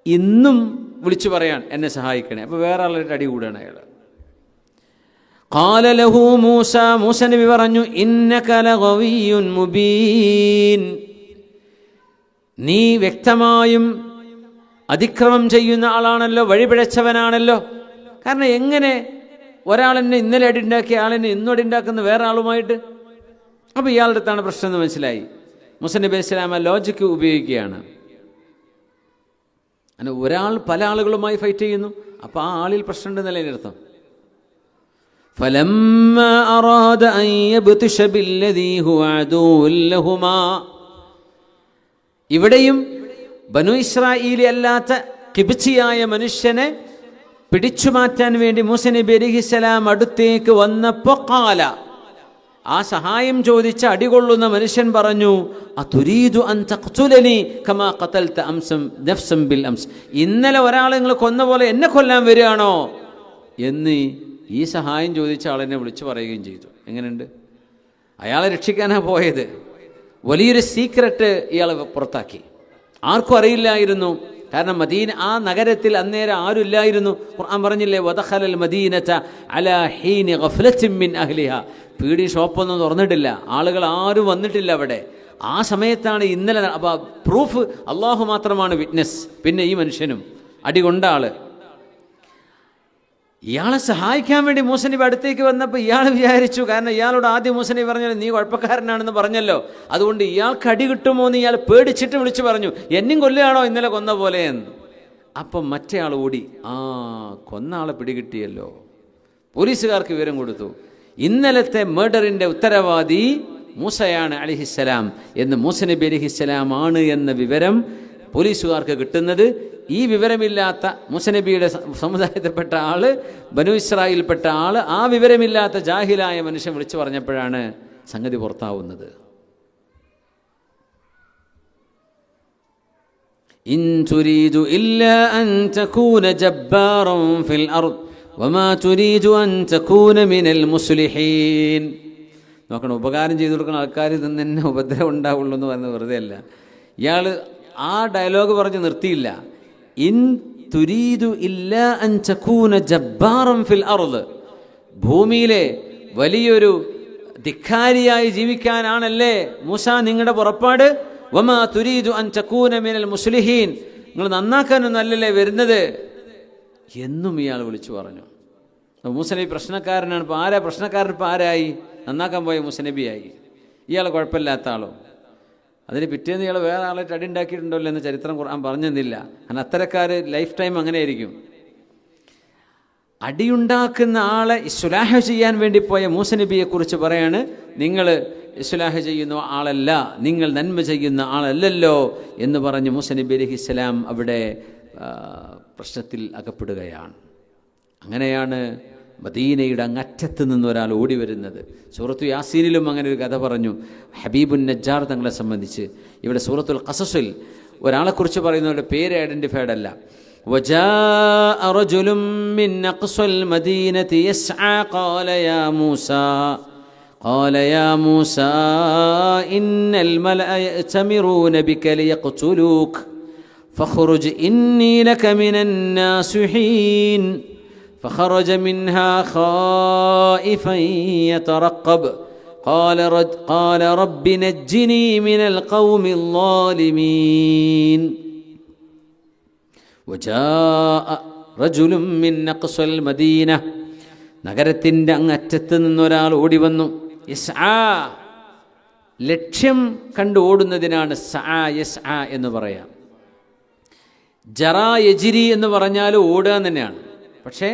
ഇന്നും വിളിച്ചു പറയാൻ എന്നെ സഹായിക്കണേ. അപ്പോൾ വേറെ ആളുടെ അടി കൂടാണ് അയാൾ. ഖാല ലഹു മൂസ, മൂസ നബി പറഞ്ഞു, ഇന്നക ലഗവിയ്യുൻ മുബീൻ, നീ വ്യക്തമായും അതിക്രമം ചെയ്യുന്ന ആളാണല്ലോ, വഴിപിഴച്ചവനാണല്ലോ. കാരണം എങ്ങനെ ഒരാളെന്നെ ഇന്നലെ അടി ഉണ്ടാക്കിയ ആളെന്നെ ഇന്നും അടി ഉണ്ടാക്കുന്ന വേറെ ആളുമായിട്ട്? അപ്പോൾ ഇയാളുടെ അടുത്താണ് പ്രശ്നം എന്ന് മനസ്സിലായി. മൂസ നബി അലൈഹി സ്വലാം ആ ലോജിക്ക് ഉപയോഗിക്കുകയാണ്. അങ്ങനെ ഒരാൾ പല ആളുകളുമായി ഫൈറ്റ് ചെയ്യുന്നു, അപ്പോൾ ആ ആളിൽ പ്രശ്നമുണ്ടെന്നല്ലേ അതിനർത്ഥം. فلما أراد أن يبطش بالذي هو عدو لهما, ഇവിടെയും ബനു ഇസ്രായേലി അല്ലാത്ത കിബ്തിയായ മനുഷ്യനെ പിടിച്ചു മാറ്റാൻ വേണ്ടി മൂസ നബി അലൈഹിസ്സലാം അടുത്തേക്ക് വന്നപ്പോൾ ഖാല, ആ സഹായം ചോദിച്ച അടികൊള്ളുന്ന മനുഷ്യൻ പറഞ്ഞു, അതുരീദു അൻ തഖ്തുലനി കമാ ഖതൽത അംസം നഫ്സൻ ബിൽ അംസ്, ഇന്നലെ ഒരാളെ നിങ്ങൾ കൊന്ന പോലെ എന്നെ കൊല്ലാൻ വരികയാണോ എന്ന് ഈ സഹായം ചോദിച്ച ആളെന്നെ വിളിച്ചു പറയുകയും ചെയ്തു. എങ്ങനെയുണ്ട്? അയാളെ രക്ഷിക്കാനാണ് പോയത്. വലിയൊരു സീക്രട്ട് ഇയാളെ പുറത്താക്കി. ആർക്കും അറിയില്ലായിരുന്നു. കാരണം മദീന, ആ നഗരത്തിൽ അന്നേരം ആരുമില്ലായിരുന്നു. ഖുർആൻ പറഞ്ഞില്ലേ, വദഖലൽ മദീനത അലാ ഹീനി ഗഫ്ലത്തിൻ മിൻ അഹ്ലിഹാ, പീടി ഷോപ്പൊന്നും തുറന്നിട്ടില്ല, ആളുകൾ ആരും വന്നിട്ടില്ല അവിടെ. ആ സമയത്താണ് ഇന്നലെ. അപ്പോൾ പ്രൂഫ് അള്ളാഹു മാത്രമാണ് വിറ്റ്നസ്. പിന്നെ ഈ മനുഷ്യനും അടികൊണ്ട ആള് ഇയാളെ സഹായിക്കാൻ വേണ്ടി മൂസ നബി അടുത്തേക്ക് വന്നപ്പോൾ ഇയാൾ വിചാരിച്ചു, കാരണം ഇയാളോട് ആദ്യം മൂസ നബി പറഞ്ഞല്ലോ നീ കുഴപ്പക്കാരനാണെന്ന് പറഞ്ഞല്ലോ, അതുകൊണ്ട് ഇയാൾക്ക് അടി കിട്ടുമോ എന്ന് ഇയാൾ പേടിച്ചിട്ട് വിളിച്ചു പറഞ്ഞു, എന്നും കൊല്ലുകയാണോ ഇന്നലെ കൊന്ന പോലെ എന്ന്. അപ്പം മറ്റേ ആൾ ഓടി, ആ കൊന്ന ആളെ പിടികിട്ടിയല്ലോ. പോലീസുകാർക്ക് വിവരം കൊടുത്തു, ഇന്നലത്തെ മർഡറിൻ്റെ ഉത്തരവാദി മൂസയാണ് അലൈഹിസ്സലാം എന്ന്, മൂസ നബി അലൈഹിസ്സലാം ആണ് എന്ന വിവരം പോലീസുകാർക്ക് കിട്ടുന്നത്. ഈ വിവരമില്ലാത്ത മൂസ നബിയുടെ സമുദായത്തിൽപ്പെട്ട ആള്, ബനു ഇസ്രായേലിൽപ്പെട്ട ആള്, ആ വിവരമില്ലാത്ത ജാഹിലായ മനുഷ്യൻ വിളിച്ചു പറഞ്ഞപ്പോഴാണ് സംഗതി പുറത്താവുന്നത്. ഇൻ തുരീദു ഇല്ലാ അൻ തകൂന ജബ്ബാറൻ ഫിൽ അർദ് വമാ തുരീദു അൻ തകൂന മിനൽ മുസ്ലിഹീൻ. നോക്കണം, ഉപകാരം ചെയ്തു കൊടുക്കുന്ന ആൾക്കാർ ഇന്ന് തന്നെ ഉപദ്രവം ഉണ്ടാവുള്ളൂ എന്ന് പറയുന്നത് വെറുതെ അല്ല. ഇയാൾ ആ ഡയലോഗ് പറഞ്ഞ് നിർത്തിയില്ല. ഇൻ തുരീദു ഇല്ലാ അൻ തകൂന ജബ്ബാറൻ ഫിൽ അർദ്, ഭൂമിയിലെ വലിയൊരു ധിക്കാരിയായി ജീവിക്കാനാണല്ലേ മൂസ നിങ്ങളുടെ പുറപ്പാട്. വമാ തുരീദു അൻ തകൂന മിനൽ മുസ്ലിഹീൻ, നിങ്ങൾ നന്നാക്കാനൊന്നും അല്ലല്ലേ വരുന്നത് എന്നും ഇയാൾ വിളിച്ചു പറഞ്ഞു. മൂസ നബി പ്രശ്നക്കാരനാണ്. ഇപ്പോൾ ആരാ പ്രശ്നക്കാരൻ? ഇപ്പോൾ ആരായി? നന്നാക്കാൻ പോയ മൂസ നബിയായി. ഇയാൾ കുഴപ്പമില്ലാത്ത ആളോ? അതിന് പിറ്റേന്ന് ഇയാൾ വേറെ ആളെ അടി ഉണ്ടാക്കിയിട്ടുണ്ടല്ലോ എന്ന് ചരിത്രം ഖുർആൻ പറഞ്ഞെന്നില്ല. കാരണം അത്തരക്കാർ ലൈഫ് ടൈം അങ്ങനെ ആയിരിക്കും. അടിയുണ്ടാക്കുന്ന ആളെ ഇസ്ലാഹ് ചെയ്യാൻ വേണ്ടി പോയ മൂസ നബിയെക്കുറിച്ച് പറയാണ്, നിങ്ങൾ ഇസ്ലാഹ് ചെയ്യുന്ന ആളല്ല, നിങ്ങൾ നന്മ ചെയ്യുന്ന ആളല്ലല്ലോ എന്ന് പറഞ്ഞ് മൂസ നബി അലൈഹിസ്സലാം അവിടെ പ്രശ്നത്തിൽ അകപ്പെടുകയാണ്. അങ്ങനെയാണ് മദീനയുടെ അങ്ങറ്റത്ത് നിന്ന് ഒരാൾ ഓടി വരുന്നത്. സൂറത്തു യാസീനിലും അങ്ങനെ ഒരു കഥ പറഞ്ഞു ഹബീബുൻ നജ്ജാർ തങ്ങളെ സംബന്ധിച്ച്. ഇവിടെ സൂറത്തുൽ ഖസസിൽ ഒരാളെക്കുറിച്ച് പറയുന്നവരുടെ പേര് ഐഡൻറ്റിഫൈഡ് അല്ല. وجاء رجل من أقصى المدينة يسعى قال يا موسى إن الملأ يأتمرون بك ليقتلوك فاخرج إني لك من الناصحين فخرج منها خائفا يترقب قال رب نجني من القوم الظالمين وجاء رجل من أقصى المدينة നഗരത്തിൻ്റെ അങ്ങറ്റത്ത് നിന്നൊരാൾ ഓടി വന്നു. യസ്ആ, ലക്ഷ്യം കണ്ടു ഓടുന്നതിനാണ് സആ യസ്ആ എന്ന് പറയാം. ജറാ യജിരി എന്ന് പറഞ്ഞാൽ ഓടുക തന്നെയാണ്. പക്ഷേ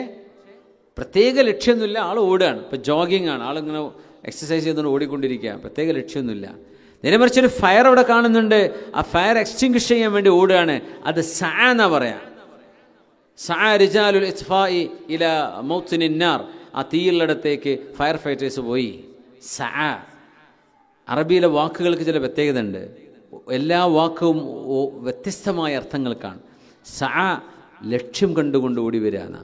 പ്രത്യേക ലക്ഷ്യമൊന്നുമില്ല, ആൾ ഓടുകയാണ്. ഇപ്പോൾ ജോഗിങ് ആണ്, ആളിങ്ങനെ എക്സസൈസ് ചെയ്തുകൊണ്ട് ഓടിക്കൊണ്ടിരിക്കുക, പ്രത്യേക ലക്ഷ്യമൊന്നുമില്ല. നേരെ മറിച്ചൊരു ഫയർ അവിടെ കാണുന്നുണ്ട്, ആ ഫയർ എക്സ്റ്റിങ്ക്വിഷ് ചെയ്യാൻ വേണ്ടി ഓടുകയാണ്. അത് സആ എന്നാ പറയാം. സആ റിജാലുൽ ഇത്ഫാഇ ഇലാ മൗത്തിനിൻ നാർ, ആ തീയുള്ളിടത്തേക്ക് ഫയർ ഫൈറ്റേഴ്സ് പോയി. സആ അറബിയിലെ വാക്കുകൾക്ക് ചില പ്രത്യേകത ഉണ്ട്. എല്ലാ വാക്കും വ്യത്യസ്തമായ അർത്ഥങ്ങൾക്കാണ്. സആ ലക്ഷ്യം കണ്ടുകൊണ്ട് ഓടി വരികയാണ്.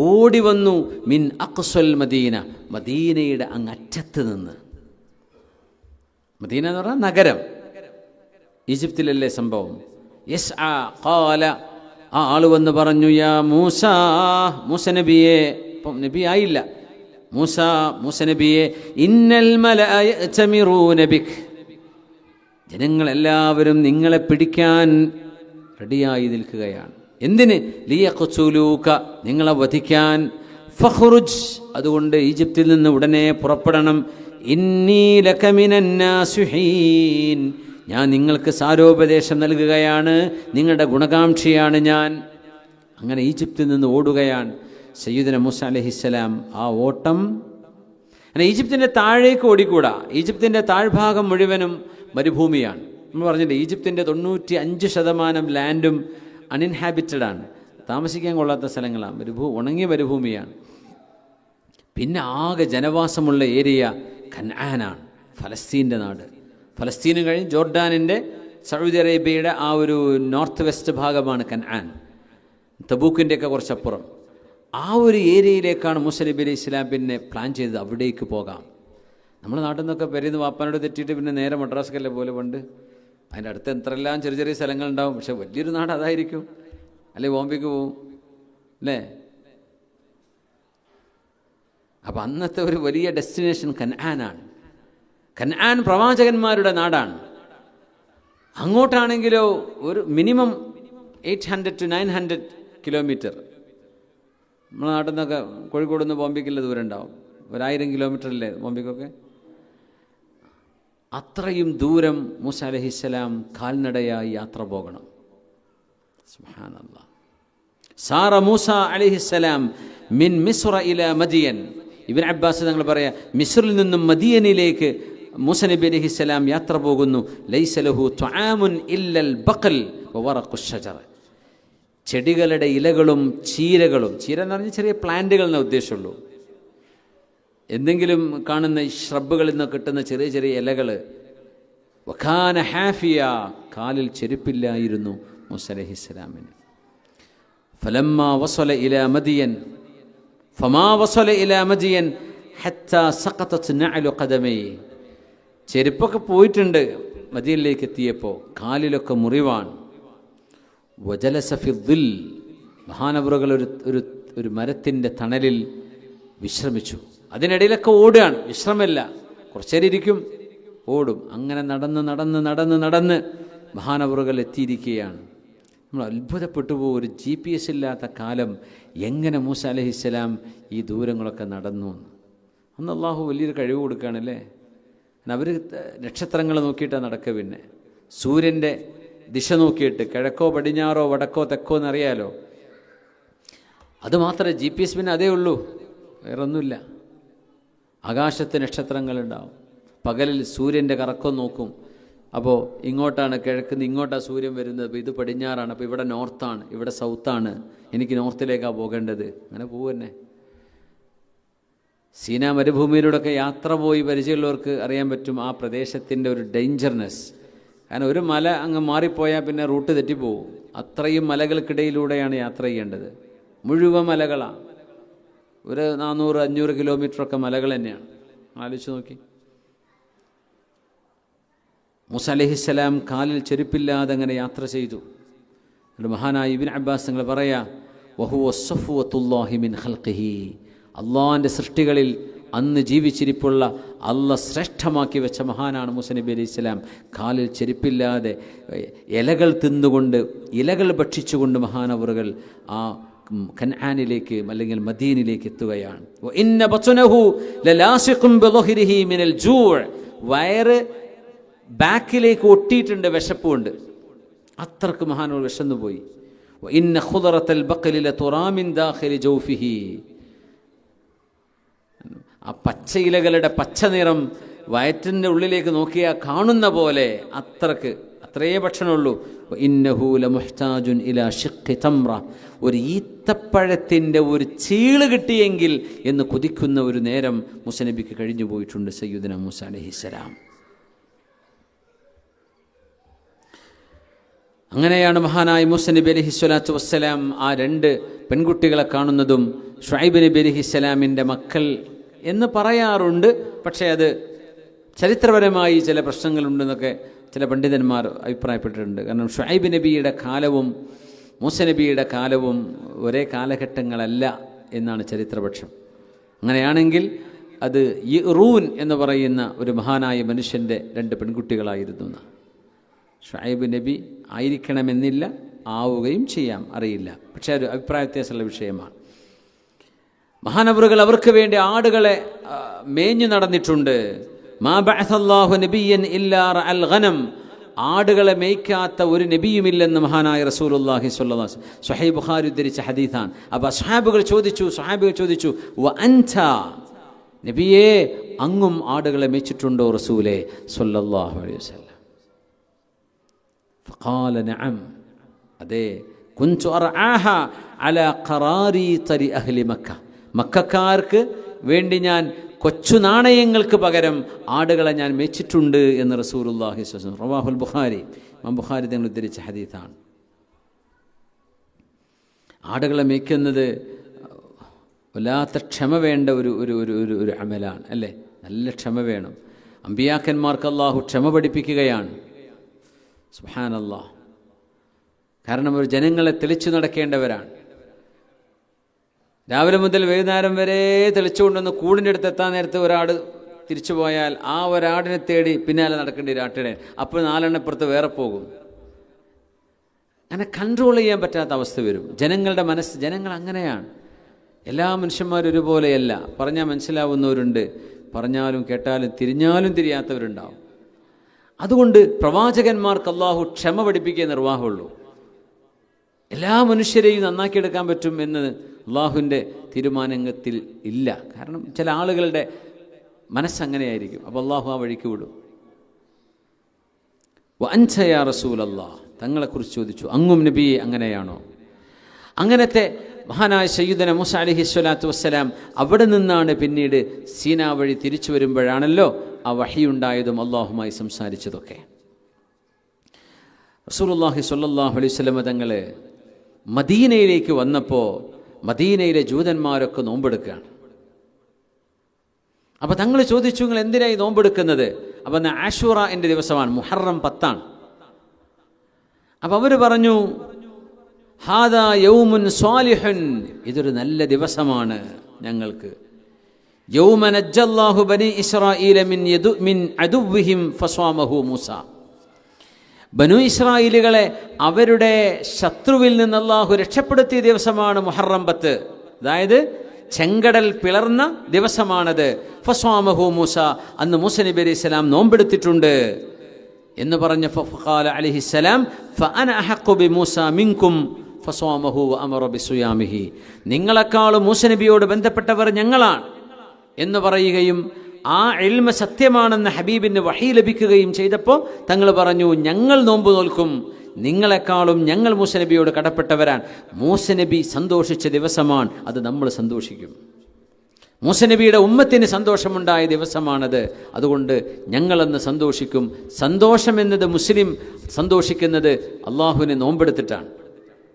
ഓടി വന്നു മിൻ അഖ്സൽ മദീന, മദീനയുടെ അങ്ങറ്റത്ത് നിന്ന്. മദീന എന്ന് പറഞ്ഞാൽ നഗരം, ഈജിപ്തിലല്ലേ സംഭവം. യസ്ആ ഖാല, ആ ആള് വന്ന് പറഞ്ഞു, യാ മൂസ, മൂസ നബിയെ, ഇപ്പം നബി ആയില്ല, മൂസ നബിയെ, ഇന്നൽ മലഅ യഅ്തമിറൂന ബിക്, ജനങ്ങളെല്ലാവരും നിങ്ങളെ പിടിക്കാൻ റെഡിയായി നിൽക്കുകയാണ്. എന്തിന്? ലിയഖ്തുലൂക, നിങ്ങളെ വധിക്കാൻ. ഫഖ്റുജ്, അതുകൊണ്ട് ഈജിപ്തിൽ നിന്ന് ഉടനെ പുറപ്പെടണം. ഇന്നി ലക മിനൻ നാസിഹീൻ, ഞാൻ നിങ്ങൾക്ക് സാരോപദേശം നൽകുകയാണ്, നിങ്ങളുടെ ഗുണകാംക്ഷിയാണ് ഞാൻ. അങ്ങനെ ഈജിപ്തിൽ നിന്ന് ഓടുകയാണ് സയ്യിദുന മൂസ അലൈഹിസ്സലാം. ആ ഓട്ടം അങ്ങനെ ഈജിപ്തിൻ്റെ താഴേക്ക് ഓടിക്കൂടാ. ഈജിപ്തിൻ്റെ താഴ്ഭാഗം മുഴുവനും മരുഭൂമിയാണ്. നമ്മൾ പറഞ്ഞില്ലേ, ഈജിപ്തിൻ്റെ 95% ലാൻഡും അൺഇൻഹാബിറ്റഡ് ആണ്, താമസിക്കാൻ കൊള്ളാത്ത സ്ഥലങ്ങളാണ്, ഉണങ്ങിയ മരുഭൂമിയാണ്. പിന്നെ ആകെ ജനവാസമുള്ള ഏരിയ കൻആനാണ്, ഫലസ്തീൻ്റെ നാട്. ഫലസ്തീന് കഴിഞ്ഞ് ജോർഡാനിൻ്റെ, സൗദി അറേബ്യയുടെ ആ ഒരു നോർത്ത് വെസ്റ്റ് ഭാഗമാണ് കൻആൻ, തബൂക്കിൻ്റെയൊക്കെ കുറച്ചപ്പുറം. ആ ഒരു ഏരിയയിലേക്കാണ് മൂസ നബി അലൈഹി ഇസ്ലാം പിന്നെ പ്ലാൻ ചെയ്തത്, അവിടേക്ക് പോകാം. നമ്മുടെ നാട്ടിൽ നിന്നൊക്കെ പെരുന്ന് വാപ്പാനോട് തെറ്റിയിട്ട് പിന്നെ നേരെ മദ്രാസക്കല്ലേ പോലെ പണ്ട്. അതിൻ്റെ അടുത്ത് എത്രയെല്ലാം ചെറിയ ചെറിയ സ്ഥലങ്ങളുണ്ടാവും, പക്ഷെ വലിയൊരു നാട് അതായിരിക്കും. അല്ലെ ബോംബെക്ക് പോവും അല്ലേ. അപ്പം അന്നത്തെ ഒരു വലിയ ഡെസ്റ്റിനേഷൻ കൻആനാണ്. കൻആൻ പ്രവാചകന്മാരുടെ നാടാണ്. അങ്ങോട്ടാണെങ്കിലോ ഒരു മിനിമം 800 to 900 കിലോമീറ്റർ. നമ്മുടെ നാട്ടിൽ നിന്നൊക്കെ കോഴിക്കോട് നിന്ന് ബോംബെക്കുള്ള ദൂരം ഉണ്ടാവും, 1000 കിലോമീറ്ററല്ലേ ബോംബെക്കൊക്കെ. അത്രയും ദൂരം മൂസ അലൈഹിസ്സലാം കാൽനടയായി യാത്ര പോകണം. സുബ്ഹാനല്ലാഹ്. സാറ മൂസ അലൈഹിസ്സലാം മിൻ മിസ്ര ഇലാ മദിയൻ. ഇബ്നു അബ്ബാസ് തങ്ങൾ പറയാ, മിസ്രിൽ നിന്നും മദിയനിലേക്ക് മൂസ നബി അലൈഹിസ്സലാം യാത്ര പോകുന്നു. ലൈസ ലഹു തുആമുൻ ഇല്ലൽ ബഖൽ വവറഖുശ് ഷജർ, ചെടികളുടെ ഇലകളും ചീരകളും. ചീര എന്ന് പറഞ്ഞാൽ ചെറിയ പ്ലാന്റുകൾ എന്ന ഉദ്ദേശമുള്ളൂ. എന്തെങ്കിലും കാണുന്ന ഷ്രബുകളിൽ നിന്ന് കിട്ടുന്ന ചെറിയ ചെറിയ ഇലകൾ. വഖാന ഹാഫിയ, കാലിൽ ചെരുപ്പില്ലായിരുന്നു മൂസ അലൈഹിസ്സലാമിന്. ഫലമ്മാ വസല ഇലാ മദിയൻ ഫമാ വസല ഇലാ മദിയൻ ഹത്താ സഖതത് നഅലു ഖദമൈ. ചെരുപ്പൊക്കെ പോയിട്ടുണ്ട് മദീനയിലേക്ക് എത്തിയപ്പോൾ, കാലിലൊക്കെ മുറിവാണ്. വജലസ ഫിദ്ദിൽ, മഹാനവറുകൾ ഒരു മരത്തിൻ്റെ തണലിൽ വിശ്രമിച്ചു. അതിനിടയിലൊക്കെ ഓടുകയാണ്, വിശ്രമമില്ല. കുറച്ചേരം ഇരിക്കും, ഓടും. അങ്ങനെ നടന്ന് മഹാനവറുകൾ എത്തിയിരിക്കുകയാണ്. നമ്മൾ അത്ഭുതപ്പെട്ടു പോകും. ഒരു GPS ഇല്ലാത്ത കാലം എങ്ങനെ മൂസ അലൈഹിസ്സലാം ഈ ദൂരങ്ങളൊക്കെ നടന്നു എന്ന്. അന്ന് അള്ളാഹു വലിയൊരു കഴിവ് കൊടുക്കുകയാണല്ലേ. അവർ നക്ഷത്രങ്ങൾ നോക്കിയിട്ടാണ് നടക്കുക. പിന്നെ സൂര്യൻ്റെ ദിശ നോക്കിയിട്ട് കിഴക്കോ പടിഞ്ഞാറോ വടക്കോ തെക്കോ എന്നറിയാലോ. അതുമാത്രമേ GPS പിന്നെ അതേ ഉള്ളൂ, വേറൊന്നുമില്ല. ആകാശത്ത് നക്ഷത്രങ്ങളുണ്ടാവും. പകലിൽ സൂര്യൻ്റെ കറക്കം നോക്കും. അപ്പോൾ ഇങ്ങോട്ടാണ് കിഴക്കുന്ന്, ഇങ്ങോട്ടാണ് സൂര്യൻ വരുന്നത്. അപ്പോൾ ഇത് പടിഞ്ഞാറാണ്, അപ്പോൾ ഇവിടെ നോർത്താണ്, ഇവിടെ സൗത്താണ്, എനിക്ക് നോർത്തിലേക്കാണ് പോകേണ്ടത്. അങ്ങനെ പോവുന്നെ. സീനാ മരുഭൂമിയിലൂടെയൊക്കെ യാത്ര പോയി പരിചയമുള്ളവർക്ക് അറിയാൻ പറ്റും ആ പ്രദേശത്തിൻ്റെ ഒരു ഡേഞ്ചർനെസ്. കാരണം ഒരു മല അങ്ങ് മാറിപ്പോയാൽ പിന്നെ റൂട്ട് തെറ്റിപ്പോവും. അത്രയും മലകൾക്കിടയിലൂടെയാണ് യാത്ര ചെയ്യേണ്ടത്. മുഴുവൻ മലകളാണ്. ഒരു 400-500 കിലോമീറ്ററൊക്കെ മലകൾ തന്നെയാണ്. ആലോചിച്ച് നോക്കി. മൂസ അലൈഹിസ്സലാം കാലിൽ ചെരുപ്പില്ലാതെ അങ്ങനെ യാത്ര ചെയ്തു. മഹാനായ ഇബ്നു അബ്ബാസ് തങ്ങൾ പറയാ, വഹുവ സഫ്വത്തുല്ലാഹി മിൻ ഖൽഖിഹി, അള്ളാഹിൻ്റെ സൃഷ്ടികളിൽ അന്ന് ജീവിച്ചിരിപ്പുള്ള അള്ളാഹ് ശ്രേഷ്ഠമാക്കി വെച്ച മഹാനാണ് മൂസ നബി അലൈഹി സ്വലാം. കാലിൽ ചെരുപ്പില്ലാതെ ഇലകൾ തിന്നുകൊണ്ട്, ഇലകൾ ഭക്ഷിച്ചുകൊണ്ട് മഹാനവറുകൾ ആ കൻആനിലേക്ക് അല്ലെങ്കിൽ മദീനയിലേക്ക് എത്തുകയാണ്. ഇന്ന ബത്നഹു ലലാസിഖും ബിളഹ്രിഹി മിനൽ ജൂഅ്, വയറ് ബാക്കിലേക്ക് ഒട്ടിയിട്ടുണ്ട് വിശപ്പ് കൊണ്ട്. അത്രക്ക് മഹാനവർ വിശന്നു പോയി. ഇന്ന ഖുദറത്തൽ ബഖലി ലതുറാ മിൻ ദാഖിലി ജൗഫിഹി, ആ പച്ചയിലകളുടെ പച്ച നിറം വയറ്റിൻ്റെ ഉള്ളിലേക്ക് നോക്കിയാൽ കാണുന്ന പോലെ അത്രയേ ഭക്ഷണമുള്ളൂ. ഇന്നഹു ലമുഹ്താജുൻ ഇലാ ശിഖ്ഖി തംറ, ഒരു ഈത്തപ്പഴത്തിൻ്റെ ഒരു ചീള് കിട്ടിയെങ്കിൽ എന്ന് കൊതിക്കുന്ന ഒരു നേരം മൂസ നബിക്ക് കഴിഞ്ഞു പോയിട്ടുണ്ട്. സയ്യിദുനാ മൂസ അലൈഹിസ്സലാം. അങ്ങനെയാണ് മഹാനായ മൂസ നബി അലൈഹിസ്സലാത്തു വസ്സലാം ആ 2 പെൺകുട്ടികളെ കാണുന്നതും ശുഐബ് നബി അലൈഹിസ്സലാമിൻ്റെ മക്കൾ എന്ന് പറയാറുണ്ട്. പക്ഷേ അത് ചരിത്രപരമായി ചില പ്രശ്നങ്ങളുണ്ടെന്നൊക്കെ ചില പണ്ഡിതന്മാർ അഭിപ്രായപ്പെട്ടിട്ടുണ്ട്. കാരണം ശുഐബ് നബിയുടെ കാലവും മൂസ നബിയുടെ കാലവും ഒരേ കാലഘട്ടങ്ങളല്ല എന്നാണ് ചരിത്രപക്ഷം. അങ്ങനെയാണെങ്കിൽ അത് യിറൂൻ എന്ന് പറയുന്ന ഒരു മഹാനായ മനുഷ്യൻ്റെ 2 പെൺകുട്ടികളായിരുന്നു. ശുഐബ് നബി ആയിരിക്കണമെന്നില്ല, ആവുകയും ചെയ്യാം, അറിയില്ല. പക്ഷേ ഒരു അഭിപ്രായ വ്യത്യാസമുള്ള വിഷയമാണ്. മഹാനവറുകൾ അവർക്ക് വേണ്ടി ആടുകളെ മേഞ്ഞു നടന്നിട്ടുണ്ട്. മാ ബഅസല്ലാഹു നബിയ്യൻ ഇല്ലാ റഅൽ ഗനം, ആടുകളെ മേയ്ക്കാത്ത ഒരു നബിയുമില്ലെന്ന് മഹാനായ റസൂലുള്ളാഹി സ്വല്ലല്ലാഹു അലൈഹി വസല്ലം സ്വഹീഹ് ബുഖാരി ഉദ്ധരിച്ച ഹദീസാണ്. അപ്പോൾ സ്വഹാബികൾ ചോദിച്ചു വ അൻത നബിയേ, അങ്ങും ആടുകളെ മേച്ചിട്ടുണ്ടോ റസൂലേ സ്വല്ലല്ലാഹു അലൈഹി വസല്ലം? ഫഖാല നഅം, അതെ. കുൻതു അർആഹ അലാ ഖറാരീതി അഹ്ലി മക്ക, മക്കക്കാർക്ക് വേണ്ടി ഞാൻ കൊച്ചു നാണയങ്ങൾക്ക് പകരം ആടുകളെ ഞാൻ മേച്ചിട്ടുണ്ട് എന്ന് റസൂലുള്ളാഹി സ്വല്ലല്ലാഹു അലൈഹി വസല്ലം. റവാഹുൽ ബുഖാരി, ഇമാം ബുഖാരി തങ്ങൾ ഉദ്ധരിച്ച ഹദീസാണ്. ആടുകളെ മേയ്ക്കുന്നത് വല്ലാത്ത ക്ഷമ വേണ്ട ഒരു അമലാണ്, അല്ലേ? നല്ല ക്ഷമ വേണം. അമ്പിയാക്കന്മാർക്ക് അല്ലാഹു ക്ഷമ പഠിപ്പിക്കുകയാണ്. സുബ്ഹാനല്ലാഹ്. കാരണം ഒരു ജനങ്ങളെ തെളിച്ചു നടക്കേണ്ടവരാണ്. രാവിലെ മുതൽ വൈകുന്നേരം വരെ തെളിച്ചുകൊണ്ടൊന്ന് കൂടിൻ്റെ അടുത്ത് എത്താൻ നേരത്തെ ഒരാട് തിരിച്ചു പോയാൽ ആ ഒരാടിനെ തേടി പിന്നാലെ നടക്കേണ്ടി ഒരു ആട്ടിടെ, അപ്പോൾ 4 എണ്ണപ്പുറത്ത് വേറെ പോകും. അങ്ങനെ കൺട്രോൾ ചെയ്യാൻ പറ്റാത്ത അവസ്ഥ വരും. ജനങ്ങളുടെ മനസ്സ്, ജനങ്ങൾ അങ്ങനെയാണ്. എല്ലാ മനുഷ്യന്മാരും ഒരുപോലെയല്ല. പറഞ്ഞാൽ മനസ്സിലാവുന്നവരുണ്ട്, പറഞ്ഞാലും കേട്ടാലും തിരിഞ്ഞാലും തിരിയാത്തവരുണ്ടാവും. അതുകൊണ്ട് പ്രവാചകന്മാർക്ക് അല്ലാഹു ക്ഷമ പഠിപ്പിക്കുക നിർവാഹമുള്ളൂ. എല്ലാ മനുഷ്യരെയും നന്നാക്കിയെടുക്കാൻ പറ്റും എന്ന് അള്ളാഹുവിൻ്റെ തീരുമാനത്തിൽ ഇല്ല. കാരണം ചില ആളുകളുടെ മനസ്സങ്ങനെയായിരിക്കും. അപ്പോൾ അള്ളാഹു ആ വഴിക്ക് വിടും. വഅൻത യാ റസൂലല്ലാഹ്, തങ്ങളെക്കുറിച്ച് ചോദിച്ചു, അങ്ങും നബിയെ അങ്ങനെയാണോ? അങ്ങനത്തെ മഹാനായ സയ്യിദുനാ മൂസ അലൈഹിസ്സലാത്തു വസ്സലാം അവിടെ നിന്നാണ് പിന്നീട് സീനാ വഴി തിരിച്ചു വരുമ്പോഴാണല്ലോ ആ വഹിയുണ്ടായതും അള്ളാഹുമായി സംസാരിച്ചതൊക്കെ. റസൂലുള്ളാഹി സ്വല്ലല്ലാഹു അലൈഹി വസല്ലം തങ്ങൾ മദീനയിലേക്ക് വന്നപ്പോൾ മദീനയിലെ ജൂതന്മാരൊക്കെ നോമ്പെടുക്കുകയാണ്. അപ്പോൾ തങ്ങൾ ചോദിച്ചു, നിങ്ങൾ എന്തിനായി നോമ്പെടുക്കുന്നത്? അപ്പം ആശൂറൻ്റെ ദിവസമാണ്, മുഹറം 10. അപ്പം അവർ പറഞ്ഞു, ഹാദാ യൗമുൻ സ്വാലിഹുൻ, ഇതൊരു നല്ല ദിവസമാണ് ഞങ്ങൾക്ക്. യൗമ നജ്ജല്ലാഹു ബനി ഇസ്രായീല മിൻ അദുവ്വിഹിം ഫസ്വാമഹു മൂസ, ബനു ഇസ്രായേലുകളെ അവരുടെ ശത്രുവിൽ നിന്ന് അല്ലാഹു രക്ഷപ്പെടുത്തിയ ദിവസമാണ് മുഹറം 10. അതായത് ചെങ്കടൽ പിളർന്ന ദിവസമാണത്. ഫസ്വാമഹു മൂസ, അന്ന് മൂസ നബി അലൈഹി സ്വലാം നോമ്പെടുത്തിട്ടുണ്ട് എന്ന് പറഞ്ഞ ഫഖാല അലൈഹിസ്സലാം ഫഅന അഹഖു ബിമൂസ മിൻകും ഫസ്വാമഹു വഅമറ ബിസുയാമിഹി, നിങ്ങളെക്കാളും മൂസ നബിയോട് ബന്ധപ്പെട്ടവർ ഞങ്ങളാണ് എന്ന് പറയുകയും ആ ഇൽമ സത്യമാണെന്ന് ഹബീബിന് വഹി ലഭിക്കുകയും ചെയ്തപ്പോൾ തങ്ങൾ പറഞ്ഞു, ഞങ്ങൾ നോമ്പ് നോൽക്കും, നിങ്ങളെക്കാളും ഞങ്ങൾ മൂസ നബിയോട് കടപ്പെട്ടവരാണ്. മൂസ നബി സന്തോഷിച്ച ദിവസമാണ് അത്, നമ്മൾ സന്തോഷിക്കും. മൂസ നബിയുടെ ഉമ്മത്തിന് സന്തോഷമുണ്ടായ ദിവസമാണത്, അതുകൊണ്ട് ഞങ്ങളെന്ന് സന്തോഷിക്കും. സന്തോഷം എന്നത് മുസ്ലിം സന്തോഷിക്കുന്നത് അള്ളാഹുവിനെ നോമ്പെടുത്തിട്ടാണ്.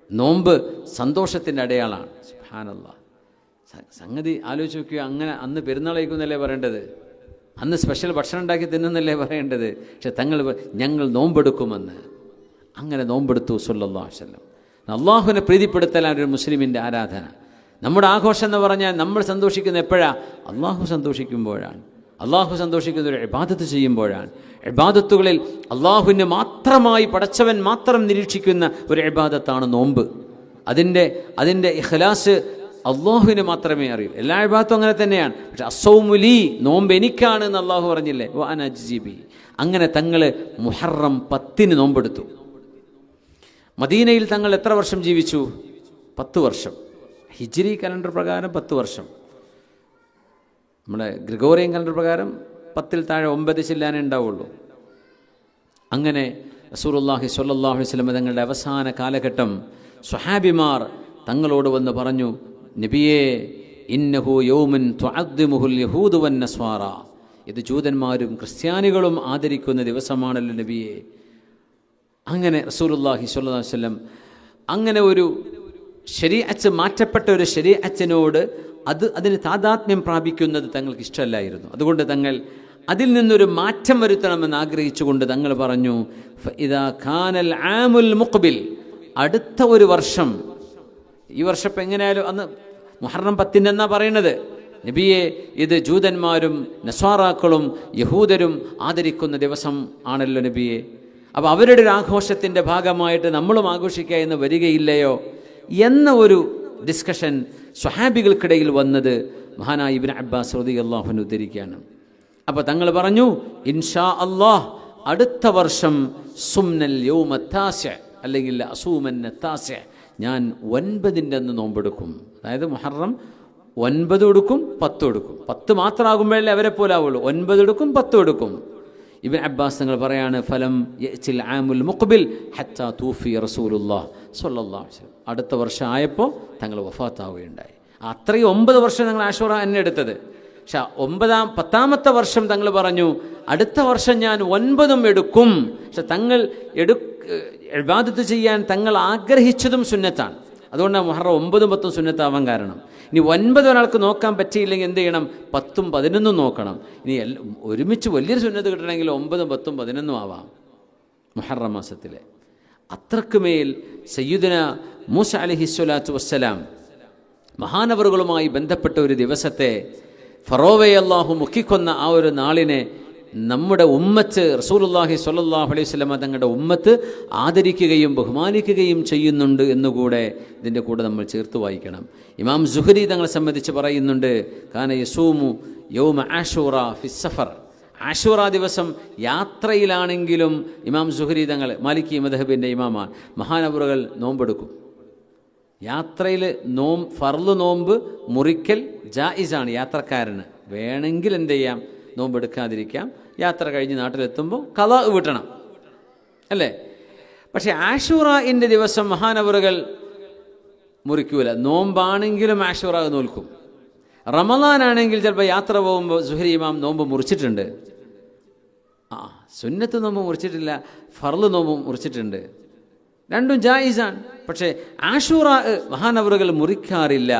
നോമ്പ് സന്തോഷത്തിൻ്റെ അടയാളമാണ്. സുബ്ഹാനല്ലാഹ്. സംഗതി ആലോചിച്ച് നോക്കുക. അങ്ങനെ അന്ന് പെരുന്നാൾ കഴിക്കുന്നല്ലേ പറയേണ്ടത്, അന്ന് സ്പെഷ്യൽ ഭക്ഷണം ഉണ്ടാക്കി തിന്നുന്നല്ലേ പറയേണ്ടത്. പക്ഷെ ഞങ്ങൾ നോമ്പെടുക്കുമെന്ന്. അങ്ങനെ നോമ്പെടുത്തു സല്ലല്ലാഹു അലൈഹി വസല്ലം. അള്ളാഹുവിനെ പ്രീതിപ്പെടുത്തലാണ് ഒരു മുസ്ലിമിൻ്റെ ആരാധന. നമ്മുടെ ആഘോഷം എന്ന് പറഞ്ഞാൽ നമ്മൾ സന്തോഷിക്കുന്ന എപ്പോഴാണ്? അള്ളാഹു സന്തോഷിക്കുമ്പോഴാണ്. അള്ളാഹു സന്തോഷിക്കുന്ന ഒരു ഇബാദത്ത് ചെയ്യുമ്പോഴാണ്. ഇബാദത്തുകളിൽ അള്ളാഹുവിനെ മാത്രമായി പടച്ചവൻ മാത്രം നിരീക്ഷിക്കുന്ന ഒരു ഇബാദത്താണ് നോമ്പ്. അതിൻ്റെ ഇഖ്ലാസ് അള്ളാഹുവിന് മാത്രമേ അറിയൂ. എല്ലാ ഇബാദത്തും അങ്ങനെ തന്നെയാണ്. പക്ഷെ അസ്സൗമുലി, നോമ്പ് എനിക്കാണ് എന്ന് അള്ളാഹു പറഞ്ഞില്ലേ, വ അന അജ്സി ബിഹി. അങ്ങനെ തങ്ങൾ മുഹറം 10 നോമ്പെടുത്തു. മദീനയിൽ തങ്ങൾ എത്ര വർഷം ജീവിച്ചു? 10 വർഷം. ഹിജ്രി കലണ്ടർ പ്രകാരം 10 വർഷം. നമ്മുടെ ഗ്രിഗോറിയൻ കലണ്ടർ പ്രകാരം 10-ൽ താഴെ 9 ചില്ലാനേ ഉണ്ടാവുള്ളൂ. അങ്ങനെ റസൂലുള്ളാഹി സ്വല്ലല്ലാഹു അലൈഹി വസല്ലം തങ്ങളുടെ അവസാന കാലഘട്ടം സ്വഹാബിമാർ തങ്ങളോട് വന്ന് പറഞ്ഞു, നബിയേ, ഇന്നഹു യൗമുൻ തുഅദ്ദിമുഹുൽ യഹൂദു വൻ നസ്വാറ. ഇത് ജൂതന്മാരും ക്രിസ്ത്യാനികളും ആദരിക്കുന്ന ദിവസമാണല്ലോ നബിയേ. അങ്ങനെ റസൂലുള്ളാഹി സ്വല്ലല്ലാഹു അലൈഹി വസല്ലം അങ്ങനെ ഒരു ശരീഅത്ത്, മാറ്റപ്പെട്ട ഒരു ശരീഅത്തിനോട് അതിന് താദാത്മ്യം പ്രാപിക്കുന്നത് തങ്ങൾക്ക് ഇഷ്ടമല്ലായിരുന്നു. അതുകൊണ്ട് തങ്ങൾ അതിൽ നിന്നൊരു മാറ്റം വരുത്തണമെന്ന് ആഗ്രഹിച്ചുകൊണ്ട് തങ്ങൾ പറഞ്ഞു, ഫഇദാ കാനൽ ആമുൽ മുഖ്ബിൽ, അടുത്ത ഒരു വർഷം, ഈ വർഷം ഇപ്പം എങ്ങനെയായാലും അന്ന് മുഹറം 10 എന്നാ പറയുന്നത്, നബിയെ ഇത് ജൂതന്മാരും നസ്വാറാക്കളും യഹൂദരും ആദരിക്കുന്ന ദിവസം ആണല്ലോ നബിയെ. അപ്പോൾ അവരുടെ ഒരു ആഘോഷത്തിൻ്റെ ഭാഗമായിട്ട് നമ്മളും ആഘോഷിക്കുക എന്ന് വരികയില്ലയോ എന്ന ഒരു ഡിസ്കഷൻ സ്വഹാബികൾക്കിടയിൽ വന്നത് മഹാനായ ഇബ്നു അബ്ബാസ് റളിയല്ലാഹു അൻഹു ഉദ്ധരിക്കുകയാണ്. അപ്പോൾ തങ്ങൾ പറഞ്ഞു, ഇൻഷാ അല്ലാഹ് അടുത്ത വർഷം സുംനൽ യൗമ താസിഅ, അല്ലെങ്കിൽ അസൂമൻ താസിഅ, ഞാൻ 9-ൻ്റെ അന്ന് നോമ്പെടുക്കും. അതായത് മുഹറം 9 എടുക്കും 10 എടുക്കും. 10 മാത്രമാകുമ്പോഴല്ലേ അവരെ പോലെ ആവുള്ളൂ. 9 എടുക്കും 10 എടുക്കും. ഇബ്നു അബ്ബാസ് തങ്ങൾ പറയാണ്, ഫലം യഅ്തിൽ ആമുൽ മുഖ്ബിൽ ഹത്താ തൂഫി റസൂലുള്ളാഹി സ്വല്ലല്ലാഹു അലൈഹി വസല്ലം. അടുത്ത വർഷം ആയപ്പോൾ തങ്ങൾ വഫാത്താവുകയുണ്ടായി. അത്രയും 9 വർഷം തങ്ങൾ ആശൂറ എന്നെ എടുത്തത്. പക്ഷെ 10ാമത്തെ വർഷം തങ്ങൾ പറഞ്ഞു, അടുത്ത വർഷം ഞാൻ 9 എടുക്കും. പക്ഷെ തങ്ങൾ ഇബാദത്ത് ചെയ്യാൻ തങ്ങൾ ആഗ്രഹിച്ചതും സുന്നത്താണ്. അതുകൊണ്ടാണ് മുഹറം 9, 10 സുന്നത്താവാൻ കാരണം. ഇനി 9 ഒരാൾക്ക് നോക്കാൻ പറ്റിയില്ലെങ്കിൽ എന്ത് ചെയ്യണം? 10, 11 നോക്കണം. ഇനി ഒരുമിച്ച് വലിയൊരു സുന്നത്ത് കിട്ടണമെങ്കിൽ 9, 10, 11 ആവാം മുഹറം മാസത്തിലെ. അത്രക്കുമേൽ സയ്യിദുന മൂസ അലൈഹിസ്സലാത്തു വസ്സലാം മഹാനവറുകളുമായി ബന്ധപ്പെട്ട ഒരു ദിവസത്തെ, ഫറോവയെ അല്ലാഹു മുക്കിക്കൊന്ന ആ ഒരു നാളിനെ നമ്മുടെ ഉമ്മത്ത്, റസൂലുള്ളാഹി സ്വല്ലല്ലാഹു അലൈഹി വസല്ലം തങ്ങളുടെ ഉമ്മത്ത് ആദരിക്കുകയും ബഹുമാനിക്കുകയും ചെയ്യുന്നുണ്ട് എന്നുകൂടെ ഇതിൻ്റെ കൂടെ നമ്മൾ ചേർത്ത് വായിക്കണം. ഇമാം സുഹരി തങ്ങളെ സംബന്ധിച്ച് പറയുന്നുണ്ട്, കാന യസൂമു യൗമ ആശൂറ ഫി സഫർ. ആശൂറ ദിവസം യാത്രയിലാണെങ്കിലും ഇമാം സുഹരി തങ്ങൾ, മാലിക്കി മദ്ഹബിൻ്റെ ഇമാമാണ്, മഹാനവറുകൾ നോമ്പെടുക്കും. യാത്രയിൽ ഫർള് നോമ്പ് മുറിക്കൽ ജായിസാണ് യാത്രക്കാരന്. വേണമെങ്കിൽ എന്ത് ചെയ്യാം? നോമ്പെടുക്കാതിരിക്കാം. യാത്ര കഴിഞ്ഞ് നാട്ടിലെത്തുമ്പോൾ ഖളാ വീട്ടണം, അല്ലേ? പക്ഷേ ആശൂറയിൻ്റെ ദിവസം മഹാനവറുകൾ മുറിക്കൂല. നോമ്പാണെങ്കിലും ആശൂറ നോൽക്കും. റമളാനാണെങ്കിൽ ചിലപ്പോൾ യാത്ര പോകുമ്പോൾ സുഹരി ഇമാം നോമ്പ് മുറിച്ചിട്ടുണ്ട്. സുന്നത്ത് നോമ്പ് മുറിച്ചിട്ടില്ല, ഫർള് നോമ്പ് മുറിച്ചിട്ടുണ്ട്. രണ്ടും ജായിസാണ്. പക്ഷേ ആശൂറ മഹാനവറുകൾ മുറിക്കാറില്ല.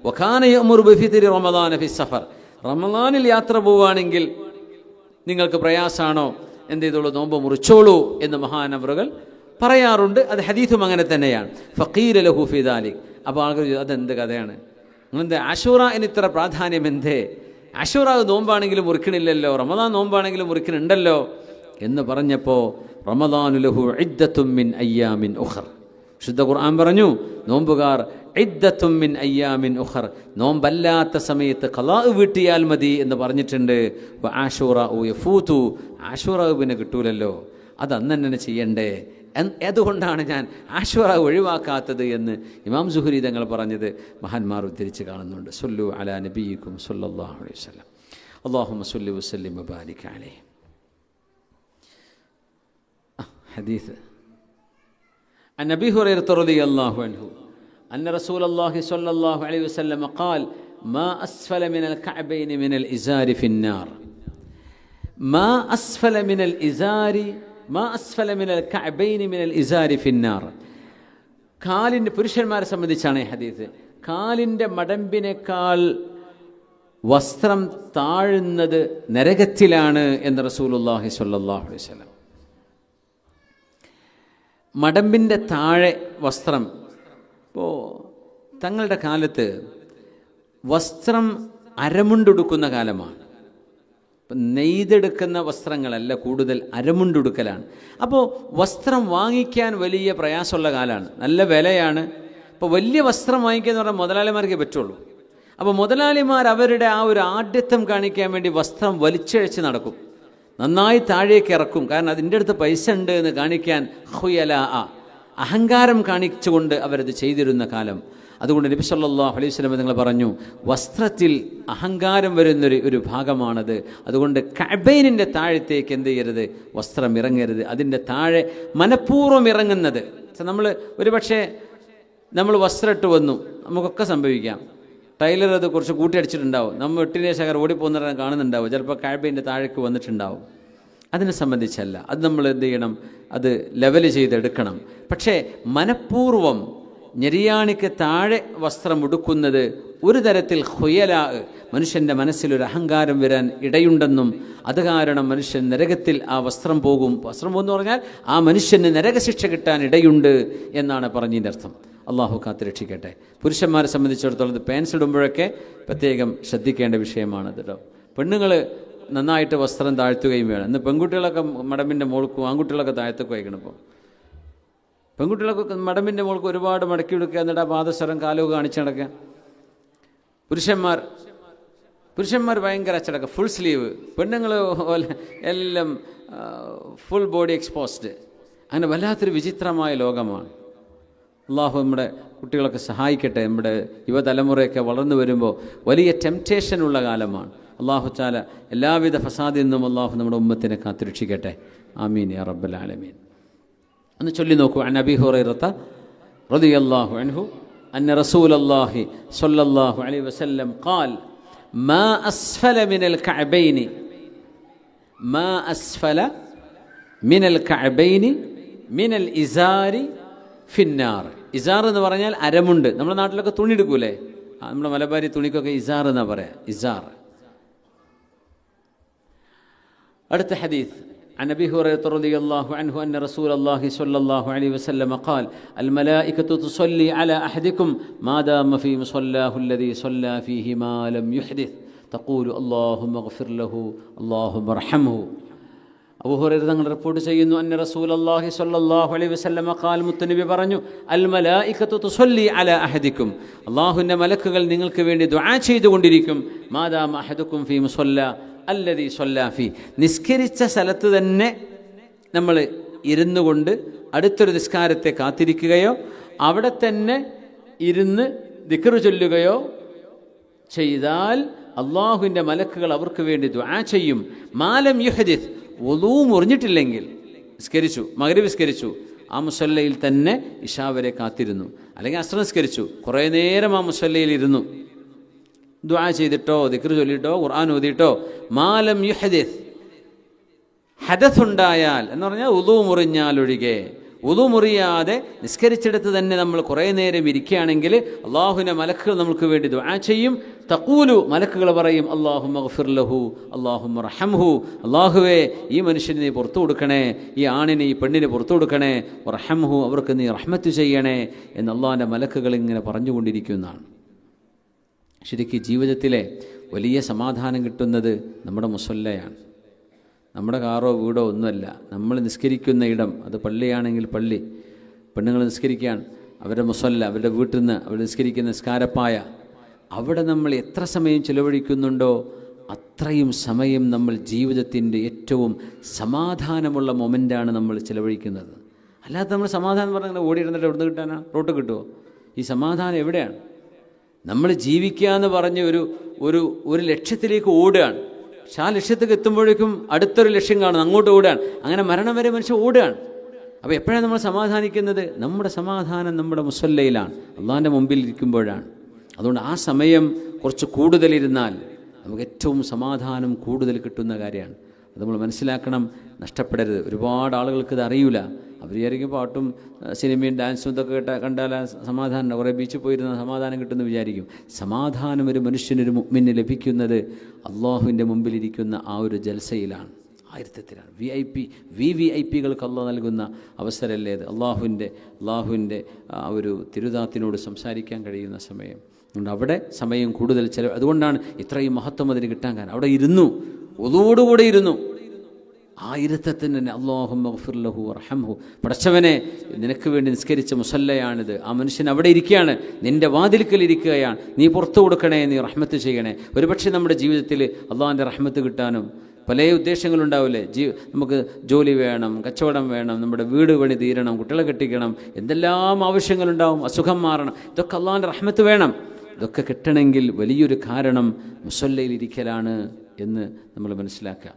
വകാന യഅ്മുറു ബിഫിത്രി റമളാന ഫി സഫർ. റമളാനിൽ യാത്ര പോവുകയാണെങ്കിൽ നിങ്ങൾക്ക് പ്രയാസമാണോ, എന്ത് ചെയ്തോളൂ, നോമ്പ് മുറിച്ചോളൂ എന്ന് മഹാനവറുകൾ പറയാറുണ്ട്. അത് ഹദീസും അങ്ങനെ തന്നെയാണ്. ഫഖീല ലഹു ഫി ദാലിക്. അപ്പോൾ ആളുകൾ അതെന്ത് കഥയാണ്, നിങ്ങളെന്ത് ആശൂറന് ഇത്ര പ്രാധാന്യം എന്തേ? ആശൂറ നോമ്പാണെങ്കിലും മുറിക്കണില്ലല്ലോ, റമളാൻ നോമ്പാണെങ്കിലും മുറിക്കണുണ്ടല്ലോ എന്ന് പറഞ്ഞപ്പോൾ റമളാനു ലഹു ഇദ്ദത്തും മിൻ അയ്യാമിൻ ഉഖർ. ശുദ്ധ ഖുർആൻ പറഞ്ഞു, നോമ്പുകാർ ഇദ്ദത്തും മിൻ അയ്യാമിൻ ഉഖർ, നോമ്പല്ലാത്ത സമയത്ത് ഖളാ വീട്ടിയാൽ മതി എന്ന് പറഞ്ഞിട്ടുണ്ട്. ആശൂറ യഫൂതു, ആശൂറ പിന്നെ കിട്ടൂലല്ലോ, അത് അന്ന് തന്നെ ചെയ്യണ്ടേ, അതുകൊണ്ടാണ് ഞാൻ ആശൂറ ഒഴിവാക്കാത്തത് എന്ന് ഇമാം സുഹരി തങ്ങൾ പറഞ്ഞത് മഹാന്മാർ ഉദ്ധരിച്ച് കാണുന്നുണ്ട്. സല്ലു അലാ നബിയിക്കും സല്ലല്ലാഹു അലൈഹി വസല്ലം. അല്ലാഹുമ്മ സല്ലി വസല്ലിം വബാരിക് അലൈഹി. حديث عن أبي هريرة رضي الله عنه أن رسول الله صلى الله عليه وسلم قال ما أسفل من الكعبين من الإزار في النار. ما أسفل من الإزار، ما أسفل من الكعبين من الإزار في النار. കാലിൻ്റെ, പുരുഷന്മാരെ സംബന്ധിച്ചാണ് ഈ ഹദീസ്, കാലിൻ്റെ മടമ്പിനേക്കാൾ വസ്ത്രം താഴുന്നത് നരകത്തിലാണ് എന്ന് റസൂലുള്ളാഹി സ്വല്ലല്ലാഹു അലൈഹി വസല്ലം. മടമ്പിൻ്റെ താഴെ വസ്ത്രം. ഇപ്പോൾ തങ്ങളുടെ കാലത്ത് വസ്ത്രം അരമുണ്ടുടുക്കുന്ന കാലമാണ്. ഇപ്പം നെയ്തെടുക്കുന്ന വസ്ത്രങ്ങളല്ല, കൂടുതൽ അരമുണ്ടുടുക്കലാണ്. അപ്പോൾ വസ്ത്രം വാങ്ങിക്കാൻ വലിയ പ്രയാസമുള്ള കാലമാണ്, നല്ല വിലയാണ്. ഇപ്പോൾ വലിയ വസ്ത്രം വാങ്ങിക്കുക എന്ന് പറഞ്ഞാൽ മുതലാളിമാർക്കേ പറ്റുള്ളൂ. അപ്പോൾ മുതലാളിമാർ അവരുടെ ആ ഒരു ആഢ്യത്വം കാണിക്കാൻ വേണ്ടി വസ്ത്രം വലിച്ചഴിച്ച് നടക്കും, നന്നായി താഴേക്ക് ഇറക്കും. കാരണം അതിൻ്റെ അടുത്ത് പൈസ ഉണ്ട് എന്ന് കാണിക്കാൻ ഖുയലാ, അഹങ്കാരം കാണിച്ചുകൊണ്ട് അവരത് ചെയ്തിരുന്ന കാലം. അതുകൊണ്ട് നബി സല്ലല്ലാഹു അലൈഹി വസല്ലം നിങ്ങൾ പറഞ്ഞു, വസ്ത്രത്തിൽ അഹങ്കാരം വരുന്നൊരു ഭാഗമാണത്. അതുകൊണ്ട് കഅബൈനിൻ്റെ താഴത്തേക്ക് എന്ത് ചെയ്യരുത്, വസ്ത്രം ഇറങ്ങരുത്. അതിൻ്റെ താഴെ മനഃപൂർവ്വം ഇറങ്ങുന്നത്, നമ്മൾ ഒരു പക്ഷേ നമ്മൾ വസ്ത്രം ഇട്ട് വന്നു, നമുക്കൊക്കെ സംഭവിക്കാം, ടൈലർ അത് കുറച്ച് കൂട്ടിയടിച്ചിട്ടുണ്ടാവും, നമ്മൾ എട്ടിനെ ശകർ ഓടിപ്പോകുന്ന കാണുന്നുണ്ടാവും, ചിലപ്പോൾ കഅബൈൻ്റെ താഴേക്ക് വന്നിട്ടുണ്ടാവും. അതിനെ സംബന്ധിച്ചല്ല, അത് നമ്മൾ എന്ത് ചെയ്യണം, അത് ലെവൽ ചെയ്തെടുക്കണം. പക്ഷേ മനഃപൂർവ്വം ഞെരിയാണിക്ക് താഴെ വസ്ത്രം ഉടുക്കുന്നത് ഒരു തരത്തിൽ ഖുയലാ, മനുഷ്യൻ്റെ മനസ്സിലൊരു അഹങ്കാരം വരാൻ ഇടയുണ്ടെന്നും അത് കാരണം മനുഷ്യൻ നരകത്തിൽ ആ വസ്ത്രം പോകും. വസ്ത്രം പോകുമെന്ന് പറഞ്ഞാൽ ആ മനുഷ്യന് നരകശിക്ഷ കിട്ടാൻ ഇടയുണ്ട് എന്നാണ് പറഞ്ഞതിൻ്റെ അർത്ഥം. അള്ളാഹു കാത്തുരക്ഷിക്കട്ടെ. പുരുഷന്മാരെ സംബന്ധിച്ചിടത്തോളം ഇത് പാൻസ് ഇടുമ്പോഴൊക്കെ പ്രത്യേകം ശ്രദ്ധിക്കേണ്ട വിഷയമാണ് കേട്ടോ. പെണ്ണുങ്ങൾ നന്നായിട്ട് വസ്ത്രം താഴ്ത്തുകയും വേണം. ഇന്ന് പെൺകുട്ടികളൊക്കെ മടമ്പിൻ്റെ മോൾക്കും ആൺകുട്ടികളൊക്കെ താഴ്ത്തൊക്കെ വയ്ക്കണം. ഇപ്പോൾ പെൺകുട്ടികളൊക്കെ മടമ്പിൻ്റെ മോൾക്ക് ഒരുപാട് മടക്കി എടുക്കുക, എന്നിട്ട് ആ പാദസരം കാലൊക്കെ കാണിച്ച് നടക്കുക. പുരുഷന്മാർ ഭയങ്കര അച്ചടക്കം, ഫുൾ സ്ലീവ്. പെണ്ണുങ്ങൾ എല്ലാം ഫുൾ ബോഡി എക്സ്പോസ്ഡ്. അങ്ങനെ വല്ലാത്തൊരു വിചിത്രമായ ലോകമാണ്. അള്ളാഹു നമ്മുടെ കുട്ടികളൊക്കെ സഹായിക്കട്ടെ. നമ്മുടെ യുവതലമുറയൊക്കെ വളർന്നു വരുമ്പോൾ വലിയ ടെംപ്റ്റേഷനുള്ള കാലമാണ്. അള്ളാഹു തആല എല്ലാവിധ ഫസാദിൽ നിന്നും അള്ളാഹു നമ്മുടെ ഉമ്മത്തിനെ കാത്തുരക്ഷിക്കട്ടെ. ആമീൻ യാ റബ്ബൽ ആലമീൻ. ഒന്ന് ചൊല്ലി നോക്കൂ. അൻ അബീ ഹുറൈറത റളിയല്ലാഹു അൻഹു അന്ന റസൂലല്ലാഹി സ്വല്ലല്ലാഹു അലൈഹി വസല്ലം ഖാൽ മാ അസ്ഫല മിനൽ കഅബൈനി മിനൽ കഅബൈനി മിനൽ ഇസാരി ഫിന്നാർ. ഇസാർ എന്ന് പറഞ്ഞാൽ അരമുണ്ട്. നമ്മുടെ നാട്ടിലൊക്കെ തുണി എടുക്കൂലേ, നമ്മുടെ മലബാരി തുണിക്കൊക്കെ ഇസാർ എന്നാ പറയാ, ഇസാർ. അടുത്ത ഹദീസ് عن أبي هريرة رضي الله عنه أن رسول الله صلى الله عليه وسلم قال الملائكة تصلي على أحدكم ما دام في مصلاه الذي صلى فيه ما لم يحدث تقول اللهم اغفر له اللهم ارحمه. അബൂ ഹുറൈറ തങ്ങൾ റിപ്പോർട്ട് ചെയ്യുന്നു, അന്ന റസൂലുള്ളാഹി സ്വല്ലല്ലാഹു അലൈഹി വസല്ലമ ഖാൽ, മുത്തനബി പറഞ്ഞു, അൽ മലായികത്തു തുസല്ലി അലാ അഹദിക്കും, അല്ലാഹുവിൻ്റെ മലക്കുകൾ നിങ്ങൾക്ക് വേണ്ടി ദുആ ചെയ്തുകൊണ്ടിരിക്കും. മാദാമ അഹദുക്കും ഫീ മുസല്ല അല്ലദീ സ്വല്ലാ ഫീ, നിസ്കരിച്ച സ്ഥലത്ത് തന്നെ നമ്മൾ ഇരുന്നു കൊണ്ട് അടുത്തൊരു നിസ്കാരത്തെ കാത്തിരിക്കുകയോ അവിടെ തന്നെ ഇരുന്ന് ദിക്ർ ചൊല്ലുകയോ ചെയ്താൽ അല്ലാഹുവിൻ്റെ മലക്കുകൾ അവർക്ക് വേണ്ടി ദുആ ചെയ്യും. മാലം യുഹദിസ്, വുളൂ മുറിഞ്ഞിട്ടില്ലെങ്കിൽ, നിസ്കരിച്ചു, മഗ്രിബ് നിസ്കരിച്ചു, ആ മുസല്ലയിൽ തന്നെ ഇശാ വരെ കാത്തിരുന്നു, അല്ലെങ്കിൽ അസ്ർ നിസ്കരിച്ചു, കുറേ നേരം ആ മുസല്ലയിൽ ഇരുന്നു, ദുആ ചെയ്തിട്ടോ ദിക്ർ ചൊല്ലിട്ടോ ഖുർആൻ ഓതിയിട്ടോ, മാലം യുഹദിസ്, ഹദസ് ഉണ്ടായാൽ എന്ന് പറഞ്ഞാൽ വുളൂ മുറിഞ്ഞാൽ ഒഴികെ, വുളൂ മുറിയാതെ നിസ്കരിച്ചിടത്ത് തന്നെ നമ്മൾ കുറേ നേരം ഇരിക്കുകയാണെങ്കിൽ അള്ളാഹുവിൻ്റെ മലക്കുകൾ നമുക്ക് വേണ്ടി ദുആ ചെയ്യും. തഖൂലു, മലക്കുകൾ പറയും, അല്ലാഹുമ്മഗ്ഫിർ ലഹു അല്ലാഹുമ്മ റഹംഹു, അല്ലാഹുവേ ഈ മനുഷ്യന് നീ പുറത്തു കൊടുക്കണേ, ഈ ആണിന് ഈ പെണ്ണിന് പുറത്തു കൊടുക്കണേ, റഹംഹു അവർക്ക് നീ റഹ്മത്ത് ചെയ്യണേ എന്ന് അള്ളാഹിൻ്റെ മലക്കുകൾ ഇങ്ങനെ പറഞ്ഞുകൊണ്ടിരിക്കുന്നതാണ്. ശരിക്കും ജീവിതത്തിലെ വലിയ സമാധാനം കിട്ടുന്നത് നമ്മുടെ മുസല്ലയാണ്. നമ്മുടെ കാറോ വീടോ ഒന്നുമല്ല, നമ്മൾ നിസ്കരിക്കുന്ന ഇടം, അത് പള്ളിയാണെങ്കിൽ പള്ളി, പെണ്ണുങ്ങൾ നിസ്കരിക്കാൻ അവരുടെ മുസല്ല, അവരുടെ വീട്ടിൽ നിന്ന് അവർ നിസ്കരിക്കുന്ന നിസ്കാരപ്പായ, അവിടെ നമ്മൾ എത്ര സമയം ചിലവഴിക്കുന്നുണ്ടോ അത്രയും സമയം നമ്മൾ ജീവിതത്തിൻ്റെ ഏറ്റവും സമാധാനമുള്ള മൊമെൻ്റാണ് നമ്മൾ ചിലവഴിക്കുന്നത്. അല്ലാതെ നമ്മൾ സമാധാനം പറഞ്ഞാൽ ഓടിയിരുന്നിട്ട് എവിടെ നിന്ന് കിട്ടാനാണ്? റോട്ട് കിട്ടുമോ? ഈ സമാധാനം എവിടെയാണ്? നമ്മൾ ജീവിക്കുക എന്ന് പറഞ്ഞ് ഒരു ലക്ഷ്യത്തിലേക്ക് ഓടുകയാണ്. പക്ഷെ ആ ലക്ഷ്യത്തേക്ക് എത്തുമ്പോഴേക്കും അടുത്തൊരു ലക്ഷ്യം കാണും, അങ്ങോട്ട് ഓടുകയാണ്. അങ്ങനെ മരണം വരെ മനുഷ്യൻ ഓടുകയാണ്. അപ്പോൾ എപ്പോഴാണ് നമ്മൾ സമാധാനിക്കുന്നത്? നമ്മുടെ സമാധാനം നമ്മുടെ മുസല്ലയിലാണ്, അള്ളാഹിൻ്റെ മുമ്പിൽ ഇരിക്കുമ്പോഴാണ്. അതുകൊണ്ട് ആ സമയം കുറച്ച് കൂടുതലിരുന്നാൽ നമുക്ക് ഏറ്റവും സമാധാനം കൂടുതൽ കിട്ടുന്ന കാര്യമാണ്. അത് നമ്മൾ മനസ്സിലാക്കണം, നഷ്ടപ്പെടരുത്. ഒരുപാട് ആളുകൾക്ക് ഇത് അറിയില്ല. അവർ വിചാരിക്കും പാട്ടും സിനിമയും ഡാൻസും ഇതൊക്കെ കണ്ടാൽ സമാധാനം, കുറേ ബീച്ചിൽ പോയിരുന്ന സമാധാനം കിട്ടുമെന്ന് വിചാരിക്കും. സമാധാനം ഒരു മനുഷ്യനൊരു മുഅ്മിന് ലഭിക്കുന്നത് അള്ളാഹുവിൻ്റെ മുമ്പിലിരിക്കുന്ന ആ ഒരു ജൽസയിലാണ്, ആയിരത്തിലാണ്. വിഐപികൾക്ക് അള്ളാഹ് നൽകുന്ന അവസരമല്ലേ അത്. അള്ളാഹുവിൻ്റെ ആ ഒരു തിരുദാത്തിനോട് സംസാരിക്കാൻ കഴിയുന്ന സമയം. അതുകൊണ്ട് അവിടെ സമയം കൂടുതൽ അതുകൊണ്ടാണ് ഇത്രയും മഹത്വം അതിന് കിട്ടാൻ കാരണം. അവിടെ ഇരുന്നു, ഒതോടുകൂടെ ഇരുന്നു. ആ ഇരുത്തത്തിന് തന്നെ അല്ലാഹുമ്മ ഗ്ഫിർ ലഹു വർഹംഹു, പടച്ചവനെ നിനക്ക് വേണ്ടി നിസ്കരിച്ച മുസല്ലയാണിത്, ആ മനുഷ്യൻ അവിടെ ഇരിക്കുകയാണ്, നിൻ്റെ വാതിൽക്കൽ ഇരിക്കുകയാണ്, നീ പുറത്തു കൊടുക്കണേ, നീ റഹ്മത്ത് ചെയ്യണേ. ഒരുപക്ഷെ നമ്മുടെ ജീവിതത്തിൽ അള്ളാഹിൻ്റെ റഹ്മത്ത് കിട്ടാനും പല ഉദ്ദേശങ്ങളുണ്ടാവില്ലേ. നമുക്ക് ജോലി വേണം, കച്ചവടം വേണം, നമ്മുടെ വീട് പണി തീരണം, കുട്ടികളെ കെട്ടിക്കണം, എന്തെല്ലാം ആവശ്യങ്ങളുണ്ടാവും, അസുഖം മാറണം, ഇതൊക്കെ അള്ളാഹിൻ്റെ റഹ്മത്ത് വേണം. ഇതൊക്കെ കിട്ടണമെങ്കിൽ വലിയൊരു കാരണം മുസല്ലയിൽ ഇരിക്കലാണ് എന്ന് നമ്മൾ മനസ്സിലാക്കുക.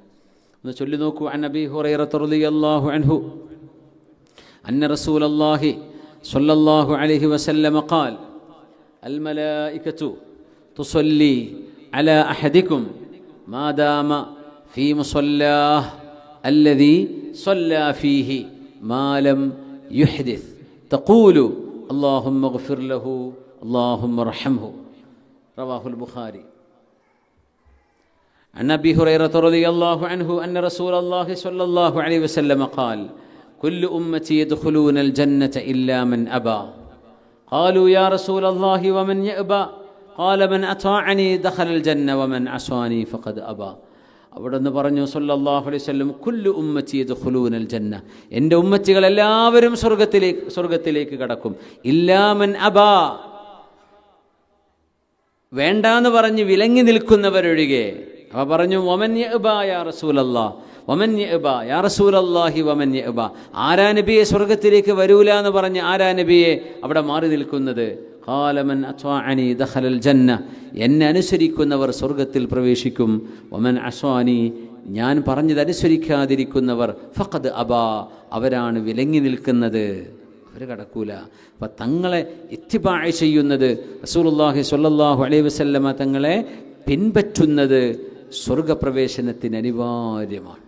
ഒന്ന് ചൊല്ലി നോക്കൂ. അൻ അബീ ഹുറൈറത റളിയല്ലാഹു അൻഹു അന്ന റസൂലല്ലാഹി സ്വല്ലല്ലാഹു അലൈഹി വസല്ലം ഖാൽ അൽ മലായികതു തുസല്ലി അലാ അഹദികും മാ ദാമ ഫീ മുസല്ലാഹ് അല്ലദീ സ്വല്ലാ ഫീഹി മാ ലം യുഹ്ദിസ് തഖൂലു അല്ലാഹുമ്മ ഗ്ഫിർ ലഹു അല്ലാഹുമ്മ റഹംഹു. റവാഹുൽ ബുഖാരി. عن أبي هريرة رضي الله عنه أن رسول الله صلى الله عليه وسلم قال كل أمتي يدخلون الجنة إلا من أبى قالوا يا رسول الله ومن يأبى قال من أطاعني دخل الجنة ومن عصاني فقد أبى. അവിടുന്ന് പറഞ്ഞു സല്ലല്ലാഹു അലൈഹി വസല്ലം, കുല്ലു ഉമ്മത്തി യദ്ഖുലൂനൽ ജന്ന, എൻ്റെ ഉമ്മത്തികൾ എല്ലാവരും സ്വർഗത്തിലേക്ക് കടക്കും. ഇല്ലാ മൻ അബാ, വേണ്ടാന്ന് പറഞ്ഞ് വിലങ്ങി നിൽക്കുന്നവരൊഴികെ. അവ പറഞ്ഞു വമൻ യഅബാ യാ റസൂലല്ലാഹ്, വമൻ യഅബാ യാ റസൂലല്ലാഹി വമൻ യഅബാ. ആരാ നബിയെ സ്വർഗത്തിലേക്ക് വരൂല എന്ന് പറഞ്ഞ് ആരാ നബിയെ അവിടെ മാറി നിൽക്കുന്നത്? ഖാല മൻ അത്വഅനി ദഖലൽ ജന്ന, എന്നെ അനുസരിക്കുന്നവർ സ്വർഗത്തിൽ പ്രവേശിക്കും. വമൻ അസ്വാനി, ഞാൻ പറഞ്ഞത് അനുസരിക്കാതിരിക്കുന്നവർ ഫഖദ് അബാ, അവരാണ് വിലങ്ങി നിൽക്കുന്നത്, അവർ കടക്കൂല. അപ്പം തങ്ങളെ ഇത്തിബാഅ് ചെയ്യുന്നത്, റസൂലുള്ളാഹി സ്വല്ലല്ലാഹു അലൈഹി വസല്ലമ തങ്ങളെ പിൻപറ്റുന്നത് സ്വർഗപ്രവേശനത്തിന് അനിവാര്യമാണ്.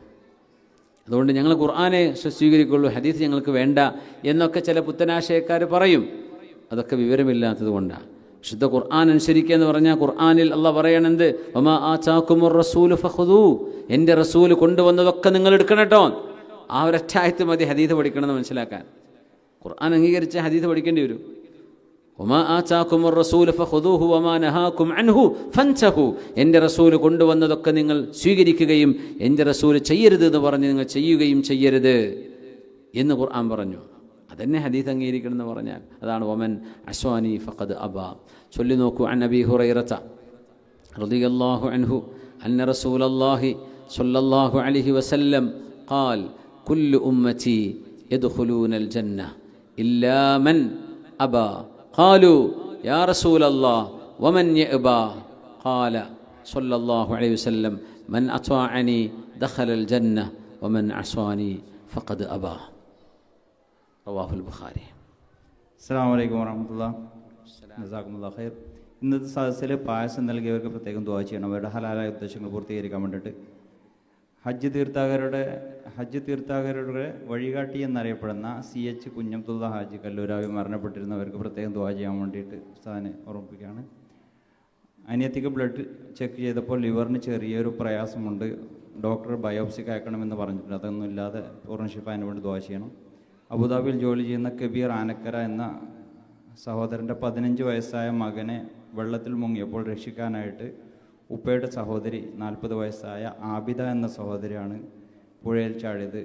അതുകൊണ്ട് ഞങ്ങൾ ഖുർആനെ സ്വീകരിക്കുള്ളൂ, ഹദീസ് ഞങ്ങൾക്ക് വേണ്ട എന്നൊക്കെ ചില പുത്തനാശയക്കാർ പറയും. അതൊക്കെ വിവരമില്ലാത്തത് കൊണ്ടാണ്. ശുദ്ധ ഖുർആൻ അനുസരിക്കുക എന്ന് പറഞ്ഞാൽ ഖുർആനിൽ അള്ളാഹ് പറയണത് വമാ ആതാകുമുർ റസൂലു ഫഖുദൂ, എൻ്റെ റസൂൽ കൊണ്ടുവന്നതൊക്കെ നിങ്ങൾ എടുക്കണം കേട്ടോ. ആ ഒരൊറ്റ ആയത്ത് മതി ഹദീസ് പഠിക്കണമെന്ന് മനസ്സിലാക്കാൻ. ഖുർആൻ അംഗീകരിച്ച ഹദീസ് പഠിക്കേണ്ടി വരും. വമാ ആതാകുമുർ റസൂലു ഫഖുദൂഹു വമാ നഹാകും അൻഹു ഫൻതഹു, എൻ്റെ റസൂൽ കൊണ്ടുവന്നതൊക്കെ നിങ്ങൾ സ്വീകരിക്കുകയും എൻ്റെ റസൂൽ ചെയ്യരുത് എന്ന് പറഞ്ഞ് നിങ്ങൾ ചെയ്യുകയും ചെയ്യരുത് എന്ന് ഖുർആൻ പറഞ്ഞു. അതന്നെ ഹദീസ് അംഗീകരിക്കണം എന്ന് പറഞ്ഞാൽ അതാണ് വമൻ അസ്വാനി ഫഖദ് അബാ. ചൊല്ലി നോക്കൂ. അൻ അബീ ഹുറൈറത റളിയല്ലാഹു അൻഹു അന്ന റസൂലല്ലാഹി സ്വല്ലല്ലാഹു അലൈഹി വസല്ലം ഖാൽ കുല്ലു ഉമ്മത്തി യദ്ഖുലൂനൽ ജന്ന ഇല്ലാ മൻ അബാ ഖാലു യാ റസൂലല്ലാഹ് വമൻ യഅബാ ഖാല സ്വല്ലല്ലാഹു അലൈഹി വസല്ലം മൻ അത്വഅനി ദഖലൽ ജന്ന വമൻ അസ്വാനി ഫഖദ് അബാ. റവാഹുൽ ബുഖാരി. അസ്സലാമു അലൈക്കും വറഹ്മത്തുള്ളാഹി. ജസാക്കുമുല്ലാഹു ഖൈർ. ഇന്നത്തെ സദസ്സിൽ പായസം നൽകിയവർക്ക് പ്രത്യേകം ദുആ ചെയ്യണം, അവരുടെ ഹലാലായ ഉദ്ദേശങ്ങൾ പൂർത്തീകരിക്കാൻ വേണ്ടിയിട്ട്. ഹജ്ജ് തീർത്ഥാടകരുടെ വഴികാട്ടി എന്നറിയപ്പെടുന്ന CH കുഞ്ഞബ്ദുള്ള ഹാജി കല്ലൂരാവി മരണപ്പെട്ടിരുന്നവർക്ക് പ്രത്യേകം ദുആ ചെയ്യാൻ വേണ്ടിയിട്ട് ഉസ്താദിനെ ഓർമ്മിപ്പിക്കുകയാണ്. അനിയത്തിക്ക് ബ്ലഡ് ചെക്ക് ചെയ്തപ്പോൾ ലിവറിന് ചെറിയൊരു പ്രയാസമുണ്ട്, ഡോക്ടർ ബയോപ്സിക്ക് അയക്കണമെന്ന് പറഞ്ഞിട്ടുണ്ട്. അതൊന്നും ഇല്ലാതെ പൂർണ്ണ ശിഫാന് വേണ്ടി ദുആ ചെയ്യണം. അബുദാബിയിൽ ജോലി ചെയ്യുന്ന കബീർ ആനക്കര എന്ന സഹോദരൻ്റെ 15 വയസ്സായ മകനെ വെള്ളത്തിൽ മുങ്ങിയപ്പോൾ രക്ഷിക്കാനായിട്ട് ഉപ്പയുടെ സഹോദരി 40 വയസ്സായ ആബിദ എന്ന സഹോദരിയാണ് പുഴയിൽ ചാടിയത്.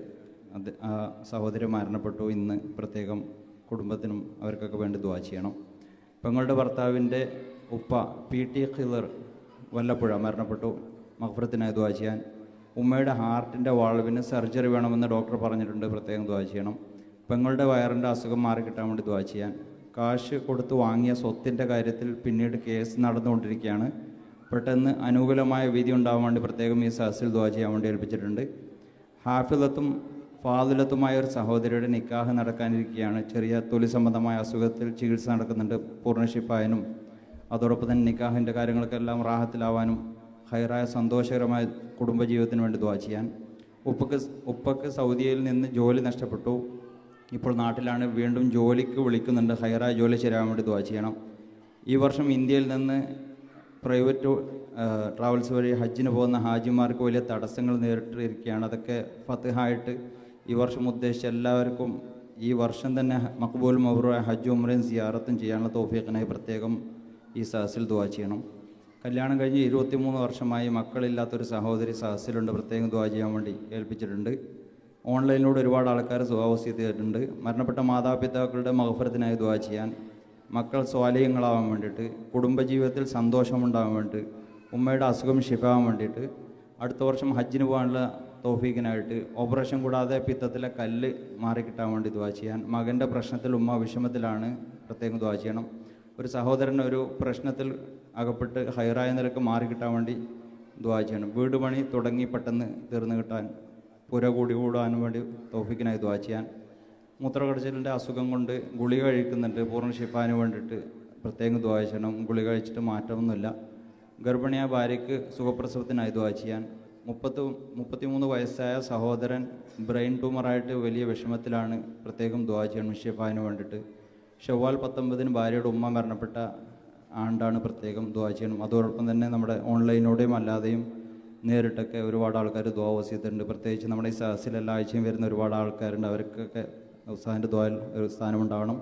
ആ സഹോദരി മരണപ്പെട്ടു. ഇന്ന് പ്രത്യേകം കുടുംബത്തിനും അവർക്കൊക്കെ വേണ്ടി ദുആ ചെയ്യണം. പെങ്ങളുടെ ഭർത്താവിൻ്റെ ഉപ്പ PT ഖിദർ വല്ലപ്പുഴ മരണപ്പെട്ടു, മഗ്ഫിറത്തിനായി ദുആ ചെയ്യാൻ. ഉമ്മയുടെ ഹാർട്ടിൻ്റെ വാൾവിന് സർജറി വേണമെന്ന് ഡോക്ടർ പറഞ്ഞിട്ടുണ്ട്, പ്രത്യേകം ദുആ ചെയ്യണം. പെങ്ങളുടെ വയറിൻ്റെ അസുഖം മാറിക്കിട്ടാൻ വേണ്ടി ദുആ ചെയ്യാൻ. കാശ് കൊടുത്ത് വാങ്ങിയ സ്വത്തിൻ്റെ കാര്യത്തിൽ പിന്നീട് കേസ് നടന്നുകൊണ്ടിരിക്കുകയാണ്. പെട്ടെന്ന് അനുകൂലമായ വിധി ഉണ്ടാകാൻ വേണ്ടി പ്രത്യേകം ഈ സദസ്സിൽ ദുആ ചെയ്യാൻ വേണ്ടി ഏൽപ്പിച്ചിട്ടുണ്ട്. ഹാഫിളത്തും ഫാദിലത്തുമായ ഒരു സഹോദരിയുടെ നിക്കാഹ് നടക്കാനിരിക്കുകയാണ്. ചെറിയ തൊലി സംബന്ധമായ അസുഖത്തിൽ ചികിത്സ നടക്കുന്നുണ്ട്. പൂർണ്ണ ശിഫായനും അതോടൊപ്പം തന്നെ നിക്കാഹിൻ്റെ കാര്യങ്ങൾക്കെല്ലാം റാഹത്തിലാവാനും ഹൈറായ സന്തോഷകരമായ കുടുംബജീവിതത്തിന് വേണ്ടി ദുആ ചെയ്യാൻ. ഉപ്പക്ക് സൗദിയിൽ നിന്ന് ജോലി നഷ്ടപ്പെട്ടു. ഇപ്പോൾ നാട്ടിലാണ്. വീണ്ടും ജോലിക്ക് വിളിക്കുന്നുണ്ട്. ഹൈറായ ജോലി ശരിയാകാൻ വേണ്ടി ദുആ ചെയ്യണം. ഈ വർഷം ഇന്ത്യയിൽ നിന്ന് പ്രൈവറ്റ് ട്രാവൽസ് വഴി ഹജ്ജിന് പോകുന്ന ഹാജിമാർക്ക് വലിയ തടസ്സങ്ങൾ നേരിട്ടിരിക്കുകയാണ്. അതൊക്കെ ഫത്ഹായിട്ട് ഈ വർഷം ഉദ്ദേശിച്ച എല്ലാവർക്കും ഈ വർഷം തന്നെ മഖ്ബൂൽ മബ്റൂറായ ഹജ്ജും ഉംറയും സിയാറത്തും ചെയ്യാനുള്ള തൗഫീഖിനായി പ്രത്യേകം ഈ സഹസിൽ ദുആ ചെയ്യണം. കല്യാണം കഴിഞ്ഞ് 23 വർഷമായി മക്കളില്ലാത്തൊരു സഹോദരി സഹസിലുണ്ട്. പ്രത്യേകം ദുആ ചെയ്യാൻ വേണ്ടി ഏൽപ്പിച്ചിട്ടുണ്ട്. ഓൺലൈനിലൂടെ ഒരുപാട് ആൾക്കാർ ദുആവസിയത്ത് ചെയ്തിട്ടുണ്ട്. മരണപ്പെട്ട മാതാപിതാക്കളുടെ മഗ്ഫിറത്തിനായി ദുആ ചെയ്യാൻ, മക്കൾ സ്വാലിഹ്യങ്ങളാവാൻ വേണ്ടിയിട്ട്, കുടുംബജീവിതത്തിൽ സന്തോഷമുണ്ടാകാൻ വേണ്ടിയിട്ട്, ഉമ്മയുടെ അസുഖം ശിഫാവാൻ വേണ്ടിയിട്ട്, അടുത്ത വർഷം ഹജ്ജിന് പോകാനുള്ള തൗഫീഖിനായിട്ട്, ഓപ്പറേഷൻ കൂടാതെ പിത്തത്തിലെ കല്ല് മാറിക്കിട്ടാൻ വേണ്ടി ദുആ ചെയ്യാൻ, മകൻ്റെ പ്രശ്നത്തിൽ ഉമ്മ വിഷമത്തിലാണ്, പ്രത്യേകം ദുആ ചെയ്യണം. ഒരു സഹോദരൻ ഒരു പ്രശ്നത്തിൽ അകപ്പെട്ട് ഹൈറായ നിലക്ക് മാറിക്കിട്ടാൻ വേണ്ടി ദുആ ചെയ്യണം. വീട് പണി തുടങ്ങി പെട്ടെന്ന് തീർന്നു കിട്ടാൻ, പുര കൂടാനും വേണ്ടി തൗഫീഖിനായി ദുആ ചെയ്യാൻ. മൂത്രകടച്ചിലിൻ്റെ അസുഖം കൊണ്ട് ഗുളിക കഴിക്കുന്നുണ്ട്, പൂർണ്ണ ഷിഫാന് വേണ്ടിയിട്ട് പ്രത്യേകം ദുആ ചെയ്യണം. ഗുളിക കഴിച്ചിട്ട് മാറ്റമൊന്നുമില്ല. ഗർഭിണിയായ ഭാര്യയ്ക്ക് സുഖപ്രസവത്തിനായി ദുആ ചെയ്യാൻ. 33 വയസ്സായ സഹോദരൻ ബ്രെയിൻ ട്യൂമറായിട്ട് വലിയ വിഷമത്തിലാണ്, പ്രത്യേകം ദുആ ചെയ്യണം ഷിഫാന് വേണ്ടിയിട്ട്. ഷവ്വാൽ 19 ഭാര്യയുടെ ഉമ്മ മരണപ്പെട്ട ആണ്ടാണ്, പ്രത്യേകം ദുആ ചെയ്യണം. അതോടൊപ്പം തന്നെ നമ്മുടെ ഓൺലൈനിലൂടെയും അല്ലാതെയും നേരിട്ടൊക്കെ ഒരുപാട് ആൾക്കാർ ദുആ വസിയത്തുണ്ട്. പ്രത്യേകിച്ച് നമ്മുടെ ഈ സഹസിൽ എല്ലാ ആഴ്ചയും വരുന്ന ഒരുപാട് ആൾക്കാരുണ്ട്. അവർക്കൊക്കെ ഉസ്താദിൻ്റെ ദുആയിൽ ഒരു സ്ഥാനമുണ്ടാവണം.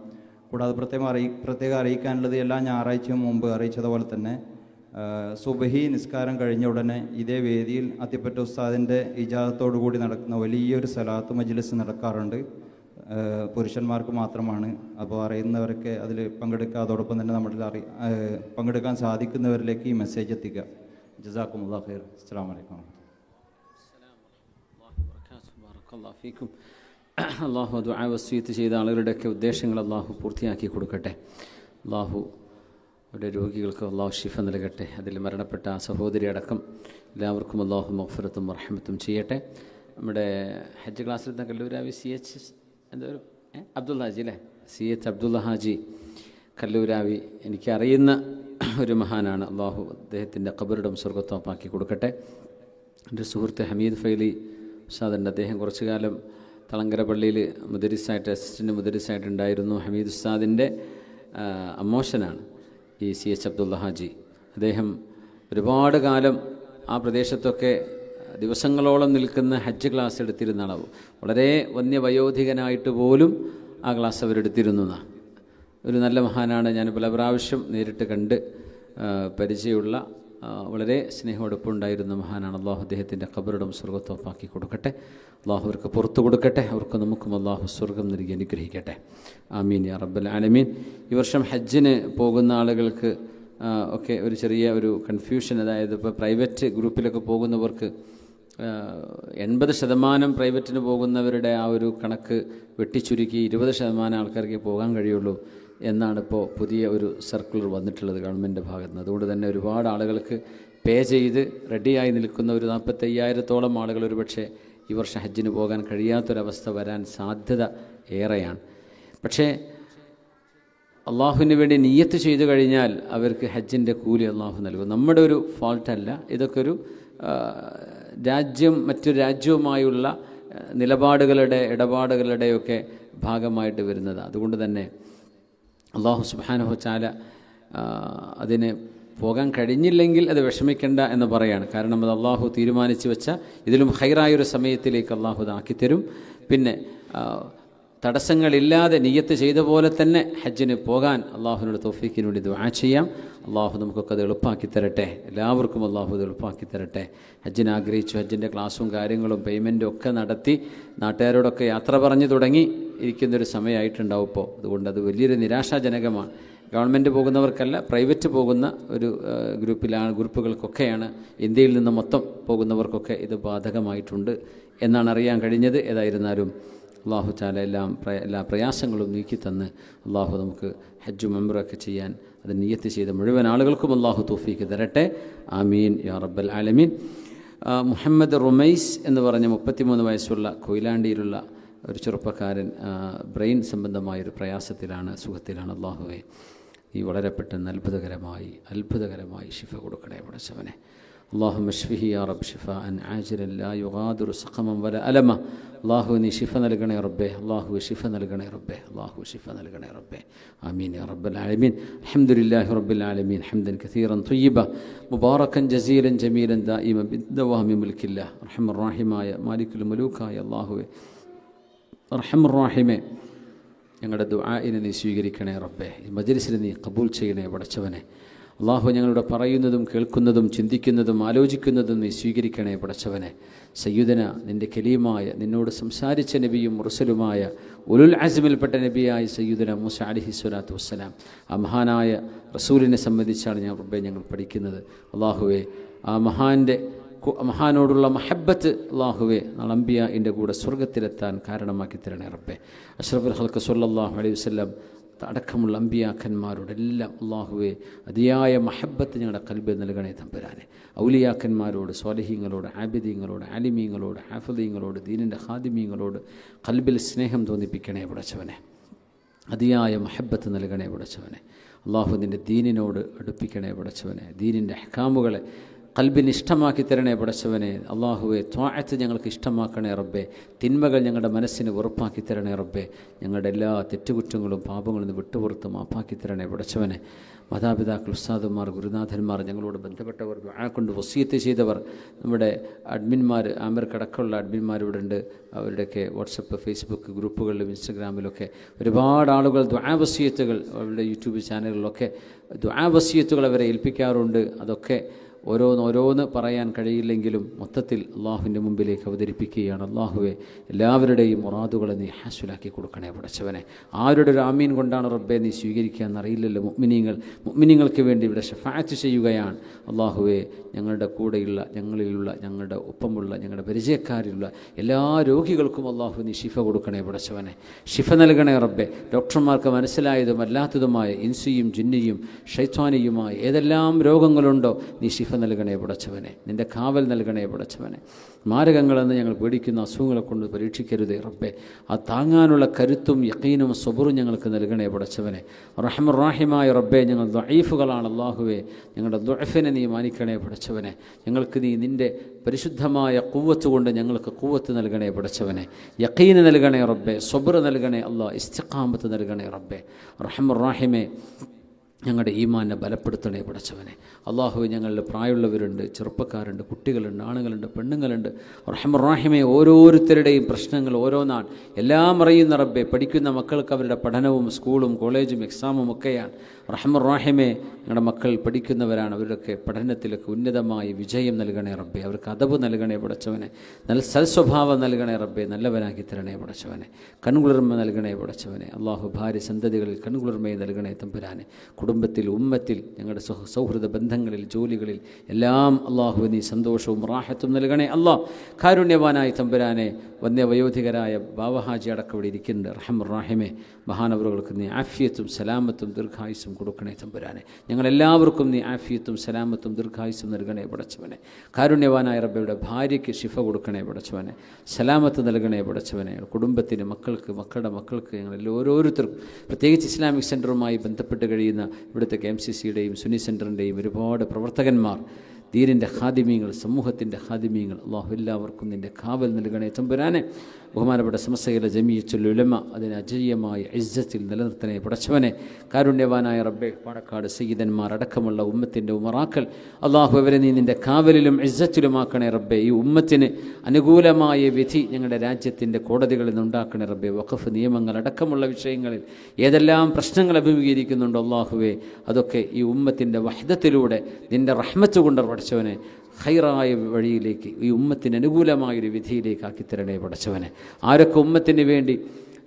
കൂടാതെ പ്രത്യേകം അറിയിക്കാനുള്ളത്, എല്ലാ ഞായറാഴ്ചയും മുമ്പ് അറിയിച്ചതുപോലെ തന്നെ സുബഹി നിസ്കാരം കഴിഞ്ഞ ഉടനെ ഇതേ വേദിയിൽ അത്തിപ്പറ്റ ഉസ്താദിൻ്റെ ഇജാസത്തോടു കൂടി നടക്കുന്ന വലിയൊരു സലാത്ത് മജ്ലിസ് നടക്കാറുണ്ട്. പുരുഷന്മാർക്ക് മാത്രമാണ്. അപ്പോൾ അറിയുന്നവരൊക്കെ അതിൽ പങ്കെടുക്കുക. അതോടൊപ്പം തന്നെ നമ്മളിൽ പങ്കെടുക്കാൻ സാധിക്കുന്നവരിലേക്ക് ഈ മെസ്സേജ് എത്തിക്കുക. ജസാക്കുമുല്ലാഹു ഖൈർ. അസ്സലാമു അലൈക്കും. അള്ളാഹു ദുആ വസിയത്ത് ചെയ്ത ആളുകളുടെയൊക്കെ ഉദ്ദേശങ്ങൾ അള്ളാഹു പൂർത്തിയാക്കി കൊടുക്കട്ടെ. അള്ളാഹു അവരുടെ രോഗികൾക്ക് അള്ളാഹു ഷിഫ നൽകട്ടെ. അതിൽ മരണപ്പെട്ട സഹോദരി അടക്കം എല്ലാവർക്കും അള്ളാഹു മഗ്ഫിറത്തും റഹ്മത്തും ചെയ്യട്ടെ. നമ്മുടെ ഹജ്ജ് ക്ലാസ്സിൽ കല്ലൂരാവി CH എന്തൊരു അബ്ദുള്ള ഹാജി അല്ലേ, CH അബ്ദുള്ള ഹാജി കല്ലൂരാവി എനിക്കറിയുന്ന ഒരു മഹാനാണ്. അള്ളാഹു അദ്ദേഹത്തിൻ്റെ ഖബറിടം സ്വർഗത്തോപ്പാക്കി കൊടുക്കട്ടെ. എൻ്റെ സുഹൃത്ത് ഹമീദ് ഫൈലി ഉസ്താദുണ്ട്. അദ്ദേഹം കുറച്ചു കാലം തളങ്കര പള്ളിയിൽ മുദരിസായിട്ട് അസിസ്റ്റൻ്റ് മുദരിസായിട്ടുണ്ടായിരുന്നു. ഹമീദ് ഉസ്താദിൻ്റെ അമ്മോഷനാണ് ഈ CH അബ്ദുള്ള ഹാജി. അദ്ദേഹം ഒരുപാട് കാലം ആ പ്രദേശത്തൊക്കെ ദിവസങ്ങളോളം നിൽക്കുന്ന ഹജ്ജ് ക്ലാസ് എടുത്തിരുന്ന ആളാവും. വളരെ വന്യവയോധികനായിട്ട് പോലും ആ ക്ലാസ് അവരെടുത്തിരുന്നു. ഒരു നല്ല മഹാനാണ്. ഞാൻ പല പ്രാവശ്യം നേരിട്ട് കണ്ട് പരിചയമുള്ള, വളരെ സ്നേഹമെടുപ്പുണ്ടായിരുന്ന മഹാനാണ്. അള്ളാഹു അദ്ദേഹത്തിൻ്റെ ഖബറിടം സ്വർഗത്തോപ്പാക്കി കൊടുക്കട്ടെ. അള്ളാഹു അവർക്ക് പുറത്തു കൊടുക്കട്ടെ. അവർക്ക് നമുക്കും അള്ളാഹു സ്വർഗം നൽകി അനുഗ്രഹിക്കട്ടെ. ആമീൻ യാ റബ്ബൽ ആലമീൻ. ഈ വർഷം ഹജ്ജിന് പോകുന്ന ആളുകൾക്ക് ഒക്കെ ഒരു ചെറിയ ഒരു കൺഫ്യൂഷൻ, അതായത് ഇപ്പോൾ പ്രൈവറ്റ് ഗ്രൂപ്പിലൊക്കെ പോകുന്നവർക്ക് 80% പ്രൈവറ്റിന് പോകുന്നവരുടെ ആ ഒരു കണക്ക് വെട്ടിച്ചുരുക്കി 20% ആൾക്കാർക്ക് പോകാൻ കഴിയുള്ളൂ എന്നാണ് ഇപ്പോൾ പുതിയ ഒരു സർക്കുലർ വന്നിട്ടുള്ളത് ഗവൺമെൻറ്റിൻ്റെ ഭാഗത്ത് നിന്ന്. അതുകൊണ്ട് തന്നെ ഒരുപാട് ആളുകൾക്ക് പേ ചെയ്ത് റെഡിയായി നിൽക്കുന്ന ഒരു 45,000-ഓളം ആളുകൾ ഒരുപക്ഷെ ഈ വർഷം ഹജ്ജിന് പോകാൻ കഴിയാത്തൊരവസ്ഥ വരാൻ സാധ്യത ഏറെയാണ്. പക്ഷേ അള്ളാഹുവിന് വേണ്ടി നിയ്യത്ത് ചെയ്തു കഴിഞ്ഞാൽ അവർക്ക് ഹജ്ജിൻ്റെ കൂലി അള്ളാഹു നൽകും. നമ്മുടെ ഒരു ഫാൾട്ടല്ല. ഇതൊക്കെ ഒരു രാജ്യം മറ്റൊരു രാജ്യവുമായുള്ള നിലപാടുകളുടെ ഇടപാടുകളുടെയൊക്കെ ഭാഗമായിട്ട് വരുന്നത്. അതുകൊണ്ട് തന്നെ അള്ളാഹു സുബ്ഹാനഹു വ തആല അതിന് പോകാൻ കഴിഞ്ഞില്ലെങ്കിൽ അത് വിഷമിക്കേണ്ട എന്ന് പറയാണ്. കാരണം അത് അള്ളാഹു തീരുമാനിച്ചു വെച്ച ഇതിലും ഹൈറായൊരു സമയത്തിലേക്ക് അള്ളാഹു ഇതാക്കിത്തരും. പിന്നെ തടസ്സങ്ങളില്ലാതെ നിയ്യത്ത് ചെയ്ത പോലെ തന്നെ ഹജ്ജിന് പോകാൻ അള്ളാഹുവിനോട് തൗഫീഖിന് വേണ്ടി ദുആ ചെയ്യാം. അള്ളാഹു നമുക്കൊക്കെ അത് എളുപ്പമാക്കി തരട്ടെ. എല്ലാവർക്കും അള്ളാഹു അത് എളുപ്പമാക്കി തരട്ടെ. ഹജ്ജിന് ആഗ്രഹിച്ചു, ഹജ്ജിൻ്റെ ക്ലാസ്സും കാര്യങ്ങളും പേയ്മെൻറ്റും ഒക്കെ നടത്തി നാട്ടുകാരോടൊക്കെ യാത്ര പറഞ്ഞു തുടങ്ങി ഇരിക്കുന്നൊരു സമയമായിട്ടുണ്ടാവും ഇപ്പോൾ. അതുകൊണ്ട് അത് വലിയൊരു നിരാശാജനകമാണ്. ഗവൺമെൻറ് പോകുന്നവർക്കല്ല, പ്രൈവറ്റ് പോകുന്ന ഒരു ഗ്രൂപ്പുകൾക്കൊക്കെയാണ്, ഇന്ത്യയിൽ നിന്ന് മൊത്തം പോകുന്നവർക്കൊക്കെ ഇത് ബാധകമായിട്ടുണ്ട് എന്നാണ് അറിയാൻ കഴിഞ്ഞത്. ഏതായിരുന്നാലും അള്ളാഹു തആല എല്ലാ പ്രയാസങ്ങളും നീക്കി തന്ന് അള്ളാഹു നമുക്ക് ഹജ്ജും ഉംറയൊക്കെ ചെയ്യാൻ അത് നിയ്യത്ത് ചെയ്ത മുഴുവൻ ആളുകൾക്കും അള്ളാഹു തൗഫീഖ് തരട്ടെ. ആമീൻ യാ റബ്ബൽ ആലമീൻ. മുഹമ്മദ് റുമൈസ് എന്ന് പറഞ്ഞ 33 വയസ്സുള്ള കൊയിലാണ്ടിയിലുള്ള ഒരു ചെറുപ്പക്കാരൻ ബ്രെയിൻ സംബന്ധമായൊരു പ്രയാസത്തിലാണ്, സുഖത്തിലാണ്. അള്ളാഹുവെ നീ വളരെ പെട്ടെന്ന് അത്ഭുതകരമായി ഷിഫ കൊടുക്കണേ പടച്ചവനെ. اللهم اشفه يا رب شفاء عاجلا لا يغادر سقما ولا ألما. അള്ളാഹു നീ ശിഫ നൽകണേ റബ്ബേ, അള്ളാഹു ശിഫ നൽകണേ റബ്ബേ, അള്ളാഹു ശിഫ നൽകണേ റബ്ബേ. ആമീൻ യാ റബ്ബൽ ആലമീൻ. അൽഹംദുലില്ലാഹി റബ്ബിൽ ആലമീൻ ഹംദൻ കസീറൻ ത്വയ്യിബ മുബാറകൻ ജസീലൻ ജമീലൻ ദായിമൻ ബിദ്ദവാമി മുൽക്കില്ലാ. അർഹമർ റഹീമായ മാലിക്കുൽ മുലൂക്കായ അള്ളാഹുവേ, അർഹമർ റഹീമേ, ഞങ്ങളുടെ ദുആഇനെ നീ സ്വീകരിക്കണേ റബ്ബേ. ഈ മജ്ലിസിനെ നീ ഖബൂൽ ചെയ്യണേ പടച്ചവനെ. അള്ളാഹു ഞങ്ങളുടെ പറയുന്നതും കേൾക്കുന്നതും ചിന്തിക്കുന്നതും ആലോചിക്കുന്നതും നീ സ്വീകരിക്കണേ പടച്ചവനെ. സയ്യിദന നിൻ്റെ കലീമായ നിന്നോട് സംസാരിച്ച നബിയും മുർസലുമായ ഉലുൽ അസ്മിൽപ്പെട്ട നബിയായ സയ്യിദന മൂസ അലൈഹി സ്വലാത്തു വസ്സലാം, ആ മഹാനായ റസൂലിനെ സംബന്ധിച്ചാണ് ഞങ്ങൾ പഠിക്കുന്നത്. അള്ളാഹുവേ, ആ മഹാനോടുള്ള മഹബ്ബത്ത് അള്ളാഹുവേ നാളെ അംബിയാഇൻ്റെ കൂടെ സ്വർഗത്തിലെത്താൻ കാരണമാക്കി തരണേ റബ്ബേ. അഷ്റഫുൽ ഖൽഖ് സ്വല്ലല്ലാഹു അലൈഹി വസല്ലം അടക്കമുള്ള അമ്പിയാക്കന്മാരോടെല്ലാം അള്ളാഹുവേ അതിയായ മഹബ്ബത്ത് ഞങ്ങളുടെ കൽബിൽ നൽകണേ തമ്പുരാനെ. ഔലിയാക്കന്മാരോട്, സ്വാലിഹീങ്ങളോട്, ആബിദീങ്ങളോട്, ആലിമീങ്ങളോട്, ഹാഫിദീങ്ങളോട്, ദീനിൻ്റെ ഖാദിമീങ്ങളോട് കൽബിൽ സ്നേഹം തോന്നിപ്പിക്കണേ പടച്ചവനെ. അതിയായ മഹബ്ബത്ത് നൽകണേ പടച്ചവനെ. അള്ളാഹു നിൻ്റെ ദീനിനോട് അടുപ്പിക്കണേ പടച്ചവനെ. ദീനിൻ്റെ അഹ്കാമുകളെ കൽബിന് ഇഷ്ടമാക്കി തരണേ പടച്ചവനെ. അള്ളാഹുവെ, ത്വാഅത്ത് ഞങ്ങൾക്ക് ഇഷ്ടമാക്കണേ റബ്ബേ. തിന്മകൾ ഞങ്ങളുടെ മനസ്സിന് വെറുപ്പാക്കി തരണേ റബ്ബേ. ഞങ്ങളുടെ എല്ലാ തെറ്റുകുറ്റങ്ങളും പാപങ്ങളിൽ നിന്ന് വിട്ടുപുറത്ത് മാപ്പാക്കി തരണേ പടച്ചവനെ. മാതാപിതാക്കൾ, ഉസ്താദന്മാർ, ഗുരുനാഥന്മാർ, ഞങ്ങളോട് ബന്ധപ്പെട്ടവർ, ദുആ കൊണ്ട് വസിയത്ത് ചെയ്തവർ, നമ്മുടെ അഡ്മിന്മാർ, ആമിർക്കടക്കമുള്ള അഡ്മിന്മാർ ഇവിടെ ഉണ്ട്. അവരുടെയൊക്കെ വാട്സപ്പ്, ഫേസ്ബുക്ക് ഗ്രൂപ്പുകളിലും ഇൻസ്റ്റഗ്രാമിലൊക്കെ ഒരുപാട് ആളുകൾ ദുആ വസിയത്തുകൾ, അവരുടെ യൂട്യൂബ് ചാനലുകളിലൊക്കെ ദുആ വസിയത്തുകൾ അവരെ ഏൽപ്പിക്കാറുണ്ട്. അതൊക്കെ ഓരോന്ന് പറയാൻ കഴിയില്ലെങ്കിലും മൊത്തത്തിൽ അള്ളാഹുവിൻ്റെ മുമ്പിലേക്ക് അവതരിപ്പിക്കുകയാണ്. അള്ളാഹുവെ, എല്ലാവരുടെയും മുറാദുകളെ നീ ഹാസുലാക്കി കൊടുക്കണേ പടച്ചവനെ. ആരുടെ ഒരു ആമീൻ കൊണ്ടാണ് റബ്ബെ നീ സ്വീകരിക്കുക എന്നറിയില്ലല്ലോ. മുഅ്മിനീങ്ങൾക്ക് വേണ്ടി ഇവിടെ ശഫാഅത്ത് ചെയ്യുകയാണ്. അള്ളാഹുവെ, ഞങ്ങളുടെ കൂടെയുള്ള, ഞങ്ങളിലുള്ള, ഞങ്ങളുടെ ഒപ്പമുള്ള, ഞങ്ങളുടെ പരിചയക്കാരിലുള്ള എല്ലാ രോഗികൾക്കും അള്ളാഹു നീ ശിഫ കൊടുക്കണേ പടച്ചവനെ. ശിഫ നൽകണേ റബ്ബെ. ഡോക്ടർമാർക്ക് മനസ്സിലായതും അല്ലാത്തതുമായ ഇൻസിയും ജിന്നിയും ഷൈത്വാനിയുമായ ഏതെല്ലാം രോഗങ്ങളുണ്ടോ നീ ശിഫ നൽകണേ പടച്ചവനെ. നിൻ്റെ കാവൽ നൽകണേ പടച്ചവനെ. മാരകങ്ങളെന്ന് ഞങ്ങൾ പേടിക്കുന്ന അസുഖങ്ങളെ കൊണ്ട് പരീക്ഷിക്കരുതേ റബ്ബെ. ആ താങ്ങാനുള്ള കരുത്തും യഖീനും സബറും ഞങ്ങൾക്ക് നൽകണേ പടച്ചവനെ. റഹ്മർ റഹീമായ റബ്ബെ, ഞങ്ങൾ ദഈഫുകളാണ് അല്ലാഹുവേ. ഞങ്ങളുടെ ദുഅഫിനെ നീ മാനിക്കണേ പടച്ചവനെ. ഞങ്ങൾക്ക് നീ നിൻ്റെ പരിശുദ്ധമായ ഖുവ്വത്ത് കൊണ്ട് ഞങ്ങൾക്ക് ഖുവ്വത്ത് നൽകണേ പടച്ചവനെ. യഖീൻ നൽകണേ റബ്ബെ. സബർ നൽകണേ അല്ലാ. ഇസ്തിഖാമത്ത് നൽകണേ റബ്ബെ. റഹ്മർ റഹീമേ, ഞങ്ങളുടെ ഈമാനെ ബലപ്പെടുത്തണേ പടച്ചവനെ. അള്ളാഹുവെ, ഞങ്ങളിൽ പ്രായമുള്ളവരുണ്ട്, ചെറുപ്പക്കാരുണ്ട്, കുട്ടികളുണ്ട്, ആണുങ്ങളുണ്ട്, പെണ്ണുങ്ങളുണ്ട്. റഹ്മർ റഹീമേ, ഓരോരുത്തരുടെയും പ്രശ്നങ്ങൾ ഓരോന്നാണ്. എല്ലാം അറിയുന്ന റബ്ബെ. പഠിക്കുന്ന മക്കൾക്ക് അവരുടെ പഠനവും സ്കൂളും കോളേജും എക്സാമും ഒക്കെയാണ്. റഹ്മർ റഹീമേ, ഞങ്ങളുടെ മക്കൾ പഠിക്കുന്നവരാണ്. അവരുടെയൊക്കെ പഠനത്തിലൊക്കെ ഉന്നതമായ വിജയം നൽകണേ റബ്ബെ. അവർക്ക് അദബ് നൽകണേ പടച്ചവനെ. നല്ല സൽസ്വഭാവം നൽകണേ റബ്ബെ. നല്ലവനാക്കി തരണേ പടച്ചവനെ. കൺകുളിർമ നൽകണേ പടച്ചവനെ. അള്ളാഹു, ഭാര്യ സന്തതികളിൽ കൺകുളിർമയെ നൽകണേ തമ്പുരാനെ. കുടുംബത്തിൽ, ഉമ്മത്തിൽ, ഞങ്ങളുടെ സൗഹൃദ ബന്ധങ്ങളിൽ, ജോലികളിൽ എല്ലാം അള്ളാഹു നീ സന്തോഷവും റാഹത്തും നൽകണേ അല്ലാ. കാരുണ്യവാനായ തമ്പുരാനെ, വന്യവയോധികരായ ബാവഹാജി അടക്കം ഇവിടെ ഇരിക്കുന്നുണ്ട്. റഹ്മർ റഹീമേ, മഹാനവറുകൾക്ക് നീ ആഫിയത്തും സലാമത്തും ദീർഘായുസ്സും കൊടുക്കണേ തമ്പുരാനെ. ഞങ്ങളെല്ലാവർക്കും നീ ആഫിയത്തും സലാമത്തും ദീർഘായുസ്സും നൽകണേ പടച്ചവനെ. കാരുണ്യവാനായ റബ്ബയുടെ ഭാര്യയ്ക്ക് ശിഫ കൊടുക്കണേ പടച്ചവനെ. സലാമത്ത് നൽകണേ പടച്ചവനെ. കുടുംബത്തിന്, മക്കൾക്ക്, മക്കളുടെ മക്കൾക്ക്, ഞങ്ങൾ ഓരോരുത്തർക്കും, പ്രത്യേകിച്ച് ഇസ്ലാമിക് സെൻറ്ററുമായി ബന്ധപ്പെട്ട് കഴിയുന്ന ഇവിടുത്തെ KMCCയുടെയും സുന്നി സെൻറ്ററിൻ്റെയും ഒരുപാട് പ്രവർത്തകന്മാർ, ദീനിൻ്റെ ഖാദിമീങ്ങൾ, സമൂഹത്തിൻ്റെ ഖാദിമീങ്ങൾ, അള്ളാഹു എല്ലാവർക്കും നിൻ്റെ കാവൽ നൽകണേ തമ്പുരാനെ. ബഹുമാനപ്പെട്ട സമസ്തയിലെ ജമീയത്തുൽ ഉലമ അതിനെ അജയ്യമായ ഇസ്സത്തിൽ നിലനിർത്തണേ പടച്ചവനെ. കാരുണ്യവാനായ റബ്ബെ, പാണക്കാട് സയ്യിദന്മാർ അടക്കമുള്ള ഉമ്മത്തിൻ്റെ ഉമറാക്കൾ, അള്ളാഹു അവരെ നീ നിൻ്റെ കാവലിലും ഇസ്സത്തിലുമാക്കണേ റബ്ബെ. ഈ ഉമ്മത്തിന് അനുകൂലമായ വിധി ഞങ്ങളുടെ രാജ്യത്തിൻ്റെ കോടതികളിൽ നിന്നുണ്ടാക്കണേ റബ്ബെ. വഖഫ് നിയമങ്ങൾ അടക്കമുള്ള വിഷയങ്ങളിൽ ഏതെല്ലാം പ്രശ്നങ്ങൾ അഭിമുഖീകരിക്കുന്നുണ്ടോ അള്ളാഹുവേ, അതൊക്കെ ഈ ഉമ്മത്തിൻ്റെ വഹ്ദത്തിലൂടെ നിൻ്റെ റഹ്മത്ത് കൊണ്ട് പടച്ചവനെ ഖൈറായ വഴിയിലേക്ക്, ഈ ഉമ്മത്തിന് അനുകൂലമായൊരു വിധിയിലേക്ക് ആക്കിത്തരണേ പടച്ചവനെ. ആരൊക്കെ ഉമ്മത്തിന് വേണ്ടി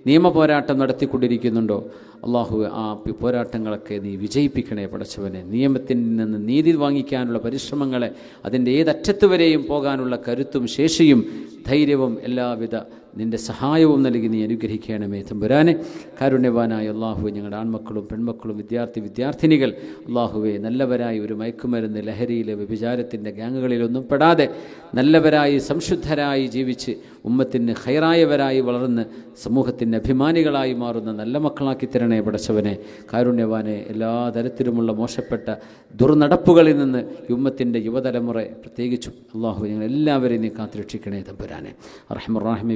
നിയമപോരാട്ടം നടത്തിക്കൊണ്ടിരിക്കുന്നുണ്ടോ അള്ളാഹു, ആ പോരാട്ടങ്ങളൊക്കെ നീ വിജയിപ്പിക്കണേ പടച്ചവനെ. നിയമത്തിൽ നിന്ന് നീതി വാങ്ങിക്കാനുള്ള പരിശ്രമങ്ങളെ, അതിൻ്റെ ഏതറ്റത്ത് വരെയും പോകാനുള്ള കരുത്തും ശേഷിയും ധൈര്യവും എല്ലാവിധ നിൻ്റെ സഹായവും നൽകി നീ അനുഗ്രഹിക്കണമേ തമ്പുരാനെ. കാരുണ്യവാനായ അള്ളാഹുവെ, ഞങ്ങളുടെ ആൺമക്കളും പെൺമക്കളും വിദ്യാർത്ഥിനികൾ അള്ളാഹുവെ നല്ലവരായി ഒരു മയക്കുമരുന്ന് ലഹരിയിലെ വ്യഭിചാരത്തിൻ്റെ ഗ്യാങ്ങുകളിലൊന്നും പെടാതെ നല്ലവരായി സംശുദ്ധരായി ജീവിച്ച് ഉമ്മത്തിന് ഖൈറായവരായി വളർന്ന് സമൂഹത്തിൻ്റെ അഭിമാനികളായി മാറുന്ന നല്ല മക്കളാക്കി തരണേ പടച്ചവനെ. കാരുണ്യവാനെ, എല്ലാ തരത്തിലുമുള്ള മോശപ്പെട്ട ദുർനടപ്പുകളിൽ നിന്ന് ഈ ഉമ്മത്തിൻ്റെ യുവതലമുറ പ്രത്യേകിച്ചും അള്ളാഹു ഞങ്ങളെല്ലാവരെയും നീ കാത്തുരക്ഷിക്കണേ തമ്പുരാനെ. റഹ്മാൻ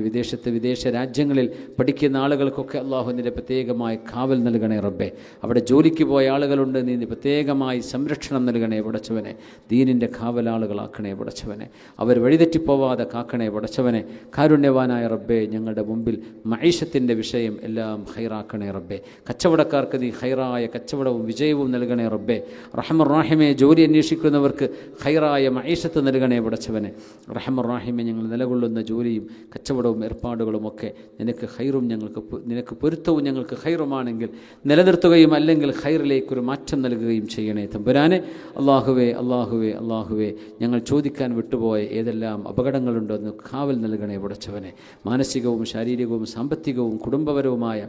വിദേശ രാജ്യങ്ങളിൽ പഠിക്കുന്ന ആളുകൾക്കൊക്കെ അള്ളാഹുവിൻ്റെ പ്രത്യേകമായ കാവൽ നൽകണേ റബ്ബേ. അവിടെ ജോലിക്ക് പോയ ആളുകളുണ്ട്, നീ പ്രത്യേകമായി സംരക്ഷണം നൽകണേ പടച്ചവനെ. ദീനിൻ്റെ കാവലാളുകളാക്കണേ പടച്ചവനെ. അവർ വഴിതെറ്റിപ്പോവാതെ കാക്കണേ പടച്ചവനെ. കാരുണ്യവാനായ റബ്ബേ, ഞങ്ങളുടെ മുമ്പിൽ മഈശത്തിൻ്റെ വിഷയം എല്ലാം ഖൈറാക്കണേ റബ്ബേ. കച്ചവടക്കാർക്ക് നീ ഖൈറായ കച്ചവടവും വിജയവും നൽകണേ റബ്ബേ. റഹ്മാൻ ജോലി അന്വേഷിക്കുന്നവർക്ക് ഖൈറായ മഈശത്ത് നൽകണേ പടച്ചവനെ. റഹ്മാൻ ഞങ്ങൾ നിലകൊള്ളുന്ന ജോലിയും കച്ചവടവും ഏർപ്പാടുകളുമൊക്കെ നിനക്ക് ഖൈറും നിനക്ക് പൊരുത്തവും ഞങ്ങൾക്ക് ഖൈറുമാണെങ്കിൽ നിലനിർത്തുകയും അല്ലെങ്കിൽ ഖൈറിലേക്കൊരു മാറ്റം നൽകുകയും ചെയ്യണേ തമ്പുരാനെ. അള്ളാഹുവേ ഞങ്ങൾ ചോദിക്കാൻ വിട്ടുപോയ ഏതെല്ലാം അപകടങ്ങളുണ്ടോ എന്ന് കാവൽ നൽകണേ പടച്ചവനെ. മാനസികവും ശാരീരികവും സാമ്പത്തികവും കുടുംബപരവുമായ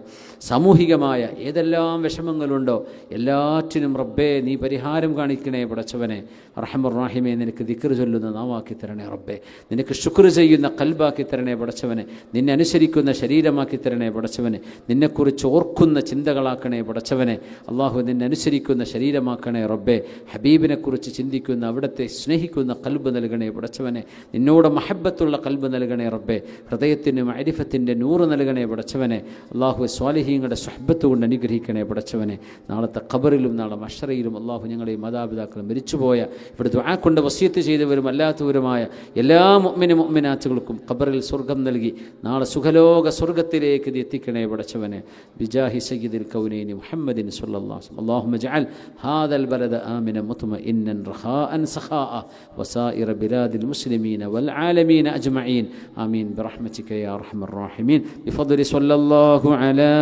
സാമൂഹികമായ ഏതെല്ലാം വിഷമങ്ങളുണ്ടോ എല്ലാറ്റിനും റബ്ബേ നീ പരിഹാരം കാണിക്കണേ പടച്ചവനെ. റഹ്മാൻ നിനക്ക് ദിക്ർ ചൊല്ലുന്ന നാവാക്കി തരണേ റബ്ബേ. നിനക്ക് ശുക്ർ ചെയ്യുന്ന ഖൽബാക്കി തരണേ പടച്ചവനെ. നിന്നെ അനുസരിക്കുന്ന ശരീരമാക്കി തരണേ പടച്ചവനെ. നിന്നെക്കുറിച്ച് ഓർക്കുന്ന ചിന്തകളാക്കണേ പടച്ചവനെ. അള്ളാഹു നിന്നെ അനുസരിക്കുന്ന ശരീരമാക്കണേ റബ്ബേ. ഹബീബിനെക്കുറിച്ച് ചിന്തിക്കുന്ന, അവിടുത്തെ സ്നേഹിക്കുന്ന ഖൽബ് നൽകണേ പടച്ചവനെ. നിന്നോട് മഹബത്തുള്ള ഖൽബ് നൽകണേ റബ്ബേ. ഹൃദയത്തിന് മഅരിഫത്തിൻ്റെ നൂറ് നൽകണേ പടച്ചവനെ. അള്ളാഹു സ്വാലിഹീങ്ങളുടെ സ്വഹബത്ത് കൊണ്ട് അനുഗ്രഹിക്കണേ പടച്ചവനെ. നാളത്തെ ഖബറിലും നാളെ മഹ്ശറയിലും അള്ളാഹു ഞങ്ങളെയും മാതാപിതാക്കളും മരിച്ചുപോയ ഇവിടെ ദുആ കൊണ്ട് വസിയത്ത് ചെയ്തവരും അല്ലാത്തവരുമായ എല്ലാ മുഅ്മിനാത്തുകൾക്കും ഖബറിൽ സ്വർഗം നൽകി നാളെ സുഖലോക സ്വർഗത്തിലേക്ക് എത്തിക്കണേ പടച്ചവനെ. ബിജാഹി സയ്യിദിൽ കൗനൈനി മുഹമ്മദിൻ സ്വല്ലല്ലാഹു അലൈഹി വസല്ലം. അല്ലാഹുമ്മ ജഅൽ ഹാദൽ ബലദ ആമിനൻ മുത്മഇന്നൻ റഖാഅൻ സഖാഅ വസായിറ ബിലാദിൽ മുസ്ലിമീന വൽ ആലമീന അജ്മഈൻ. ആമീൻ ബിറഹ്മതിക യാ അർഹമർ റഹീമീൻ. ബിഫദ്ലി സ്വല്ലല്ലാഹു അലാ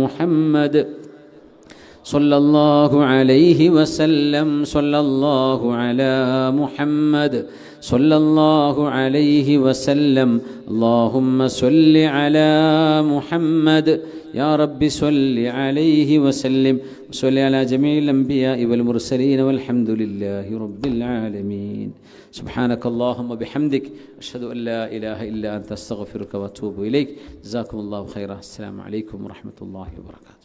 മുഹമ്മദ് صلى الله عليه وسلم. صلى الله على محمد صلى الله عليه وسلم. اللهم صل على محمد يا رب صل عليه وسلم. وصل على جميع الأنبياء والمرسلين والحمد لله رب العالمين. سبحانك اللهم بحمدك أشهد أن لا إله إلا أنت أستغفرك وأتوب إليك. جزاكم الله خيرا. السلام عليكم ورحمة الله وبركاته.